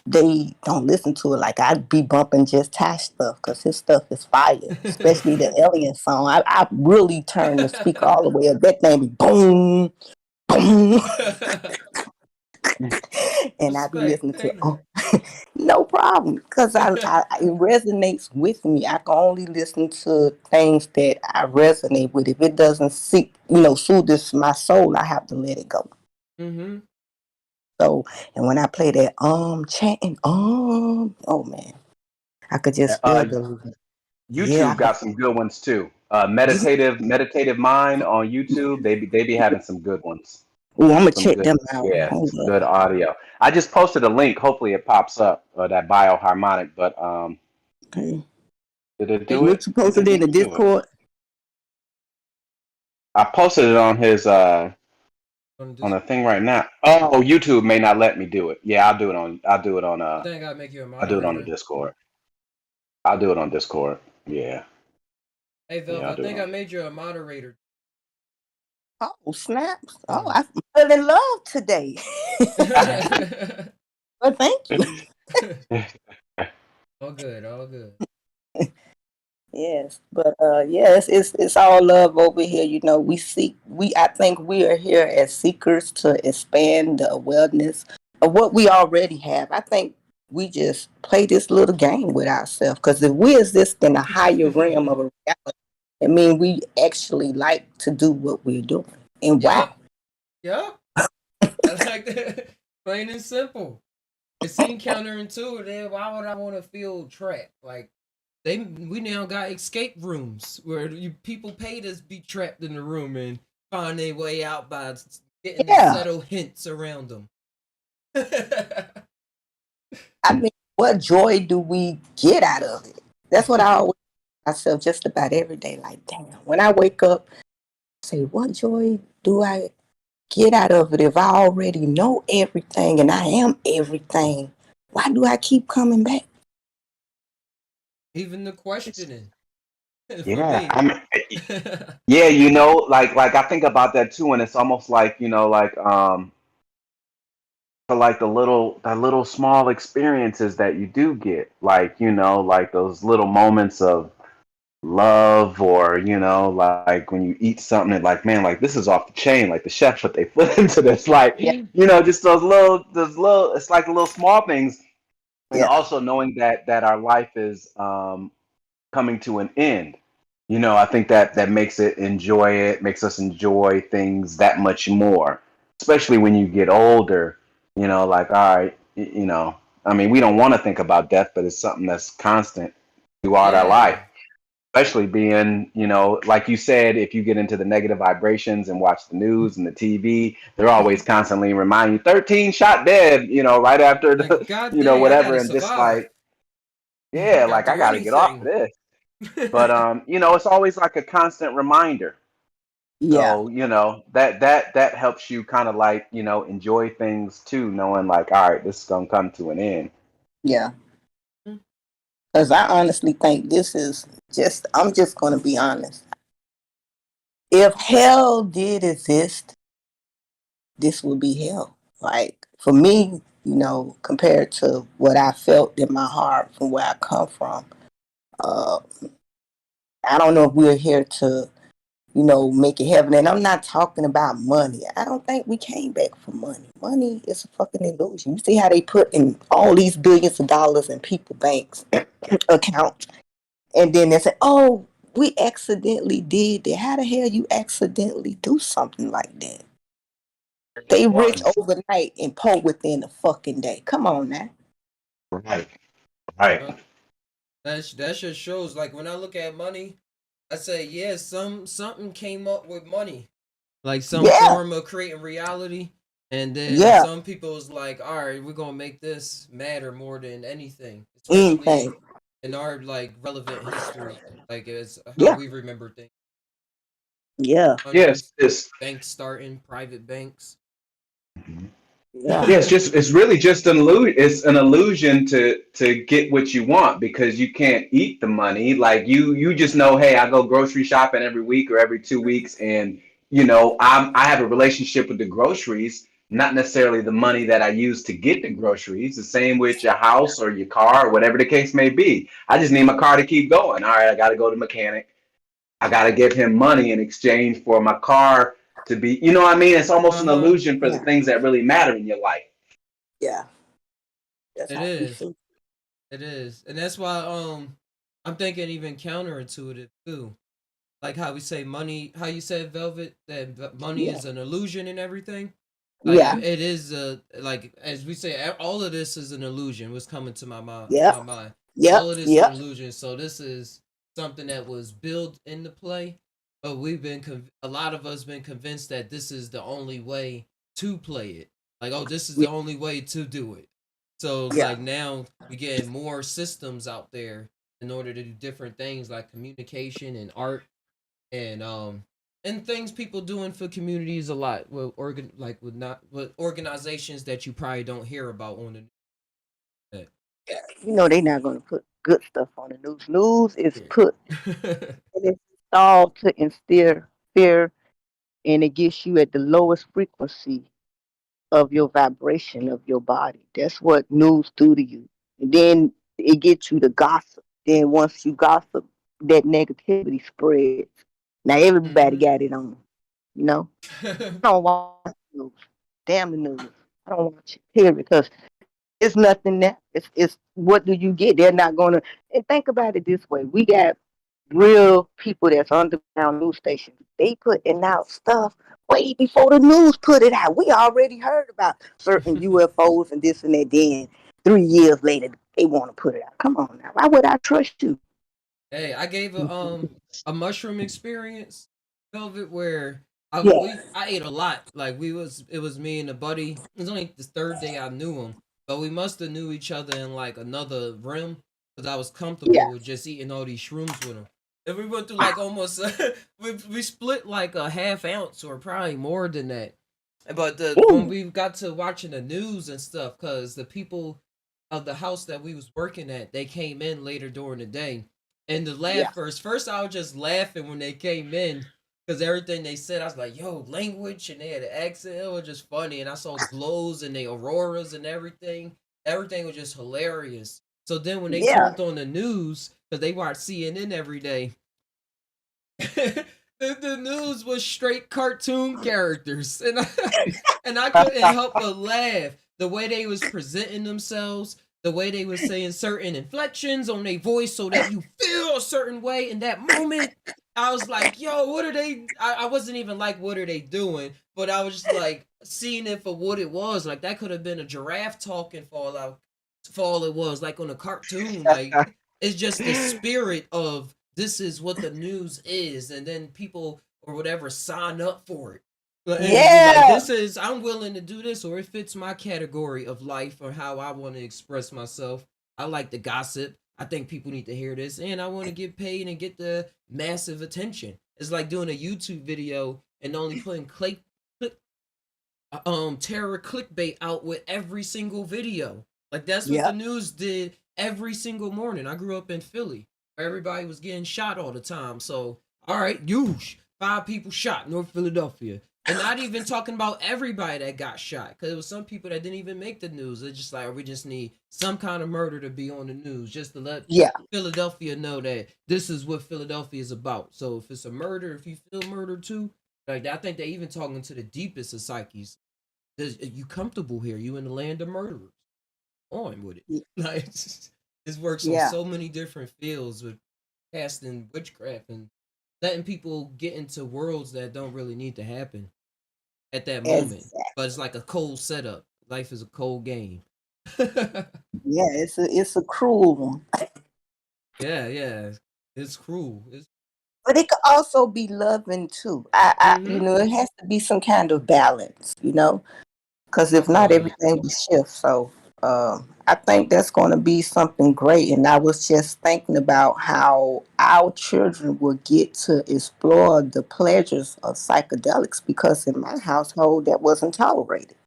E: they don't listen to it like I'd be bumping just Tash stuff because his stuff is fire, especially the Alien song. I really turn the speaker all the way up. That thing be boom, boom, and I be
A: Respect.
E: listening to
A: Thank you.
E: no problem because it resonates with me. I can only listen to things that I resonate with. If it doesn't soothe my soul, I have to let it go.
A: Mm-hmm.
E: So, and when I play that chanting oh man, I could just feel
D: Uh,
E: the yeah.
D: YouTube got some good ones too.
E: Yeah.
D: Meditative Mind on YouTube. They be having some good ones.
E: Oh, I'm gonna
D: Some
E: check
D: good,
E: them out.
D: yeah,
E: Hold
D: some
E: up.
D: good audio. I just posted a link. Hopefully it pops up, that bioharmonic. But
E: Okay.
D: did it
E: Hey,
D: do it?
E: what you
D: It
E: posted
D: didn't
E: in the
D: even do it.
E: Discord?
D: I posted it on his
A: On
D: on
A: this,
D: the thing right now. Oh, YouTube may not let me do it. Yeah,
A: I think I gotta make you a
D: I'll do it on the
A: moderator.
D: Discord. I'll do it on Discord. Yeah,
A: Hey,
D: yeah,
A: Velv,
D: I'll
A: I
D: do it
A: think I
D: on.
A: made you a moderator.
E: Oh, snaps. Oh,
A: Mm.
E: I fell in love today. Well, thank you.
A: All good, all good.
E: Yes, but yes, it's all love over here. You know, I think we are here as seekers to expand the awareness of what we already have. I think we just play this little game with ourselves because if we exist in a higher realm of a reality, I mean, we actually like to do what we're doing. And wow,
A: Yup, yup. I like that. Plain and simple. It seemed counterintuitive. Why would I want to feel trapped? Like we now got escape rooms where people pay to be trapped in the room and find their way out by getting the
E: yeah,
A: subtle hints around them.
E: I mean, what joy do we get out of it? That's what I always ask myself just about every day. Like, damn, when I wake up, I say, what joy do I get out of it if I already know everything and I am everything? Why do I keep coming back?
A: Even the questioning for
D: Yeah,
A: me.
D: I mean, yeah, like I think about that too, and it's almost like like for like the little small experiences that you do get, like like those little moments of love, or like when you eat something and like, man, like this is off the chain, like the chef put they put into this, like
E: Yeah,
D: just those little, it's like the little small things, and
E: yeah,
D: also knowing that our life is coming to an end. I think that makes us enjoy things that much more, especially when you get older. Like, all right, I mean, we don't want to think about death, but it's something that's constant throughout our life.
A: Yeah.
D: Especially being, like you said, if you get into the negative vibrations and watch the news and the TV, they're always constantly reminding you 13 shot dead, right after
A: Like,
D: the,
A: god dang, I
D: whatever.
A: gotta
D: And just
A: survive.
D: like, yeah,
A: Gotta
D: like I
A: do
D: got to get off of
A: anything.
D: this. But it's always like a constant reminder.
E: yeah,
D: So that helps you kind of like enjoy things too, knowing like, all right, this is gonna come to an end.
E: yeah. Because I honestly think I'm just going to be honest. If hell did exist, this would be hell. Like, for me, compared to what I felt in my heart from where I come from, uh, I don't know if we're here to make it heaven. And I'm not talking about money. I don't think we came back for money. Money is a fucking illusion. You see how they put in all these billions of dollars in people's banks accounts, and then they say, "Oh, we accidentally did that." How the hell you accidentally do something like that? They rich
D: Once.
E: overnight and poor within a fucking day. Come on now.
D: Right. Right.
A: That just shows, like, when I look at money, I say, yeah, something came up with money, like some
E: Yeah.
A: form of creating reality, and then
E: Yeah.
A: some people was like, all right, we're gonna make this matter more than anything, especially
E: Anything.
A: in our like relevant history, like it's how
E: Yeah.
A: we remember things.
E: Yeah.
D: Yes.
A: Countries,
D: It's
A: banks starting, private banks.
E: Yeah.
D: Yeah, it's really just an illusion. It's an illusion to get what you want because you can't eat the money. Like you just know, hey, I go grocery shopping every week or every 2 weeks, and I have a relationship with the groceries, not necessarily the money that I use to get the groceries. The same with your house or your car or whatever the case may be. I just need my car to keep going. All right, I got to go to the mechanic. I got to give him money in exchange for my car to be, you know what I mean? It's almost an
A: Uh-huh.
D: illusion for the
E: Yeah.
D: things that really matter in your life.
E: Yeah. That's
A: It
E: how we
A: is.
E: feel.
A: It is. And that's why I'm thinking even counterintuitive too. Like how we say money, how you said Velvet, that money
E: Yeah.
A: is an illusion and everything. Like
E: Yeah.
A: it is a, like as we say, all of this is an illusion. What's coming to
E: Yep.
A: my mind.
E: Yep.
A: All of this is an
E: Yep.
A: illusion. So this is something that was built into play, but we've been a lot of us been convinced that this is the only way to play it. Like, oh, this is the only way to do it. So
E: Yeah.
A: like now we get more systems out there in order to do different things like communication and art and things people doing for communities a lot with with organizations that you probably don't hear about on the net.
E: They're not gonna put good stuff on the news. News is put
A: Yeah.
E: and it's installed to instill fear, and it gets you at the lowest frequency of your vibration of your body. That's what news do to you. And then it gets you to gossip. Then once you gossip, that negativity spreads. Now everybody
A: Hmm.
E: got it on. You know, I don't watch the news. Damn the news. I don't watch it. Period. Because it's nothing there. It's what do you get? They're not gonna. And think about it this way: we got real people that's underground news stations. They putting out stuff way before the news put it out. We already heard about certain UFOs and this and that. Then 3 years later, they want to put it out. Come on now, why would I trust you?
A: Hey, I gave a mushroom experience, Velvet, where
E: Yeah,
A: I ate a lot. Like it was me and a buddy. It was only the third day I knew him, but we must have knew each other in like another realm because I was comfortable
E: yeah.
A: with just eating all these shrooms with him. And we went through like almost we split like a half ounce or probably more than that. But when
E: Ooh,
A: we got to watching the news and stuff, because the people of the house that we was working at, they came in later during the day. And the
E: yeah,
A: laugh first I was just laughing when they came in because everything they said, I was like, yo, language, and they had an accent. It was just funny. And I saw glows and the auroras and everything. Everything was just hilarious. So then when they
E: yeah,
A: turned on the news, because they watch CNN every day, the news was straight cartoon characters. And I couldn't help but laugh. The way they was presenting themselves, the way they was saying certain inflections on their voice so that you feel a certain way in that moment. I was like, yo, what are they? I wasn't even like, what are they doing? But I was just like seeing it for what it was. Like that could have been a giraffe talking for all it was, like on a cartoon. Like it's just the spirit of this is what the news is, and then people or whatever sign up for it. And be like,
E: yeah,
A: this is I'm willing to do this, or it fits my category of life or how I want to express myself. I like the gossip. I think people need to hear this, and I want to get paid and get the massive attention. It's like doing a YouTube video and only putting terror clickbait out with every single video. Like that's what
E: yeah,
A: the news did every single morning. I grew up in Philly, where everybody was getting shot all the time. So, all right, 5 people shot North Philadelphia. And not even talking about everybody that got shot, because it was some people that didn't even make the news. It's just like, we just need some kind of murder to be on the news, just to let
E: Yeah,
A: Philadelphia know that this is what Philadelphia is about. So if it's a murder, if you feel murdered too, like, I think they even talking to the deepest of psyches. You comfortable here? You in the land of murderers? On with it. Like, this works on
E: yeah,
A: so many different fields with casting witchcraft and letting people get into worlds that don't really need to happen at that moment.
E: exactly.
A: But it's like a cold setup. Life is a cold game. Yeah,
E: Yeah, it's a cruel one,
A: yeah. It's cruel. It's
E: but it could also be loving too.
A: mm-hmm.
E: It has to be some kind of balance, because if not,
A: Right.
E: everything will shift. So, I think that's going to be something great. And I was just thinking about how our children will get to explore the pleasures of psychedelics, because in my household that wasn't tolerated.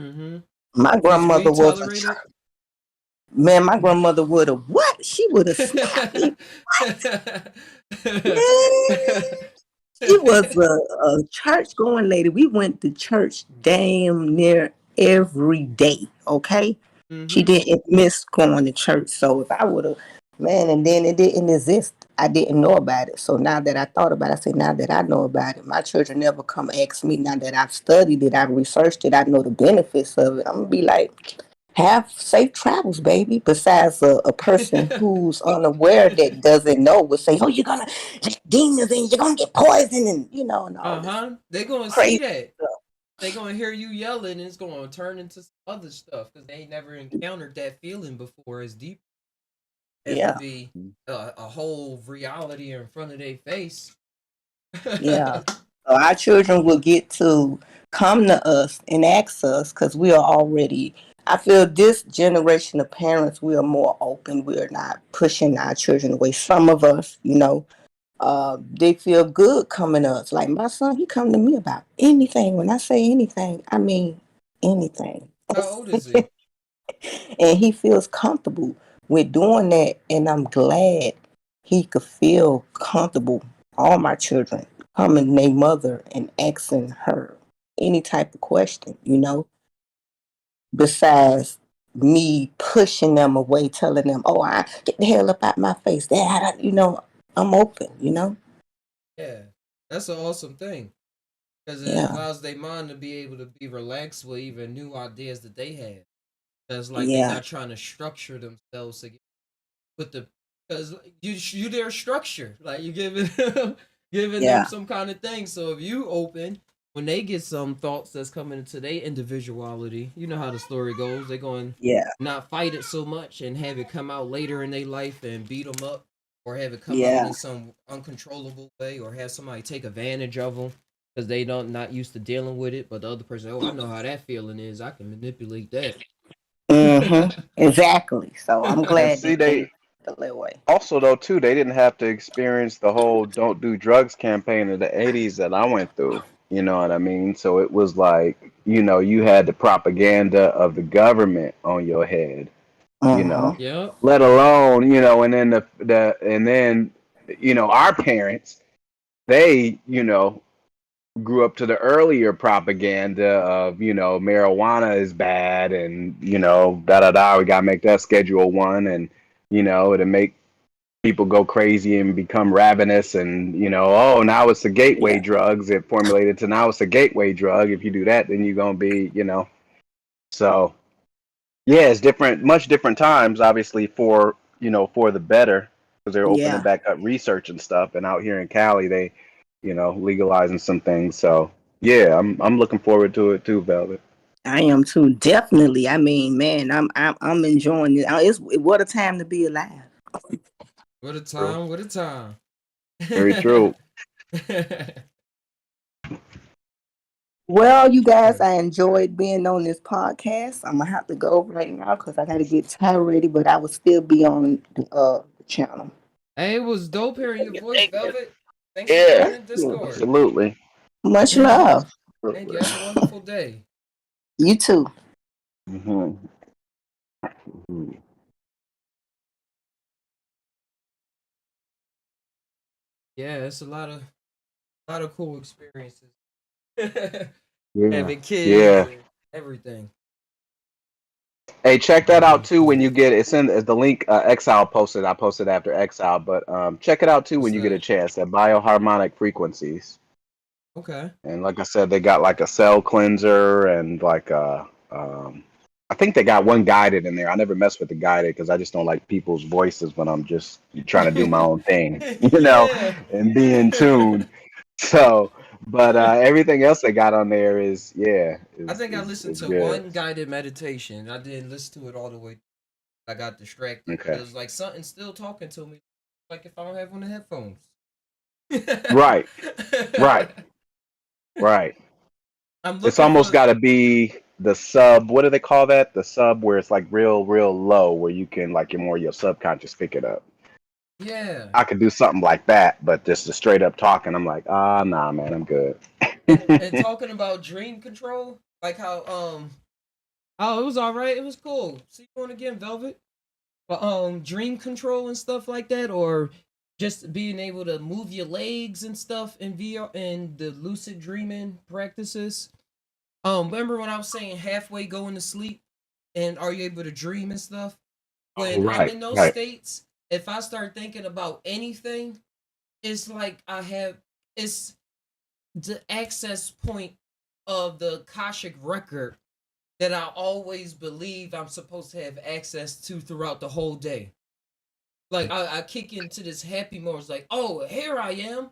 A: Mm-hmm.
E: My
A: Did we
E: grandmother was a
A: tolerate it?
E: man. My grandmother would have what? She would have slapped me. Man, she was a church going lady. We went to church damn near every day. Okay, she
A: Mm-hmm.
E: didn't miss going to church. So if I would have, man, and then it didn't exist. I didn't know about it. So now that I thought about it, I say now that I know about it, my children never come ask me. Now that I've studied it, I've researched it, I know the benefits of it. I'm gonna be like, have safe travels, baby. Besides, a person who's unaware that doesn't know would say, "Oh, you're gonna let demons in, you're gonna get poisoned," and and all this
A: Uh-huh. They gonna see
E: crazy
A: that.
E: stuff.
A: They gonna hear you yelling, and it's gonna turn into some other stuff because they ain't never encountered that feeling before as deep as to
E: Yeah,
A: be a whole reality in front of their face.
E: yeah. So our children will get to come to us and ask us because we are already. I feel this generation of parents, we are more open. We are not pushing our children away. Some of us, they feel good coming to us. Like my son, he come to me about anything. When I say anything, I mean anything.
A: How old is he?
E: And he feels comfortable with doing that. And I'm glad he could feel comfortable. All my children coming to their mother and asking her any type of question, besides me pushing them away, telling them, "Oh, I get the hell up out my face." Dad, I'm open.
A: Yeah, that's an awesome thing because it
E: Yeah,
A: allows their mind to be able to be relaxed with even new ideas that they have. That's like they're
E: yeah,
A: not trying to structure themselves to with the because you their structure, like you giving them giving them
E: yeah,
A: some kind of thing. So if you open when they get some thoughts that's coming into their individuality, you know how the story goes. They're going
E: yeah,
A: not fight it so much and have it come out later in their life and beat them up, or have it come out
E: yeah.
A: in some uncontrollable way, or have somebody take advantage of them because they don't not used to dealing with it. But the other person, oh, I know how that feeling is. I can manipulate that.
E: Exactly. So I'm
D: And
E: glad
D: see,
E: that they
D: they
E: feel that way.
D: also though too, they didn't have to experience the whole "don't do drugs" campaign of the '80s that I went through. You know what I mean? So it was like, you had the propaganda of the government on your head. You
E: Uh-huh.
D: know,
A: Yep.
D: let alone, and then our parents, they, grew up to the earlier propaganda of, marijuana is bad and, da da da, we gotta make that Schedule 1 and, to make people go crazy and become ravenous and, oh, now it's a gateway
E: Yeah.
D: drugs. It formulated to now it's a gateway drug. If you do that, then you're gonna be, so yeah, it's different, much different times, obviously, for the better, because they're opening
E: Yeah.
D: back up research and stuff. And out here in Cali, they, legalizing some things. So yeah, I'm looking forward to it too, Velvet.
E: I am too. Definitely. I mean, man, I'm enjoying it. What a time to be alive.
A: What a
D: True.
A: time! What a time!
D: Very true.
E: Well, you guys, I enjoyed being on this podcast. I'm gonna have to go right now because I gotta get tired ready, but I will still be on the channel.
A: Hey, it was dope hearing your voice, Velvet. Thanks for
D: Yeah,
A: joining
E: Thank you.
A: Discord.
D: absolutely.
E: Much love.
A: Thank you. Have a wonderful day.
E: You too.
D: Hmm.
A: Yeah, it's a lot of cool experiences.
D: Yeah.
A: Having kids
D: Yeah.
A: and everything.
D: Hey, check that out
A: Really
D: too when
A: cool.
D: you get it. It's in the link. Exile posted. I posted after Exile, but check it out too
A: What's
D: when you get a
A: that?
D: chance. That bioharmonic frequencies,
A: Okay.
D: and like I said, they got like a cell cleanser and like I think they got one guided in there. I never mess with the guided because I just don't like people's voices when I'm just trying to do my own thing,
A: Yeah.
D: and be in tune. So, but everything else they got on there is yeah,
A: I think I listened
D: is
A: to
D: good.
A: one guided meditation. I didn't listen to it all the way. I got distracted. But
D: Okay.
A: it was like something still talking to me, like if I don't have on the headphones.
D: Right. Right. Right.
A: I'm
D: It's
A: looking
D: almost
A: for.
D: got to be the sub. What do they call that? The sub where it's like real, real low, where you can like your subconscious pick it up.
A: Yeah.
D: I could do something like that, but just the straight up talking, I'm like, ah, nah, man, I'm good.
A: And talking about dream control, like how oh, it was all right. It was cool. See you on again, Velvet. But dream control and stuff like that, or just being able to move your legs and stuff in VR and the lucid dreaming practices. Remember when I was saying halfway going to sleep, and are you able to dream and stuff?
D: Oh,
A: When I'm
D: right,
A: in those
D: right.
A: states, if I start thinking about anything, it's like it's the access point of the Akashic record that I always believe I'm supposed to have access to throughout the whole day. Like I kick into this happy mode. It's like, oh, here I am,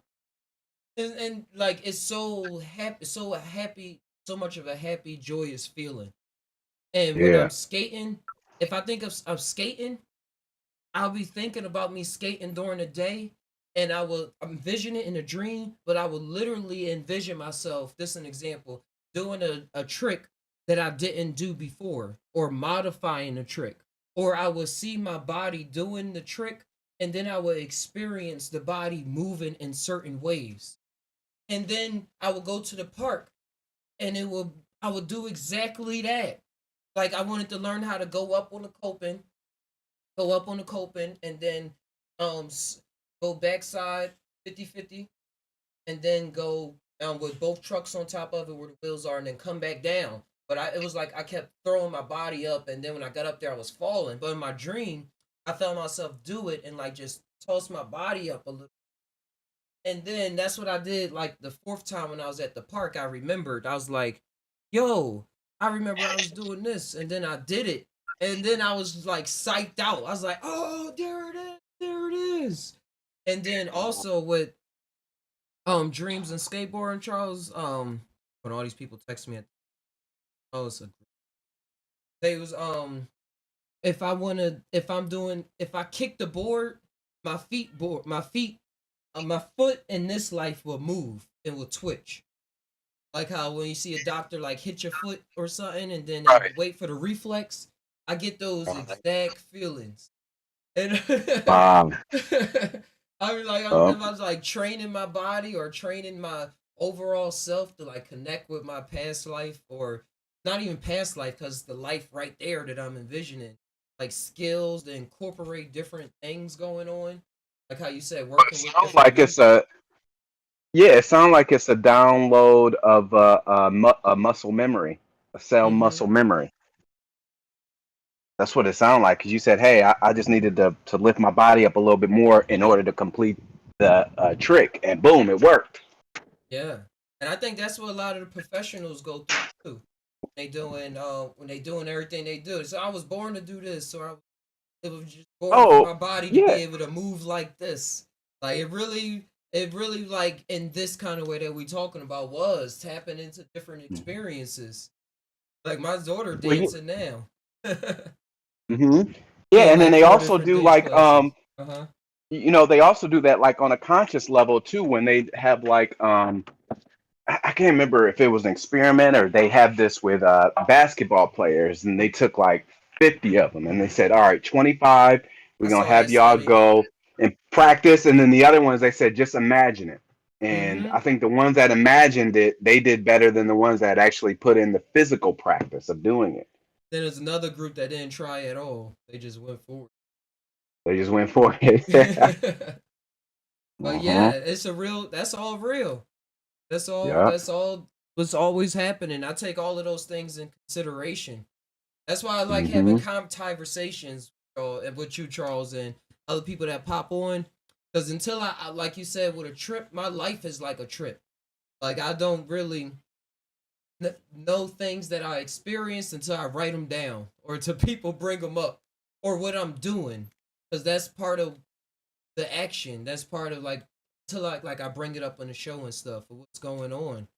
A: and like it's so happy, so much of a happy, joyous feeling. And when
D: Yeah,
A: I'm skating, if I think of skating, I'll be thinking about me skating during the day, and I will envision it in a dream, but I will literally envision myself. This is an example, doing a trick that I didn't do before, or modifying a trick, or I will see my body doing the trick, and then I will experience the body moving in certain ways. And then I will go to the park, and I will do exactly that. Like I wanted to learn how to go up on the coping, and then um go backside 50-50, and then go with both trucks on top of it where the wheels are, and then come back down. But it was like I kept throwing my body up, and then when I got up there I was falling. But in my dream I felt myself do it and like just toss my body up a little. And then that's what I did like the fourth time when I was at the park. I remembered, I was like, yo, I remember I was doing this, and then I did it. And then I was like psyched out. I was like, oh, there it is, there it is. And then also with dreams and skateboarding, Charles, when all these people text me at, oh, it's a, they was if I kick the board, my foot in this life will move and will twitch. Like how when you see a doctor like hit your foot or something, and then they
D: right.
A: wait for the reflex. I get those exact feelings, and
D: Um,
A: I was like,
D: oh,
A: I was like training my body or training my overall self to like connect with my past life, or not even past life, because the life right there that I'm envisioning, like skills to incorporate different things going on, like how you said,
D: but it
A: working with
D: sounds
A: different
D: like it's
A: music.
D: a yeah. It sounds like it's a download of a muscle memory, a cell
A: Mm-hmm.
D: muscle memory. That's what it sounded like. Because you said, "Hey, I just needed to lift my body up a little bit more in order to complete the trick," and boom, it worked.
A: Yeah, and I think that's what a lot of the professionals go through too. When they doing everything they do. So I was born to do this, so it was just born for
D: Oh,
A: my body to be
D: yeah.
A: able to move like this. Like it really like in this kind of way that we talking about was tapping into different experiences. Like my daughter
D: Well, you,
A: dancing now.
D: hmm Yeah,
A: In
D: and then
A: like
D: they
A: four
D: also
A: different
D: do
A: dance
D: like
A: classes. Uh huh.
D: they also do that like on a conscious level too when they have like I can't remember if it was an experiment or they have this with basketball players, and they took like 50 of them and they said, all right, 25,
A: I
D: we're gonna
A: saw
D: have
A: that
D: y'all
A: study.
D: go and practice, and then the other ones they said just imagine it. And
A: Mm-hmm.
D: I think the ones that imagined it, they did better than the ones that actually put in the physical practice of doing it.
A: Then there's another group that didn't try at all. They just went forward.
D: They just went for it.
A: But yeah,
D: uh-huh.
A: it's a real. That's all real. That's all.
D: Yeah.
A: That's all. what's always happening. I take all of those things in consideration. That's why I like having
D: Hmm.
A: conversations with you, Charles, and other people that pop on. Because until like you said, with a trip, my life is like a trip. Like I don't really know things that I experienced until I write them down or to people bring them up or what I'm doing. Because that's part of the action. That's part of like to like I bring it up on the show and stuff of what's going on.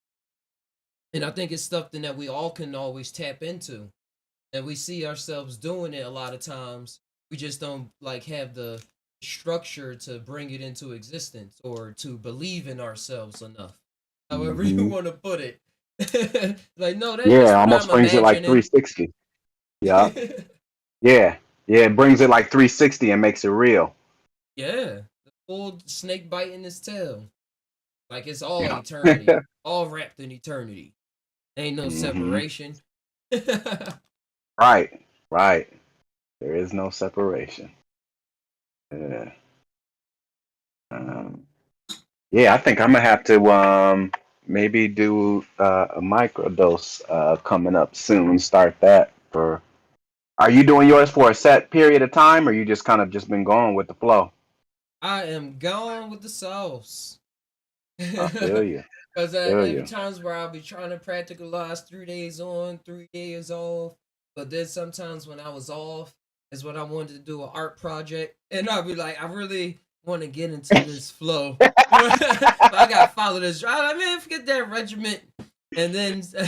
A: And I think it's something that we all can always tap into. And we see ourselves doing it a lot of times. We just don't like have the structure to bring it into existence or to believe in ourselves enough. However you
D: Hmm.
A: want to put it. Like no, that's just
D: Yeah,
A: what
D: almost
A: I'm
D: brings it like
A: imagining.
D: 360. Yeah, yeah, yeah. It brings it like 360 and makes it real.
A: Yeah. The full snake biting his tail. Like it's all
D: Yeah.
A: eternity. All wrapped in eternity. Ain't no
D: Hmm.
A: separation.
D: Right, right. There is no separation. Yeah. Um, yeah, I think I'm gonna have to maybe do a microdose coming up soon. Start that for. Are you doing yours for a set period of time, or you just kind of just been going with the flow?
A: I am gone with the sauce.
D: I feel you.
A: Because
D: Feel
A: every
D: you.
A: times where I'll be trying to practicalize 3 days on, 3 days off, but then sometimes when I was off is when I wanted to do an art project, and I'll be like, I really want to get into this flow, but I gotta follow this. I mean, forget that regiment, and then so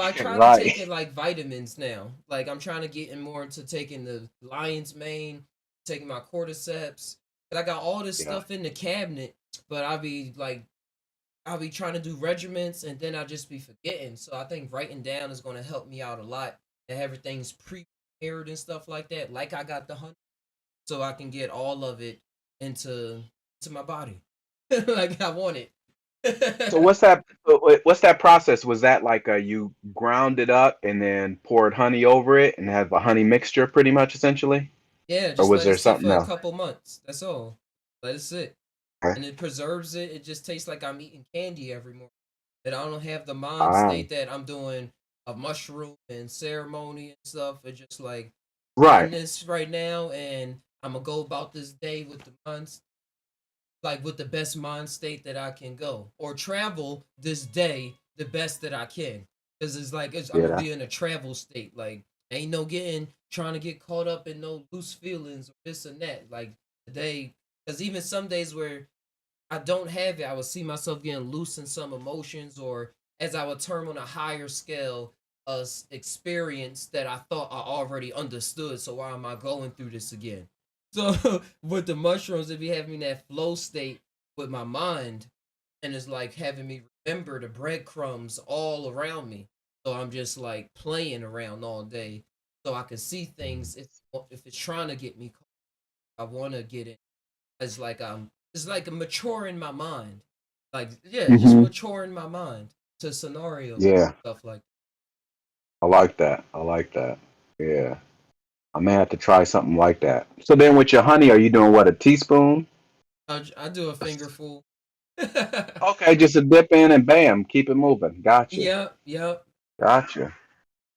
A: I try to take
D: Right.
A: it like vitamins now. Like I'm trying to get in more into taking the lion's mane, taking my cordyceps, but I got all this
D: Yeah.
A: stuff in the cabinet, but I'll be trying to do regiments and then I'll just be forgetting. So I think writing down is going to help me out a lot and everything's prepared and stuff like that. Like I got the hunt, so I can get all of it into my body, like I want
D: So
A: it.
D: what's that? What's that process? Was that like you ground it up and then poured honey over it and have a honey mixture, pretty much, essentially,
A: Yeah,
D: or
A: just
D: was
A: let it
D: there
A: sit
D: something
A: for a
D: else?
A: couple months. That's all. Let it sit,
D: Okay.
A: and it preserves it. It just tastes like I'm eating candy every morning. And I don't have the mind
D: Ah,
A: state that I'm doing a mushroom and ceremony and stuff. It's just like eating
D: right.
A: this right now, and I'm gonna go about this day with the mind, like with the best mind state that I can go, or travel this day the best that I can. Cause it's like I'm gonna
D: Yeah.
A: be in a travel state. Like ain't no getting trying to get caught up in no loose feelings or this and that. Like today, cause even some days where I don't have it, I would see myself getting loose in some emotions, or as I would term on a higher scale, a experience that I thought I already understood. So why am I going through this again? So with the mushrooms, if you have me in that flow state with my mind, and it's like having me remember the breadcrumbs all around me. So I'm just like playing around all day, so I can see things if it's trying to get me. I want to get in it's like a mature in my mind. Like yeah, just
D: Hmm.
A: mature in my mind to scenarios and
D: Yeah.
A: stuff like
D: I like that. I like that. Yeah. I may have to try something like that. So then, with your honey, are you doing what? A teaspoon?
A: that. I do a fingerful.
D: Okay, just a dip in and bam, keep it moving. Gotcha.
A: Yep, yep,
D: Gotcha.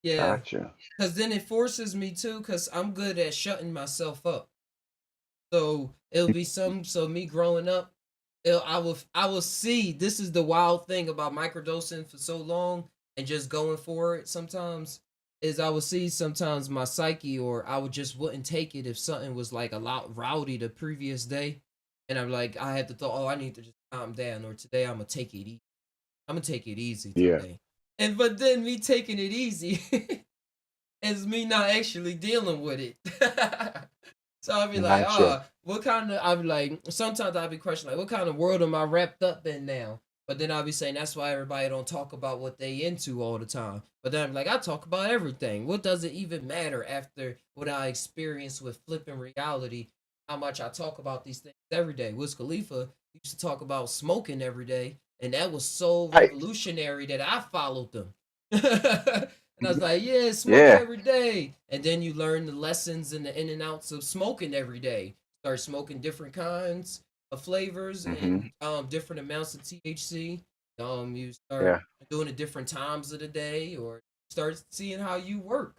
A: yeah.
D: Gotcha.
A: Cause then it forces me to, cause I'm good at shutting myself up. So it'll be some. So me growing up, I will see. This is the wild thing about microdosing for so long and just going for it. Sometimes is I would see sometimes my psyche, or I would just wouldn't take it if something was like a lot rowdy the previous day, and I'm like I had to thought, oh, I need to just calm down, or today I'm gonna take it easy. I'm gonna take it easy
D: Yeah.
A: today, and but then me taking it easy is me not actually dealing with it. So I'll be like,
D: Gotcha.
A: what kind of, I'll be like, sometimes I'll be questioning, like, what kind of world am I wrapped up in now? But then I'll be saying, that's why everybody don't talk about what they into all the time. But then I'm like, I talk about everything. What does it even matter after what I experienced with flipping reality? How much I talk about these things every day. Wiz Khalifa used to talk about smoking every day. And that was so
D: Right.
A: revolutionary that I followed them. And I was like, yeah, smoke
D: Yeah.
A: every day. And then you learn the lessons and the in and outs of smoking every day. Start smoking different kinds of flavors
D: Hmm.
A: and different amounts of THC. You start
D: Yeah.
A: doing it different times of the day, or start seeing how you work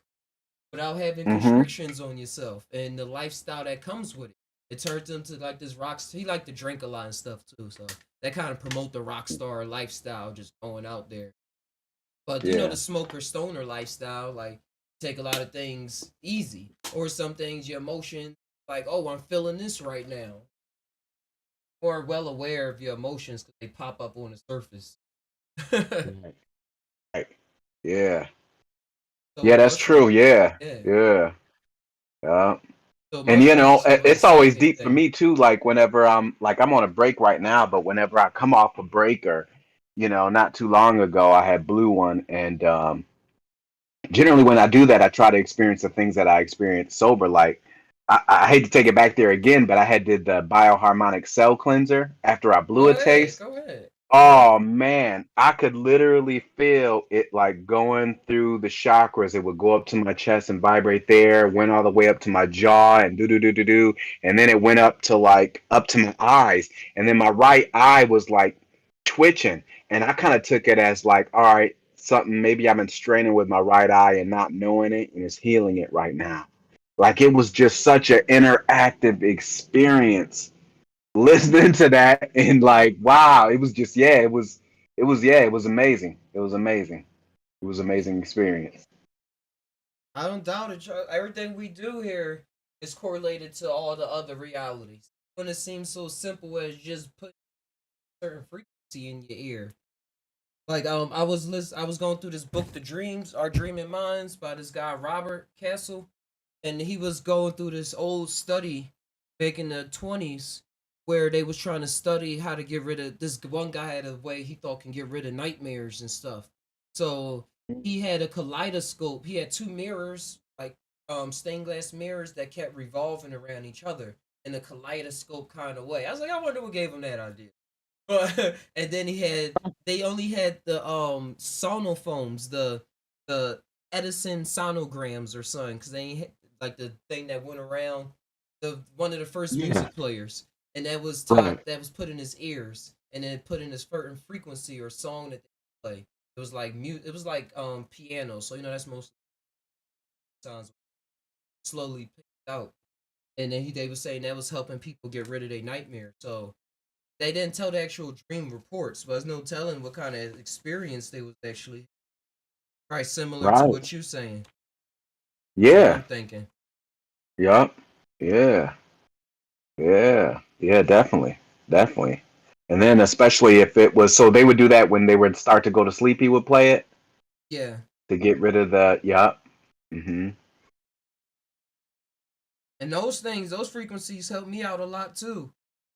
A: without having
D: Mm-hmm.
A: constrictions on yourself and the lifestyle that comes with it. It turns him to like this rock. He liked to drink a lot and stuff too, so that kind of promote the rock star lifestyle, just going out there. But you know
D: Yeah.
A: the smoker stoner lifestyle, like take a lot of things easy, or some things your emotion, like oh I'm feeling this right now, or well aware of your emotions because they pop up on the surface.
D: Right. Right. Yeah.
A: So
D: Yeah, that's
A: what's
D: true. Yeah.
A: yeah?
D: Yeah. Yeah.
A: So
D: And you know,
A: mushrooms have a
D: it's always
A: psychic
D: deep for
A: thing.
D: me too. Like whenever I'm on a break right now, but whenever I come off a break or, not too long ago, I had blew one, and generally when I do that, I try to experience the things that I experienced sober. Like I hate to take it back there again, but I had did the bioharmonic cell cleanser after I blew
A: Go
D: a
A: ahead,
D: taste.
A: go ahead.
D: Oh man, I could literally feel it like going through the chakras. It would go up to my chest and vibrate there, went all the way up to my jaw and do do do do do, and then it went up to up to my eyes, and then my right eye was like twitching, and I kind of took it as like, all right, something maybe I've been straining with my right eye and not knowing it, and it's healing it right now. Like it was just such an interactive experience listening to that, and like wow, it was just it was amazing. It was amazing. It was amazing experience.
A: I don't doubt it. Everything we do here is correlated to all the other realities. When it seems so simple as just putting a certain frequency in your ear. Like I was going through this book, The Dreams, Our Dreaming Minds, by this guy Robert Castle, and he was going through this old study back in the 20s where they was trying to study how to get rid of this one guy had a way he thought can get rid of nightmares and stuff. So he had a kaleidoscope. He had two mirrors, like stained glass mirrors that kept revolving around each other in a kaleidoscope kind of way. I was like, I wonder what gave him that idea. But and then they only had the sonophones, the Edison sonograms or something, because they ain't like the thing that went around, the one of the first
D: Yeah.
A: music players, and
D: Right.
A: that was put in his ears, and then put in a certain frequency or song that they play. It was like it was like piano, so that's most sounds slowly picked out, and then they was saying that was helping people get rid of their nightmare. So they didn't tell the actual dream reports, but there's no telling what kind of experience they was actually probably similar to
D: Right.
A: what you saying. What
D: Yeah.
A: I'm thinking.
D: Yup. Yeah. Yeah. Yeah. Definitely. Definitely. And then especially if it was so they would do that when they would start to go to sleep. He would play it
A: Yeah.
D: to get rid of the yup. Mm-hmm.
A: And those frequencies help me out a lot too.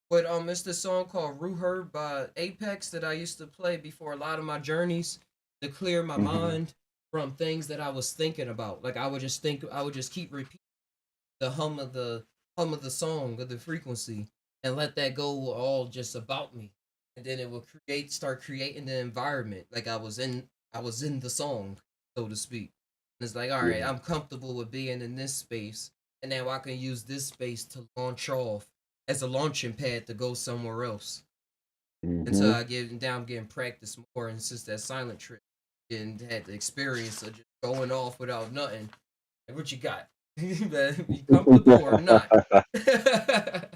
A: But it's this song called Rue Herb by Apex that I used to play before a lot of my journeys to clear my
D: Mm-hmm.
A: mind from things that I was thinking about. Like I would just keep repeating the hum of the song of the frequency and let that go all just about me, and then it will start creating the environment like I was in the song, so to speak. And it's like, all right,
D: Yeah.
A: I'm comfortable with being in this space, and now I can use this space to launch off as a launching pad to go somewhere else until
D: Mm-hmm.
A: I get down getting practice more, and since that silent trip and had the experience of just going off without nothing. Like, what you got? You better be comfortable or not.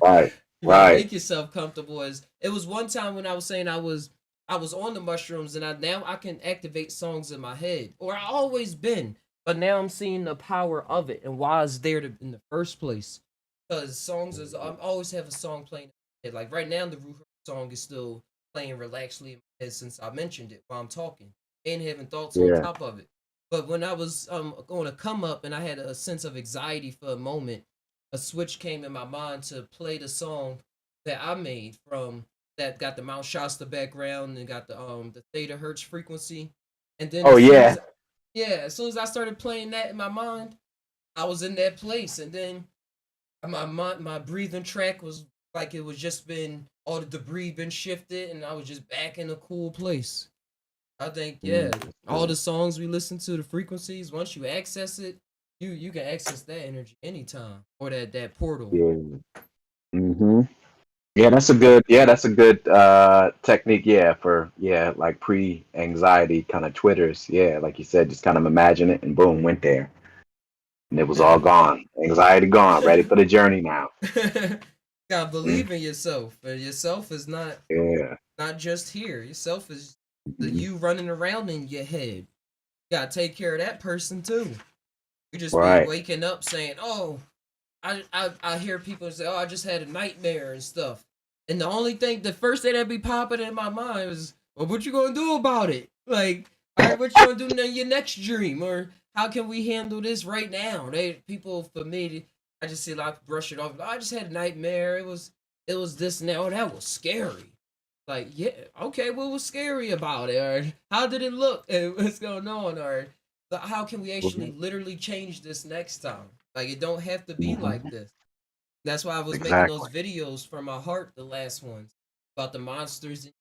D: Right.
A: You gotta
D: Right.
A: make yourself comfortable. As it was one time when I was saying I was on the mushrooms, and now I can activate songs in my head, or I always been, but now I'm seeing the power of it and why it's there in the first place. Because songs is I always have a song playing in my head. Like right now, the Ruher song is still playing relaxedly in my head since I mentioned it while I'm talking and having thoughts on
D: Yeah.
A: top of it. But when I was going to come up and I had a sense of anxiety for a moment, a switch came in my mind to play the song that I made from that got the Mount Shasta background and got the theta hertz frequency. And then
D: Oh yeah.
A: as soon as I started playing that in my mind, I was in that place. And then my breathing track was like it was just been all the debris been shifted, and I was just back in a cool place. I think all
D: Mm-hmm.
A: the songs we listen to, the frequencies, once you access it, you can access that energy anytime or that portal.
D: Yeah. Mm-hmm. Yeah, that's a good technique, yeah, for like pre-anxiety kind of twitters. Yeah, like you said, just kind of imagine it and boom, went there. And it was all gone. Anxiety gone, ready for the journey now.
A: Gotta
D: Mm,
A: believe in yourself. And yourself is
D: yeah.
A: not just here. Yourself is the
D: Mhm.
A: you running around in your head. You gotta take care of that person too. You just be
D: Right.
A: waking up saying, "Oh, I hear people say, "Oh, I just had a nightmare and stuff." And the first thing that be popping in my mind was, "Well, what you gonna do about it? Like, all right, what you gonna do in your next dream, or how can we handle this right now?" People for me, I just see a lot of brush it off. "Oh, I just had a nightmare. It was this and that. Oh, that was scary." Like, yeah, okay, what was scary about it? Or how did it look? And what's going on? Or how can we actually
D: Mhm.
A: literally change this next time? Like, it don't have to be like
D: Mhm.
A: this. That's why I was making those
D: Exactly.
A: videos from my heart, the last ones, about the monsters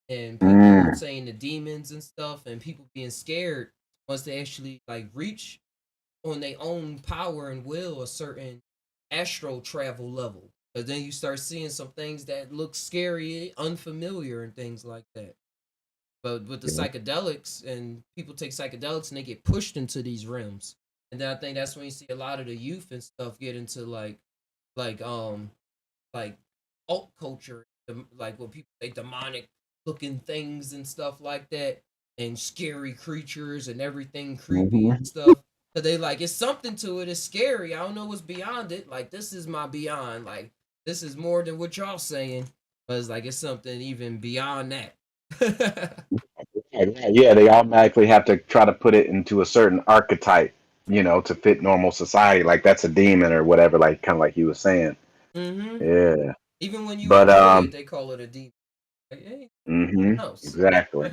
A: and people
D: Mm.
A: saying the demons and stuff, and people being scared once they actually like reach on their own power and will a certain astral travel level. But then you start seeing some things that look scary, unfamiliar, and things like that. But with the
D: Yeah.
A: psychedelics, and people take psychedelics and they get pushed into these realms. And then I think that's when you see a lot of the youth and stuff get into like like alt culture, like when people say demonic looking things and stuff like that, and scary creatures and everything creepy and
D: Mhm.
A: stuff. So they like it's something to it. It's scary. I don't know what's beyond it. Like this is my beyond. Like this is more than what y'all saying. But it's like it's something even beyond that.
D: Right, right. Yeah, they automatically have to try to put it into a certain archetype, to fit normal society. Like that's a demon or whatever, like kind of like you were saying.
A: Mm-hmm.
D: Yeah.
A: Even when you
D: But
A: enjoy it, they call it a demon. Like, hey, house.
D: exactly.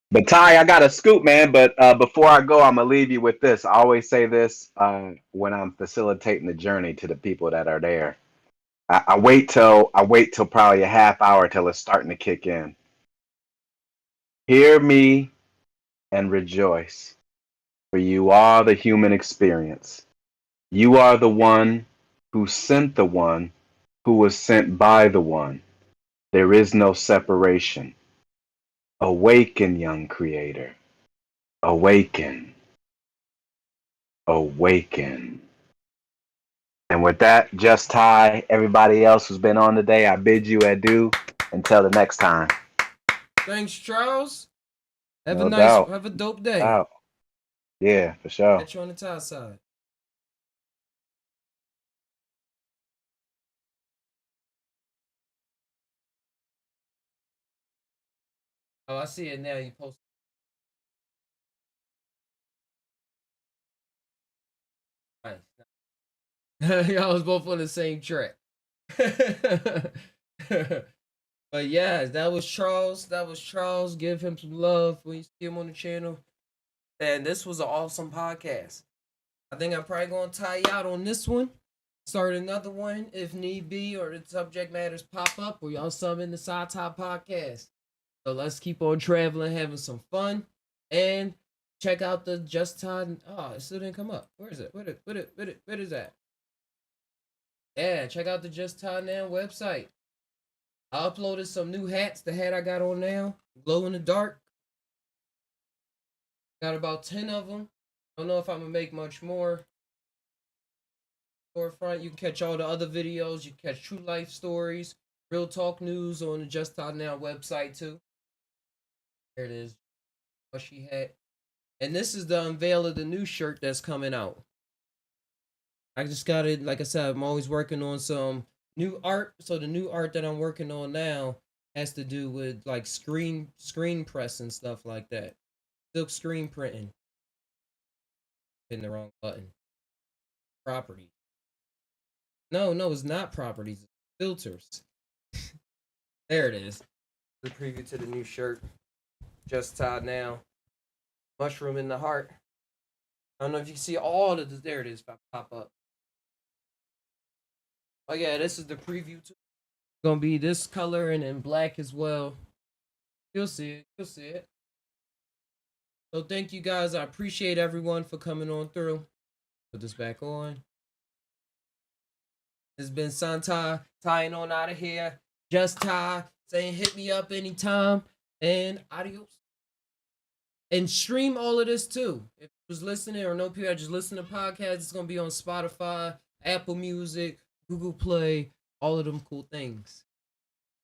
D: But Ty, I got a scoop, man. But before I go, I'm gonna leave you with this. I always say this when I'm facilitating the journey to the people that are there. I wait till probably a half hour till it's starting to kick in. Hear me and rejoice, for you are the human experience. You are the one who sent the one who was sent by the one. There is no separation. Awaken, young creator. Awaken. Awaken. And with that, Just Ty, everybody else who's been on today, I bid you adieu until the next time.
A: Thanks, Charles.
D: No doubt.
A: Have a dope
D: No
A: day.
D: doubt. Yeah, for sure.
A: Catch you on the top side. Oh, I see it now. You post. Nice. Y'all was both on the same track. But yeah, that was Charles. That was Charles. Give him some love when you see him on the channel. And this was an awesome podcast. I think I'm probably gonna tie you out on this one. Start another one if need be, or the subject matters pop up, or y'all summon the Side Top podcast. So let's keep on traveling, having some fun, and check out the Just Todd. Oh, it still didn't come up. Where is it? Where is that? Yeah, check out the Just Todd Now website. I uploaded some new hats. The hat I got on now, glow in the dark. Got about 10 of them. Don't know if I'm gonna make much more. Storefront. You can catch all the other videos. You can catch true life stories, real talk news on the Just Todd Now website too. There it is. Mushy hat. And this is the unveil of the new shirt that's coming out. I just got it. Like I said, I'm always working on some new art. So the new art that I'm working on now has to do with like screen press and stuff like that. Silk screen printing. Hitting the wrong button. Property. No, no, it's not properties. It's filters. There it is. The preview to the new shirt. Just Todd Now. Mushroom in the heart. I don't know if you can see all of the. There it is. If I pop up. Oh yeah, this is the preview too. Gonna be this color and in black as well. You'll see it. You'll see it. So thank you guys. I appreciate everyone for coming on through. Put this back on. It's been Santa tying on out of here. Just Ty saying hit me up anytime. And adios. And stream all of this too. If you was listening or know people that just listen to podcasts, it's gonna be on Spotify, Apple Music, Google Play, all of them cool things.